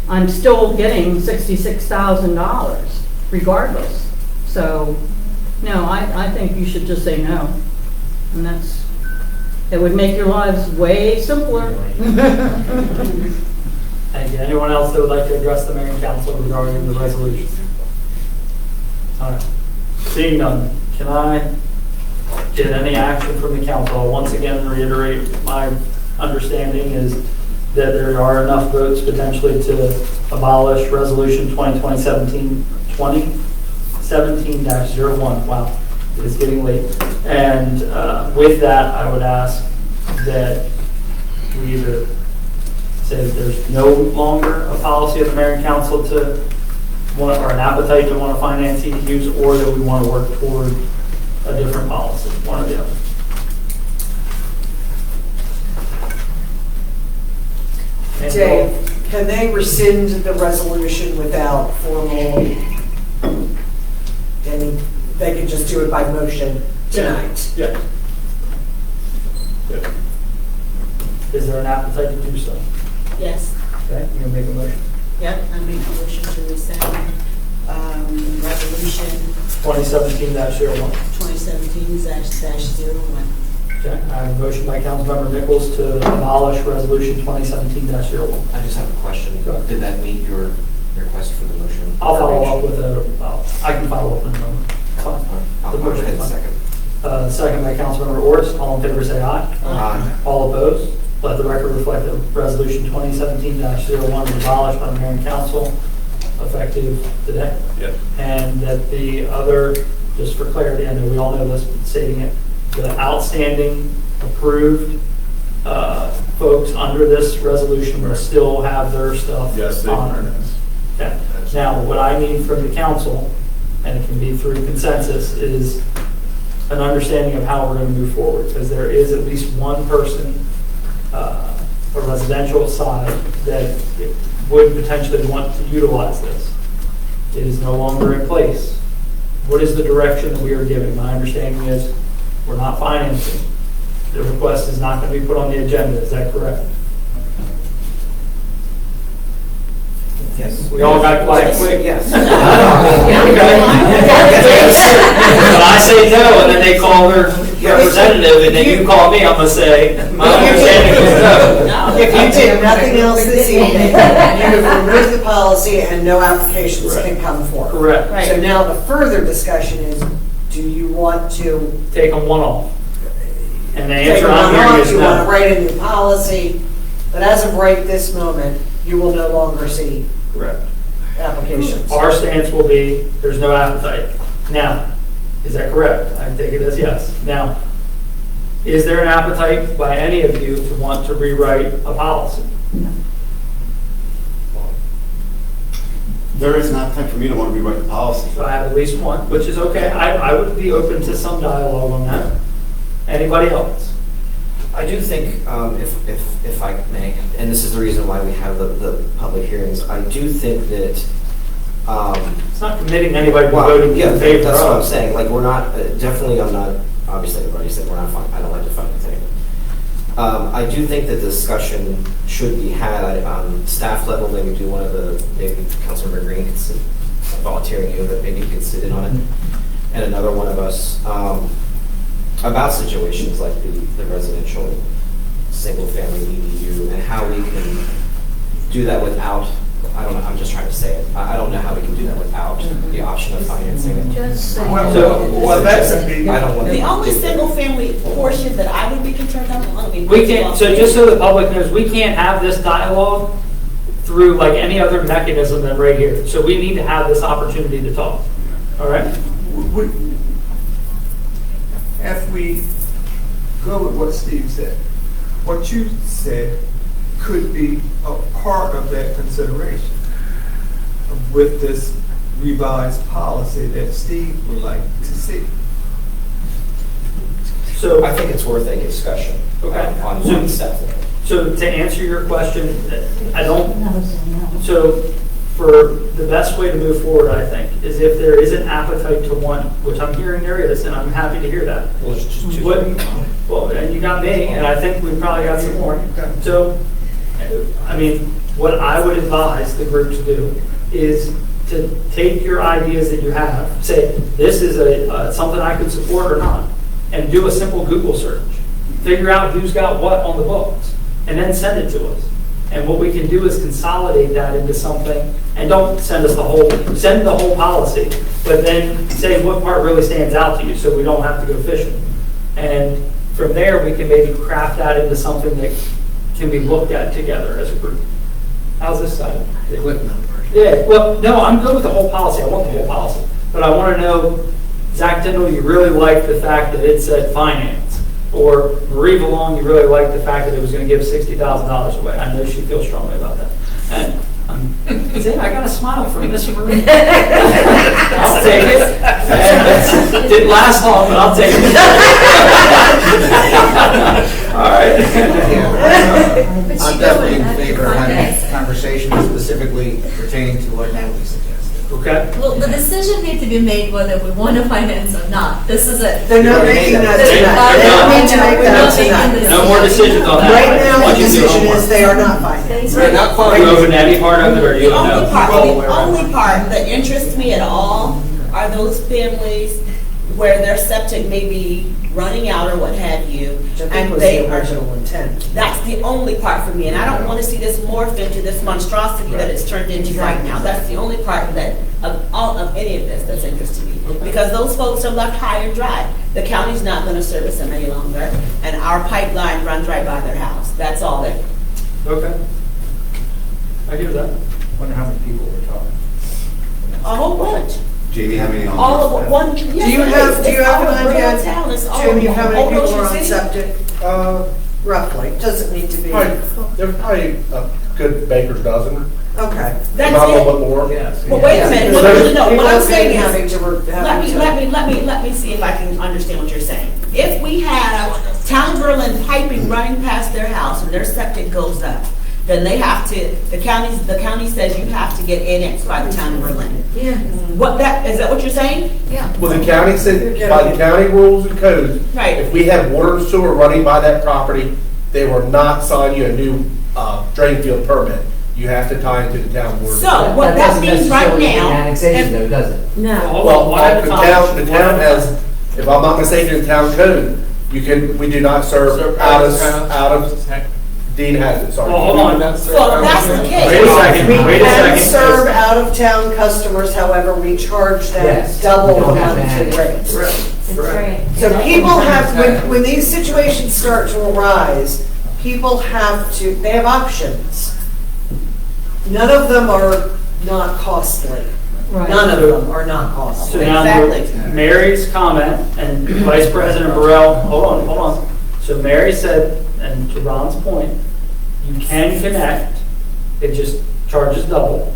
I'm still getting $66,000 regardless. So, no, I think you should just say no. And it would make your lives way simpler. Thank you. Anyone else that would like to address the mayor and council regarding the resolution? All right. Seeing none, can I get any action from the council? I'll once again reiterate my understanding is that there are enough votes potentially to abolish resolution 2017-01. Wow, it is getting late. And with that, I would ask that we either say that there's no longer a policy of the mayor and council to want, or an appetite to want to finance EDUs, or that we want to work toward a different policy, one or the other. Dave, can they rescind the resolution without formal, they can just do it by motion tonight? Yeah. Yeah. Is there an appetite to do so? Yes. Okay, you gonna make a motion? Yep, I make a motion to rescind resolution 2017-01. 2017-01. Okay, I have a motion by Councilmember Nichols to abolish resolution 2017-01. I just have a question. Did that meet your request for the motion? I'll follow up with I can follow up in a moment. Fine. I'll go ahead and second. Second by Councilmember Orris. All in favor say aye. Aye. All opposed? Let the record reflect that resolution 2017-01 is abolished by the mayor and council effective today. Yep. And that the other, just for clarity, I know we all know this, but stating it, the outstanding approved folks under this resolution will still have their stuff honored. Okay. Now, what I need from the council, and it can be through consensus, is an understanding of how we're going to move forward, because there is at least one person, a residential side, that would potentially want to utilize this. It is no longer in place. What is the direction that we are giving? My understanding is we're not financing. The request is not going to be put on the agenda. Is that correct? Yes. We all got quiet quick? Yes. When I say no, and then they call their representative, and then you call me, I'm going to say, my understanding is no. If you do nothing else this evening, you have removed the policy and no applications can come forward. Correct. Right. So now the further discussion is, do you want to take them one off? And the take answer them I'm one hearing off? is You want to no. write a new policy, but as of right this moment, you will no longer see Correct. applications. Our stance will be, there's no appetite. Now, is that correct? I take it as yes. Now, is there an appetite by any of you to want to rewrite a policy? There is an appetite for me to want to rewrite the policy. So I have at least one, which is okay. I would be open to some dialogue on that. Anybody else? I do think, if I may, and this is the reason why we have the public hearings, I do think that it's not committing anybody to voting in favor of. That's what I'm saying. Like, we're not, definitely I'm not, obviously everybody said we're not fine. I don't like to fight with anyone. I do think that discussion should be had on staff level. Maybe do one of the, maybe Councilmember Green could sit, volunteering you, but maybe you could sit in on it. And another one of us, about situations like the residential single-family EDU and how we can do that without, I don't know, I'm just trying to say it. I don't know how we can do that without the option of financing it. Just say The only single-family portion that I would be concerned about, We can't, so just so the public knows, we can't have this dialogue through like any other mechanism than right here. So we need to have this opportunity to talk. All right? If we go with what Steve said, what you said could be a part of that consideration. with this revised policy that Steve would like to see? So, I think it's worth a discussion on one step. so to answer your question, I don't, so for the best way to move forward, I think, is if there is an appetite to want, which I'm hearing there is, and I'm happy to hear that. Well, it's just two. Well, and you got me, and I think we probably got some more. So, I mean, what I would advise the group to do is to take your ideas that you have, say, this is something I could support or not, and do a simple Google search. Figure out who's got what on the books, and then send it to us. And what we can do is consolidate that into something, and don't send us send the whole policy, but then say what part really stands out to you, so we don't have to go fishing. And from there, we can maybe craft that into something that can be looked at together as a group. How's this sound? Yeah, well, no, I'm good with the whole policy. I want the whole policy. But I want to know, Zach Tindall, you really like the fact that it said finance. Or Marie Vallone, you really like the fact that it was going to give $60,000 away. I know she feels strongly about that. And see, I got a smile from Miss Marie. I'll take it. And it didn't last long, but I'll take it. All right. I'm definitely in favor of having a conversation specifically pertaining to what Natalie suggested. Okay. Well, the decision needs to be made whether we want to finance or not. This is it. They're not making that tonight. They don't need to make that tonight. No more decisions on that. Right now, Why the don't you do decision homework? is they are not financed. They're not Are you open to any part of it, or you The don't only know? part, the only part that interests me at all are those families where their septic may be running out or what have you. Which I think and was they the are- original intent. That's the only part for me, and I don't want to see this morph into this monstrosity that it's turned into right now. That's the only part that, of all of any of this, that's interesting me. Because those folks are left high and dry. The county's not going to service them any longer, and our pipeline runs right by their house. That's all that. Okay. I hear that. Wonder how many people we're talking. A whole bunch. Jamie, how many on? All of one. Do you have an idea, Jim, you how many Old people Ocean are on City? septic? Roughly, doesn't need to be. There's probably a good baker's dozen. Okay. That's Not a it. little bit more. Well, wait a minute. Yeah. No, People what I'm have saying been is, having to- let me see if I can understand what you're saying. If we have Town of Berlin piping running past their house and their septic goes up, then they have to, the county says you have to get annexed by the Town of Berlin. Yeah. Is that what you're saying? Yeah. Well, the county said, by the county rules and codes, Right. if we have water and sewer running by that property, they will not sign you a new drain field permit. You have to tie into the town water. So, what that means right doesn't necessarily mean now. annexation though, does it? No. Well, the town has, if I'm not mistaken, in town code, we do not serve out of, Dean has it, sorry. Well, hold on. So, if that's the case. Wait a second, We wait a can second. serve out-of-town customers, however, we charge them Yes. double We the don't have to monthly annex. rate. That's right. So people have, when these situations start to arise, people they have options. None of them are not costly. Right. None of them are not So costly. now, Mary's comment, and Vice President Burrell, hold on. So Mary said, and to Ron's point, you can connect, it just charges double.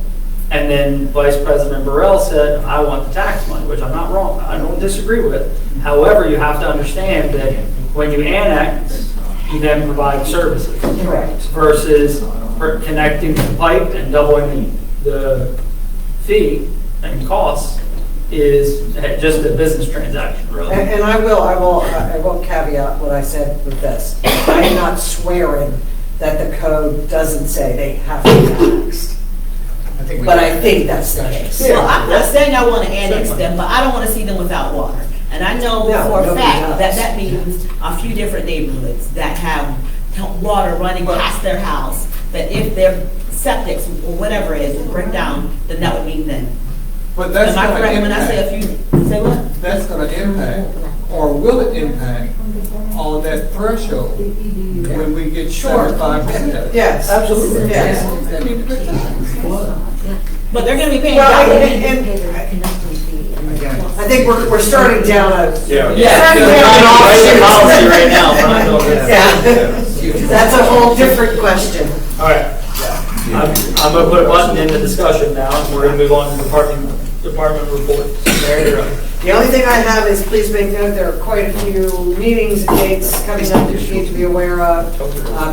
And then Vice President Burrell said, I want the tax money, which I'm not wrong, I don't disagree with. However, you have to understand that when you annex, you then provide services. Correct. Versus connecting the pipe and doubling the fee and costs is just a business transaction, really. And I will caveat what I said with this. I am not swearing that the code doesn't say they have to be annexed. But I think that's the case. Well, I'm not saying I want to annex them, but I don't want to see them without water. And I know No, for a nobody fact does. that means a few different neighborhoods that have water running past their house, that if their septics or whatever it is break down, then that would mean then. But that's Am I gonna correct when I say a impact, few, say what? that's gonna impact, or will it impact on that threshold when we get Sure. 75%? Yes, absolutely, yes. But they're gonna be paying. Well, double. I think we're starting down a. Yeah. Starting We're down trying to write the an policy option. right now, Ron. Yeah. That's a whole different question. All right. I'm going to put a button in the discussion now, and we're going to move on to department reports. Mary, you're up. The only thing I have is please make note, there are quite a few meetings and dates coming up that you need to be aware of.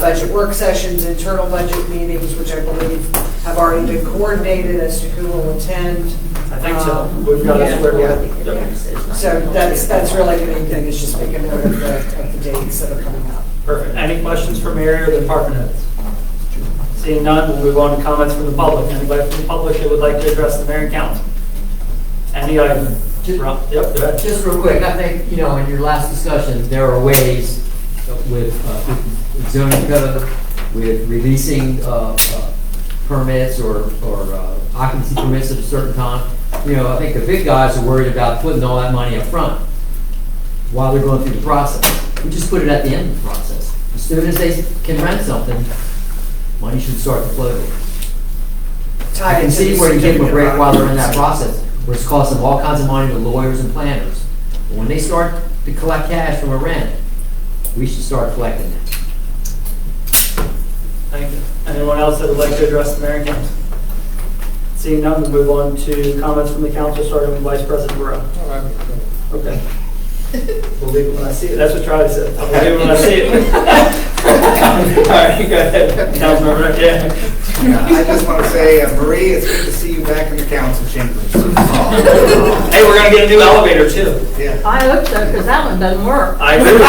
Budget work sessions, internal budget meetings, which I believe have already been coordinated as to who will attend. I think so. We've got it squared away. So that's really the main thing, is just make a note of the dates that are coming up. Perfect. Any questions for Mary or the department heads? Seeing none, we'll move on to comments from the public. Anybody from the public that would like to address the mayor and council? Any item? Yep, go ahead. Just real quick, I think, in your last discussion, there are ways with zoning code, with releasing permits or occupancy permits at a certain time. I think the big guys are worried about putting all that money up front while they're going through the process. We just put it at the end of the process. As soon as they can rent something, money should start to flow. I can see where you give them a break while they're in that process, where it's costing all kinds of money to lawyers and planners. But when they start to collect cash from a rent, we should start collecting it. Thank you. Anyone else that would like to address the mayor and council? Seeing none, we'll move on to comments from the council, starting with Vice President Burrow. Okay. Believe it when I see it. That's what Charlie said. I'll believe it when I see it. All right, go ahead. Councilmember, yeah. I just want to say, Marie, it's good to see you back in the council chambers. Hey, we're going to get a new elevator too. Yeah. I hope so, because that one doesn't work. I agree with you.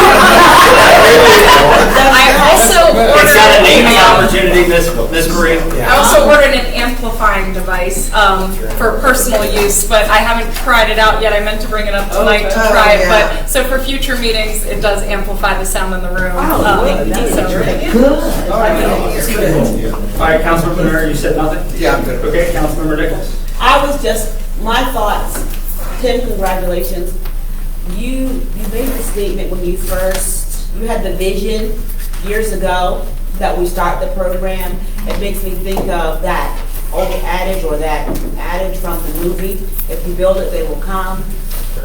I also It's got a naming ordered opportunity, Miss Marie. I also ordered an amplifying device for personal use, but I haven't tried it out yet. I meant to bring it up tonight to try it, but so for future meetings, it does amplify the sound in the room. All right, Councilmember Miller, you said nothing? Yeah, I'm good. Okay, Councilmember Nichols. My thoughts, Tim, congratulations. You made the statement when you had the vision years ago that we start the program. It makes me think of that old adage from the movie, if you build it, they will come.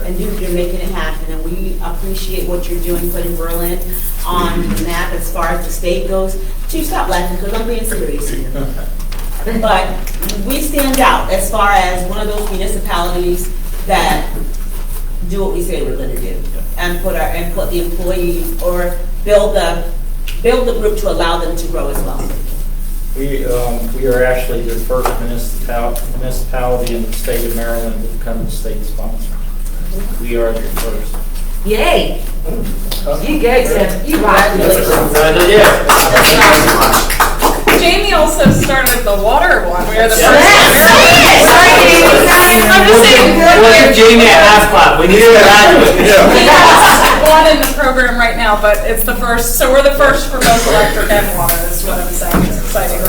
And you're making it happen, and we appreciate what you're doing, putting Berlin on the map as far as the state goes. Chief, stop laughing, because I'm being serious here. But we stand out as far as one of those municipalities that do what we say we're going to do, and put the employees or build the group to allow them to grow as well. We are actually the first municipality in the state of Maryland to become a state sponsor. We are the first. Yay! You go, Tim. You rock. Jamie also started the water one. We are the first. I'm just saying. We'll give Jamie a half clap. We need a graduate. He has one in the program right now, but it's the first. So we're the first for both electric and water. That's what I'm saying. It's exciting.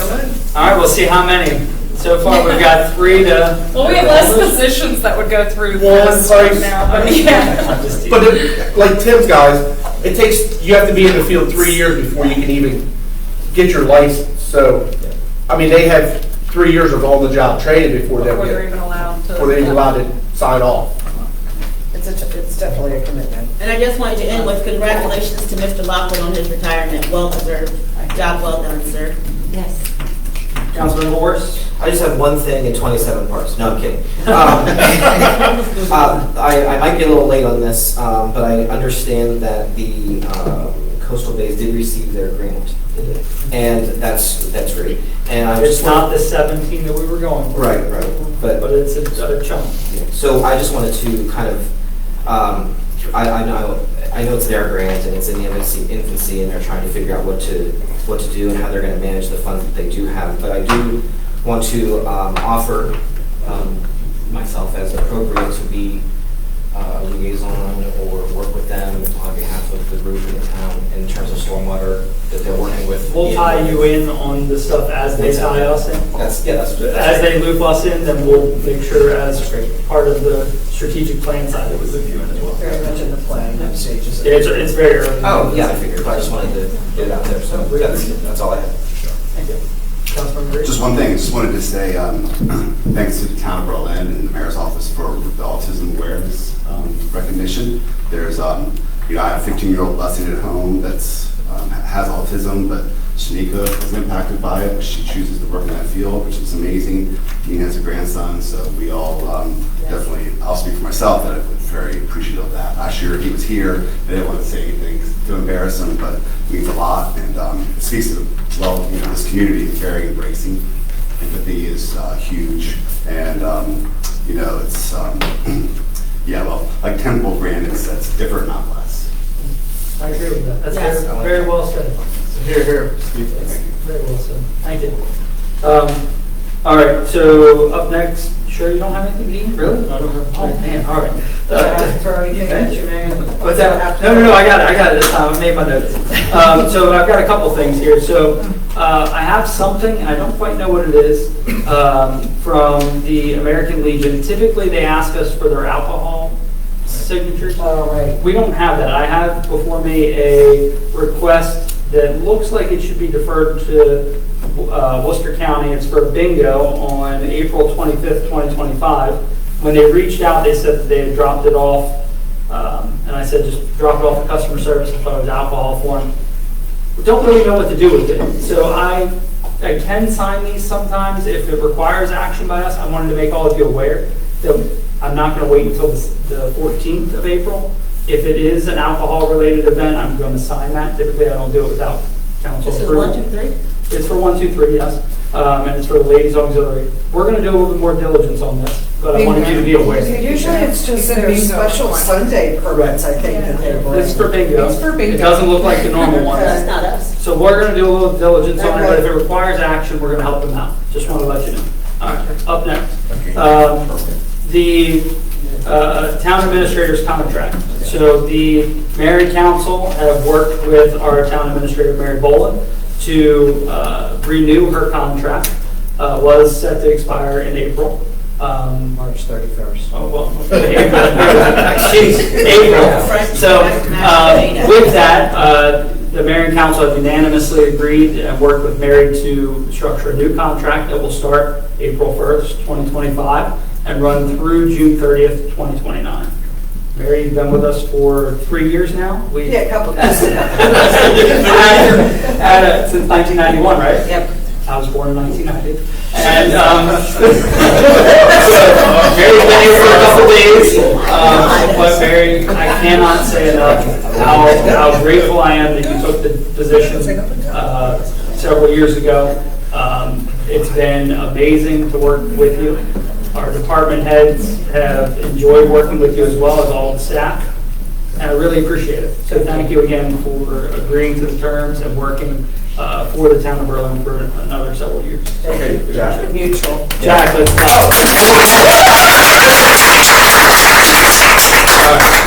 All right, we'll see how many. So far, we've got 3 to... Well, we have less positions that would go through this right now, but yeah. But like Tim's guys, you have to be in the field 3 years before you can even get your license. So, I mean, they have 3 years of on-the-job training before they're even allowed to sign off. It's definitely a commitment. And I just wanted to end with congratulations to Mr. Lockwood on his retirement. Well deserved. Job well done, sir. Yes. Councilman Morris? I just have one thing in 27 parts. No, I'm kidding. I might be a little late on this, but I understand that the Coastal Bays did receive their grant, and that's great. And it's not the 17 that we were going for. Right, but it's a chunk. So I just wanted to kind of, I know it's their grant and it's in the infancy, and they're trying to figure out what to do and how they're going to manage the funds that they do have. But I do want to offer myself as appropriate to be a liaison or work with them on behalf of the group in the town in terms of stormwater that they're working with. We'll tie you in on the stuff as they tie us in. That's as they loop us in, then we'll make sure as part of the strategic plan side that we loop you in as well. Very much in the plan stages. It's very early. Oh, yeah, I figured, but I just wanted to get it out there, so that's all I have. Thank you. Just one thing, I just wanted to say thanks to the town of Berlin and the mayor's office for the autism awareness recognition. There's, I have a 15-year-old busing at home that's has autism, but Shanika was impacted by it, but she chooses to work in that field, which is amazing. Dean has a grandson, so we all definitely, I'll speak for myself, that I'm very appreciative of that. Last year, he was here, I didn't want to say anything to embarrass him, but it means a lot, and it speaks to, well, you know, this community is very embracing. Empathy is huge, and you know, it's, yeah, well, like Temple Brandon, that's different, not less. I agree with that. That's Yes. very well said. Here, here. Very well said. Thank you. All right, so up next, sure you don't have anything, Dean? Really? I don't have. Oh, man, all right. Thank you, man. What's that? No, I got it this time. I made my notes. So I've got a couple things here. So I have something, and I don't quite know what it is, from the American Legion. Typically, they ask us for their alcohol signatures. Oh, right. We don't have that. I have before me a request that looks like it should be deferred to Worcester County. It's for bingo on April 25th, 2025. When they reached out, they said that they had dropped it off, and I said just drop it off at customer service. I thought it was alcohol for them. We don't really know what to do with it. So I can sign these sometimes if it requires action by us. I wanted to make all of you aware that I'm not going to wait until the 14th of April. If it is an alcohol-related event, I'm going to sign that. Typically, I don't do it without council This is approval. 1, 2, 3? It's for 1, 2, 3, yes. And it's for the Ladies Auxiliary. We're going to do a little bit more diligence on this, but I wanted you to be aware. Usually it's just their special Sunday permits, I think, that they bring. It's for bingo. It's for bingo. It doesn't look like the normal ones. That's not us. So we're going to do a little diligence on it, but if it requires action, we're going to help them out. Just want to let you know. All right, up next. The town administrator's contract. So the mayor and council have worked with our town administrator, Mary Boland, to renew her contract. Was set to expire in April. March 31st. Oh, well, jeez, April. So with that, the mayor and council have unanimously agreed and worked with Mary to structure a new contract that will start April 1st, 2025 and run through June 30th, 2029. Mary, you've been with us for 3 years now? Yeah, a couple of Since 1991, right? Yep. I was born in 1990. And Mary's been here for a couple days. But Mary, I cannot say enough how grateful I am that you took the position several years ago. It's been amazing to work with you. Our department heads have enjoyed working with you as well as all the staff. And I really appreciate it. So thank you again for agreeing to the terms and working for the town of Berlin for another several years. Okay, Jack. Mutual. Jack, let's go.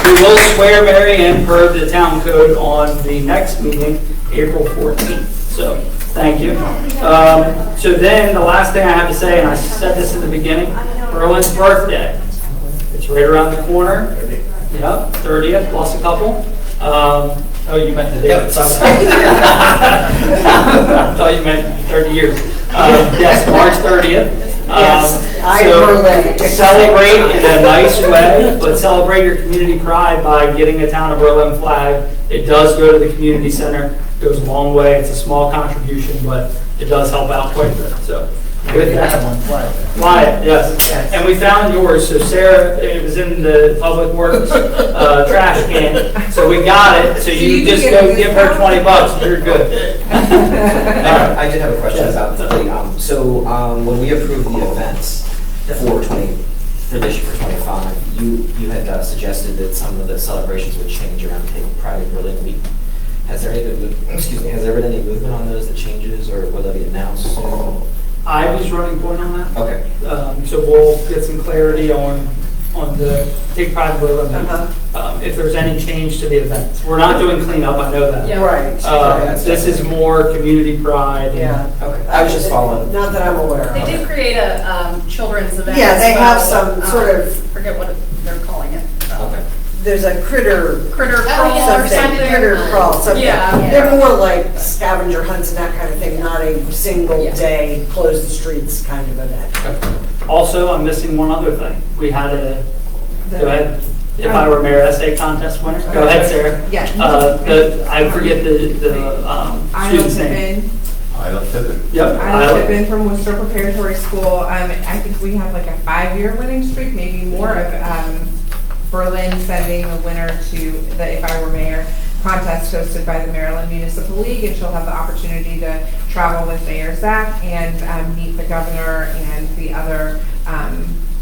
We will swear Mary in per the town code on the next meeting, April 14th. So thank you. So then the last thing I have to say, and I said this in the beginning, Berlin's birthday. It's right around the corner. Yep, 30th plus a couple. Oh, you meant the date. I thought you meant 30 years. Yes, March 30th. So celebrate in a nice way, but celebrate your community pride by getting a Town of Berlin flag. It does go to the community center. It goes a long way. It's a small contribution, but it does help out quite a bit. So with that, Wyatt, yes. And we found yours. So Sarah, it was in the Public Works trash can. So we got it. So you just go give her $20. You're good. I did have a question about the, when we approved the events for this year, for 25, you had suggested that some of the celebrations would change around Take Pride in Berlin Week. Has there been any movement on those that changes, or will they be announced soon? I was running point on that. Okay. So we'll get some clarity on the Take Pride in Berlin. If there's any change to the events. We're not doing cleanup, I know that. Yeah, right. This is more community pride. Yeah. Okay. I was just following. Not that I'm aware They of. did create a children's event. Yeah, they have as well. some sort of, Forget what they're calling it. Okay. there's a critter crawl or something. Critter crawl, something. Yeah. They're more like scavenger hunts and that kind of thing, not a single day, close the streets kind of event. Also, I'm missing one other thing. We had go ahead. If I were Mayor Essay contest winner. Go ahead, Sarah. Yeah. I forget the student's name. Isla Pippin. Yep. I've been from Worcester Preparatory School. I think we have like a 5-year winning streak, maybe more, of Berlin sending a winner to the If I Were Mayor contest hosted by the Maryland Municipal League, and she'll have the opportunity to travel with Mayor Zach and meet the governor and the other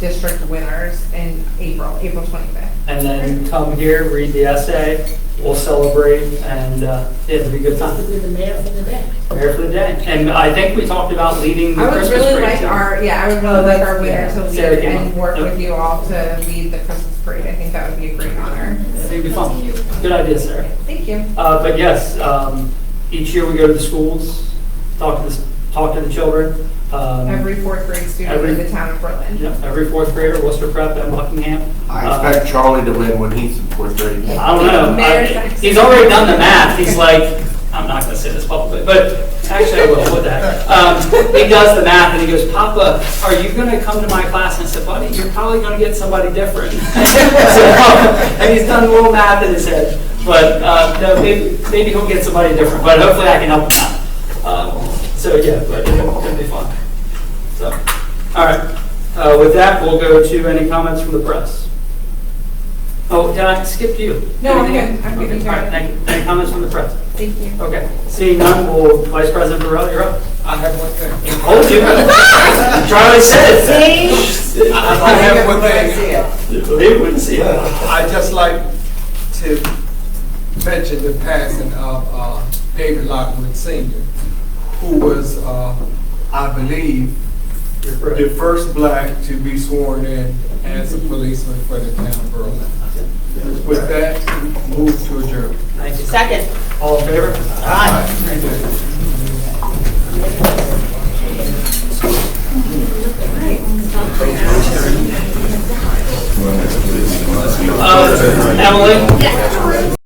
district winners in April 25th. And then come here, read the essay, we'll celebrate, and it'll be a good time. The mayor for the day. Mayor for the day. And I think we talked about leading the I would Christmas really parade, like too. I would really like our winner to lead Sarah came and up. work Yep. with you all to lead the Christmas parade. I think that would be a great honor. It'd be fun. Good idea, Sarah. Thank you. But yes, each year we go to the schools, talk to the children. Every 4th grade student in the town of Berlin. Yep, every 4th grader, Worcester Prep and Buckingham. I expect Charlie to win when he's in 4th grade. I don't know. He's already done the math. He's like, I'm not going to say this publicly, but actually I will with that. He does the math and he goes, Papa, are you going to come to my class? And I said, buddy, you're probably going to get somebody different. And he's done a little math in his head. But no, maybe he'll get somebody different. But hopefully I can help him out. So yeah, but it'll be fun. So, all right. With that, we'll go to any comments from the press. Oh, did I skip you? No, I'm Anything? good. I'm good. Okay, all right, thank you. Any comments from the press? Thank you. Okay. Seeing none, will Vice President Burrell, you're up. I have one thing. Hold you. Charlie said it. I have one thing. They wouldn't see it. I'd just like to mention the passing of David Lockwood Sr., who was, I believe, the first black to be sworn in as a policeman for the town of Berlin. With that, move to adjourn. Thank you. Second. All in favor? Aye. Emily?